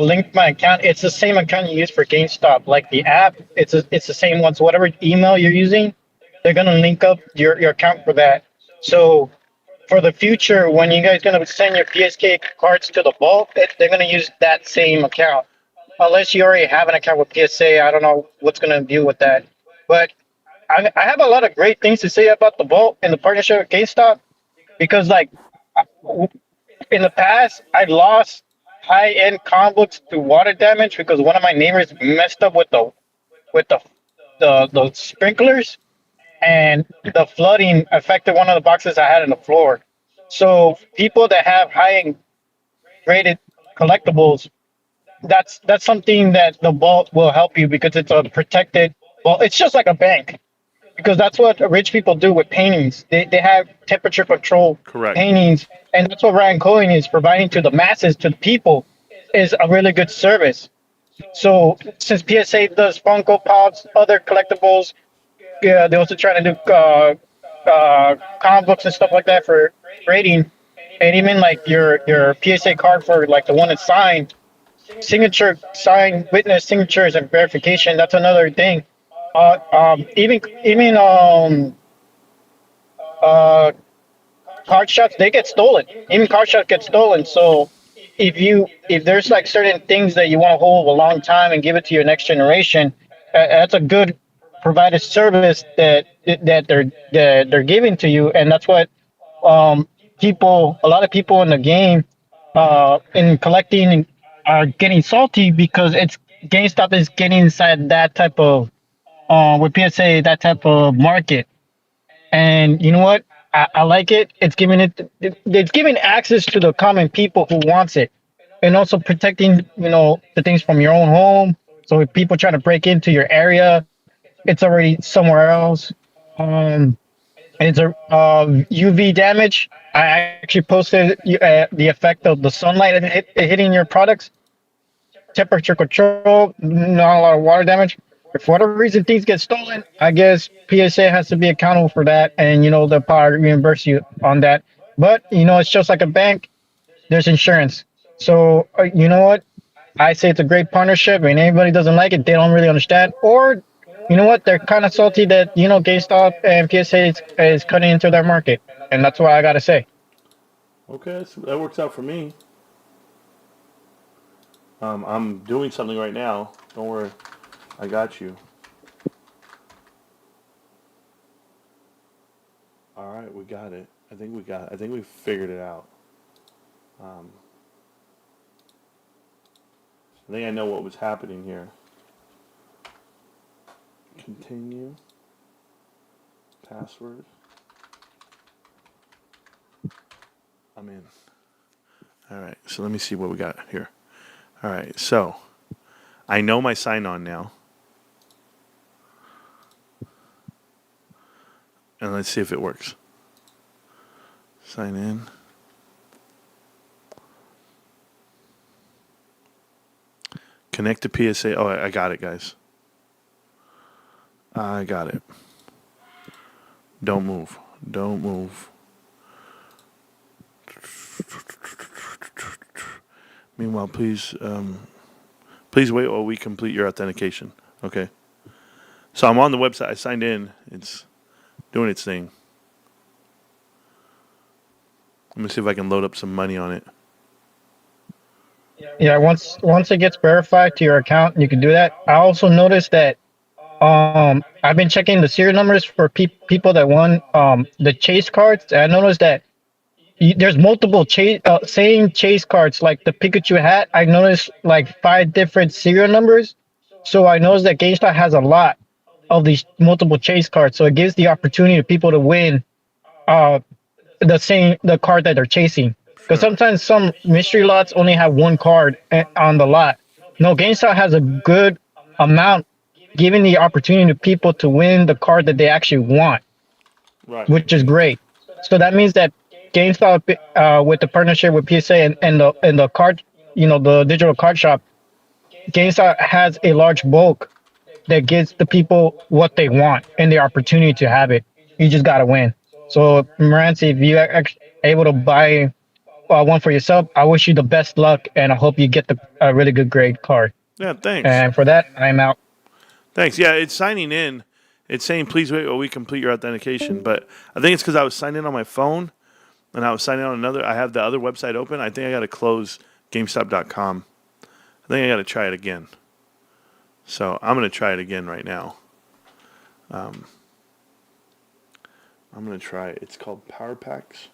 linked my account, it's the same account you use for GameStop. Like the app, it's the same one. So whatever email you're using, they're going to link up your account for that. So for the future, when you guys going to send your PSK cards to the vault, they're going to use that same account. Unless you already have an account with PSA, I don't know what's going to do with that. But I have a lot of great things to say about the vault and the partnership with GameStop because, like, in the past, I lost high-end comic books to water damage because one of my neighbors messed up with the sprinklers, and the flooding affected one of the boxes I had on the floor. So people that have high-end graded collectibles, that's something that the vault will help you because it's a protected. Well, it's just like a bank. Because that's what rich people do with paintings. They have temperature control Correct. paintings, and that's what Ryan Cohen is providing to the masses, to the people, is a really good service. So since PSA does Funko Pops, other collectibles, yeah, they also trying to do comic books and stuff like that for grading, and even like your PSA card for like the one that's signed, signature, signed, witness signatures and verification. That's another thing. Even uh, card shots, they get stolen. Even card shots get stolen. So if there's like certain things that you want to hold a long time and give it to your next generation, that's a good provided service that they're giving to you, and that's what um a lot of people in the game in collecting are getting salty because it's GameStop is getting inside that type of with PSA that type of market. And you know what? I like it. It's giving access to the common people who wants it, and also protecting the things from your own home. So if people try to break into your area, it's already somewhere else. Um, it's a UV damage. I actually posted the effect of the sunlight hitting your products, temperature control, not a lot of water damage. If for whatever reason things get stolen, I guess PSA has to be accountable for that, and they'll probably reimburse you on that. But it's just like a bank. There's insurance. So you know what? I say it's a great partnership, and anybody doesn't like it, they don't really understand, or you know what? They're kind of salty that GameStop and PSA is cutting into their market, and that's what I gotta say. Okay, that works out for me. I'm doing something right now. Don't worry, I got you. All right, we got it. I think we got it. I think we figured it out. I think I know what was happening here. Continue. Password. I'm in. All right, so let me see what we got here. All right, so I know my sign on now. And let's see if it works. Sign in. Connect to PSA. Oh, I got it, guys. I got it. Don't move. Don't move. Meanwhile, please wait while we complete your authentication. Okay. So I'm on the website. I signed in. It's doing its thing. Let me see if I can load up some money on it. Yeah, once it gets verified to your account, you can do that. I also noticed that I've been checking the serial numbers for people that won the chase cards. And I noticed that there's multiple same chase cards like the Pikachu hat. I noticed like 5 different serial numbers. So I noticed that GameStop has a lot of these multiple chase cards. So it gives the opportunity to people to win uh the card that they're chasing. Because sometimes some mystery lots only have one card on the lot. No, GameStop has a good amount, giving the opportunity to people to win the card that they actually want, Right. which is great. So that means that GameStop, with the partnership with PSA and the card, the digital card shop, GameStop has a large bulk that gives the people what they want and the opportunity to have it. You just gotta win. So, Marantz, if you are able to buy one for yourself, I wish you the best luck, and I hope you get a really good grade card. Yeah, thanks. And for that, I'm out. Thanks. Yeah, it's signing in. It's saying, please wait while we complete your authentication. But I think it's because I was signed in on my phone and I was signing on another. I have the other website open. I think I got to close GameStop.com. I think I got to try it again. So I'm going to try it again right now. I'm going to try it. It's called PowerPacks.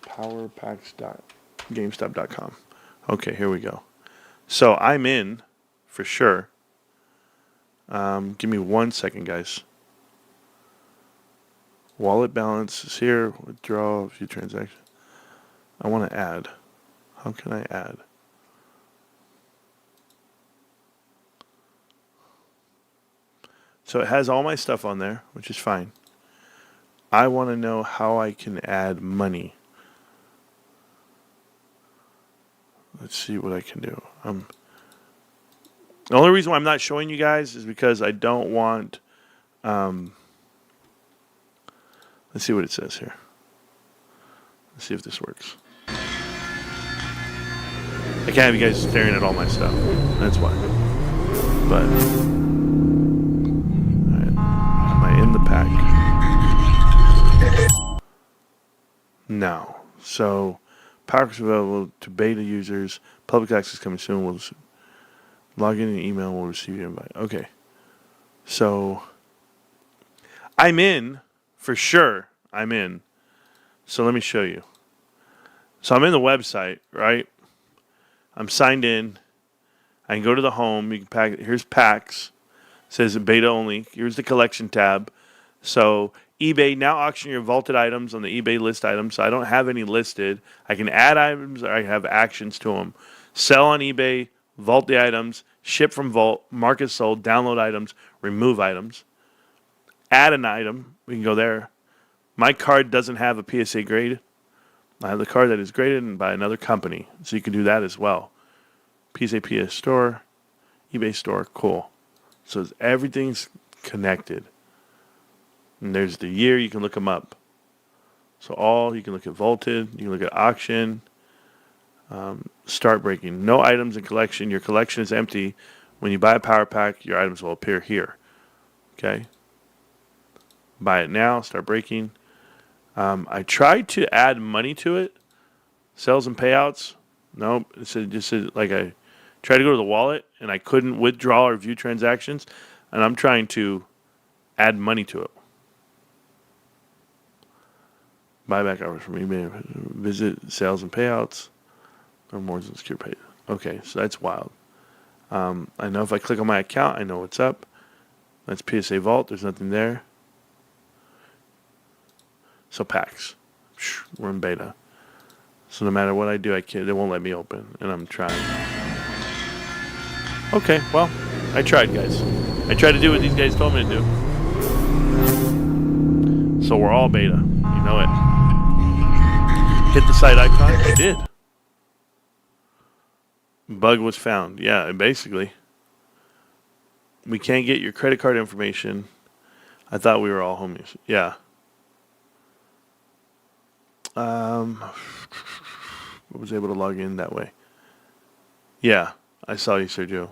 PowerPacks.GameStop.com. Okay, here we go. So I'm in for sure. Give me 1 second, guys. Wallet balance is here. Withdraw, view transaction. I want to add. How can I add? So it has all my stuff on there, which is fine. I want to know how I can add money. Let's see what I can do. The only reason why I'm not showing you guys is because I don't want Let's see what it says here. Let's see if this works. I can't have you guys staring at all my stuff. That's why. But alright. Am I in the pack? No. So PowerPacks available to beta users. Public access coming soon. We'll log in an email. We'll receive your invite. Okay. So I'm in for sure. I'm in. So let me show you. So I'm in the website, right? I'm signed in. I can go to the home. You can pack. Here's packs. It says beta only. Here's the collection tab. So eBay now auction your vaulted items on the eBay list items. So I don't have any listed. I can add items or I have actions to them. Sell on eBay, vault the items, ship from vault, mark as sold, download items, remove items. Add an item. We can go there. My card doesn't have a PSA grade. I have the card that is graded by another company. So you can do that as well. PSA PS store, eBay store, cool. So everything's connected. And there's the year, you can look them up. So you can look at vaulted, you can look at auction, start breaking. No items in collection. Your collection is empty. When you buy a power pack, your items will appear here. Okay? Buy it now, start breaking. I tried to add money to it. Sales and payouts. Nope. It said like I tried to go to the wallet and I couldn't withdraw or view transactions. And I'm trying to add money to it. Buyback offers from eBay. Visit sales and payouts. Or more than secure pay. Okay, so that's wild. I know if I click on my account, I know what's up. That's PSA Vault. There's nothing there. So packs. We're in beta. So no matter what I do, they won't let me open. And I'm trying. Okay, well, I tried, guys. I tried to do what these guys told me to do. So we're all beta. You know it. Hit the site icon. I did. Bug was found. Yeah, basically. We can't get your credit card information. I thought we were all homies. Yeah. I was able to log in that way. Yeah, I saw you, Sergio.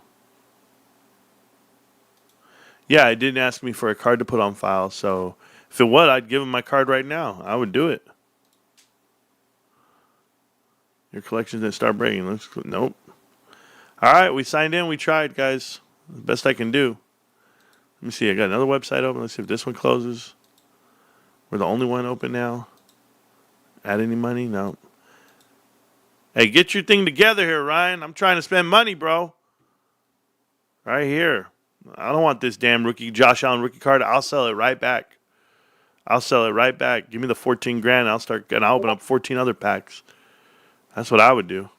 Yeah, it didn't ask me for a card to put on file, so if it would, I'd give him my card right now. I would do it. Your collection didn't start breaking. Nope. All right, we signed in. We tried, guys. The best I can do. Let me see. I got another website open. Let's see if this one closes. We're the only one open now. Add any money? No. Hey, get your thing together here, Ryan. I'm trying to spend money, bro. Right here. I don't want this damn Josh Allen rookie card. I'll sell it right back. Give me the 14 grand. I'll open up 14 other packs. That's what I would do.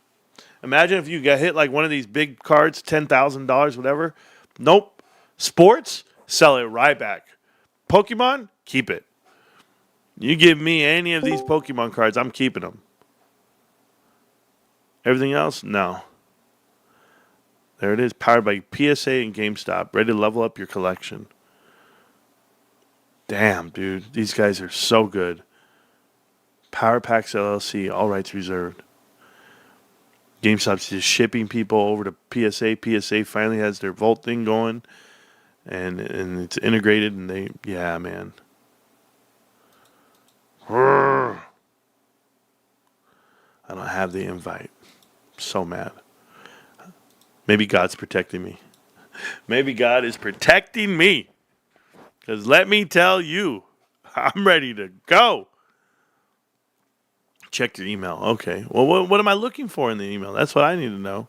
Imagine if you got hit like one of these big cards, $10,000, whatever. Nope. Sports, sell it right back. Pokemon, keep it. You give me any of these Pokemon cards, I'm keeping them. Everything else, no. There it is, powered by PSA and GameStop, ready to level up your collection. Damn, dude, these guys are so good. Power Packs LLC, all rights reserved. GameStop's just shipping people over to PSA. PSA finally has their Vault thing going, and it's integrated, and yeah, man. I don't have the invite. I'm so mad. Maybe God's protecting me. Maybe God is protecting me. Because let me tell you, I'm ready to go. Check your email. Okay. Well, what am I looking for in the email? That's what I need to know.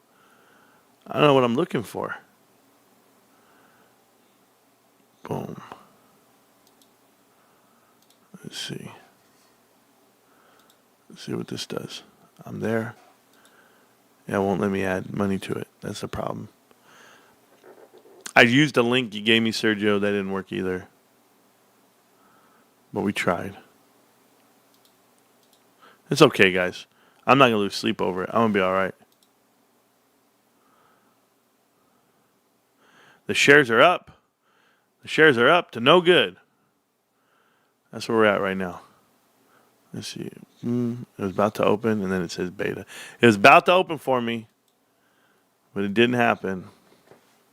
I don't know what I'm looking for. Boom. Let's see. Let's see what this does. I'm there. Yeah, it won't let me add money to it. That's the problem. I used a link you gave me, Sergio. That didn't work either. But we tried. It's okay, guys. I'm not going to lose sleep over it. I'm going to be all right. The shares are up. The shares are up to no good. That's where we're at right now. Let's see. It was about to open, and then it says beta. It was about to open for me, but it didn't happen.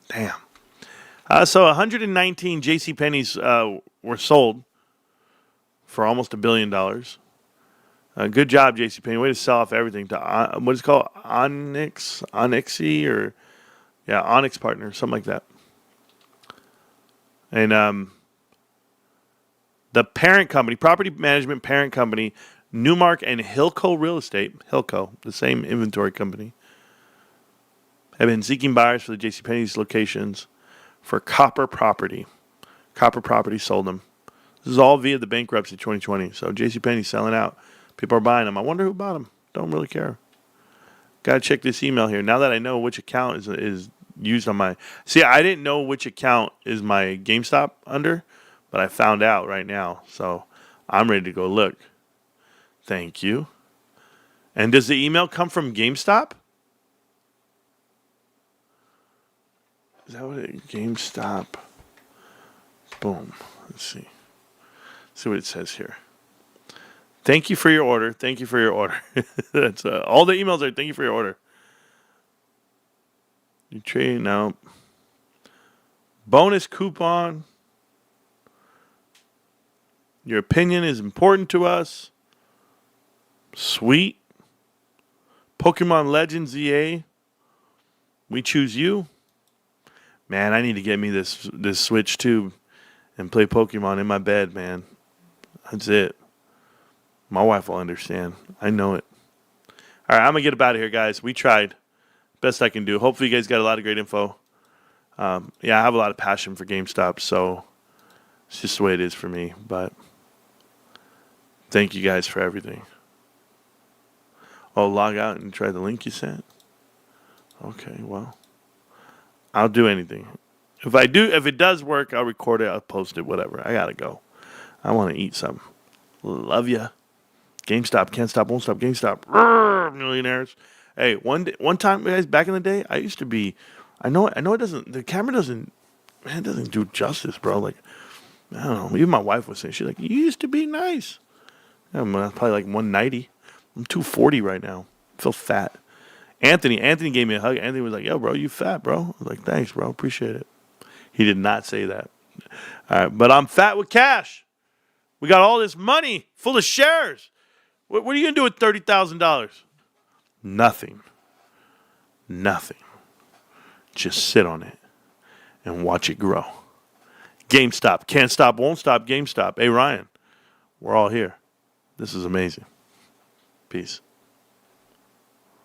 Damn. So 119 JCPenney's were sold for almost $1 billion. Good job, JCPenney. Way to sell off everything to what is it called? Onyxy, or Onyx Partners, something like that. And the parent company, property management parent company, Newmark and Hilco Real Estate, Hilco, the same inventory company, have been seeking buyers for the JCPenney's locations for Copper Property. Copper Property sold them. This is all via the bankruptcy 2020. So JCPenney's selling out. People are buying them. I wonder who bought them. Don't really care. Got to check this email here. Now that I know which account is used on my... See, I didn't know which account is my GameStop under, but I found out right now. So I'm ready to go look. Thank you. And does the email come from GameStop? Is that what it... GameStop. Boom. Let's see. See what it says here. Thank you for your order. Thank you for your order. That's all the emails are. Thank you for your order. You trade now. Bonus coupon. Your opinion is important to us. Sweet. Pokemon Legends EA. We choose you. Man, I need to get me this Switch too and play Pokemon in my bed, man. That's it. My wife will understand. I know it. All right, I'm going to get up out of here, guys. We tried. Best I can do. Hopefully you guys got a lot of great info. I have a lot of passion for GameStop, so it's just the way it is for me. But thank you guys for everything. Oh, log out and try the link you sent? Okay, well, I'll do anything. If it does work, I'll record it, I'll post it, whatever. I got to go. I want to eat something. Love ya. GameStop, can't stop, won't stop, GameStop. Roar, millionaires. Hey, one time, guys, back in the day, I used to be, I know it doesn't, the camera doesn't do justice, bro. Like, I don't know, even my wife was saying, she's like, you used to be nice. I'm probably like 190. I'm 240 right now. I feel fat. Anthony gave me a hug. Anthony was like, yo, bro, you fat, bro. I was like, thanks, bro, appreciate it. He did not say that. All right, but I'm fat with cash. We got all this money full of shares. What are you going to do with $30,000? Nothing. Just sit on it and watch it grow. GameStop. Can't stop, won't stop, GameStop. Hey, Ryan, we're all here. This is amazing. Peace.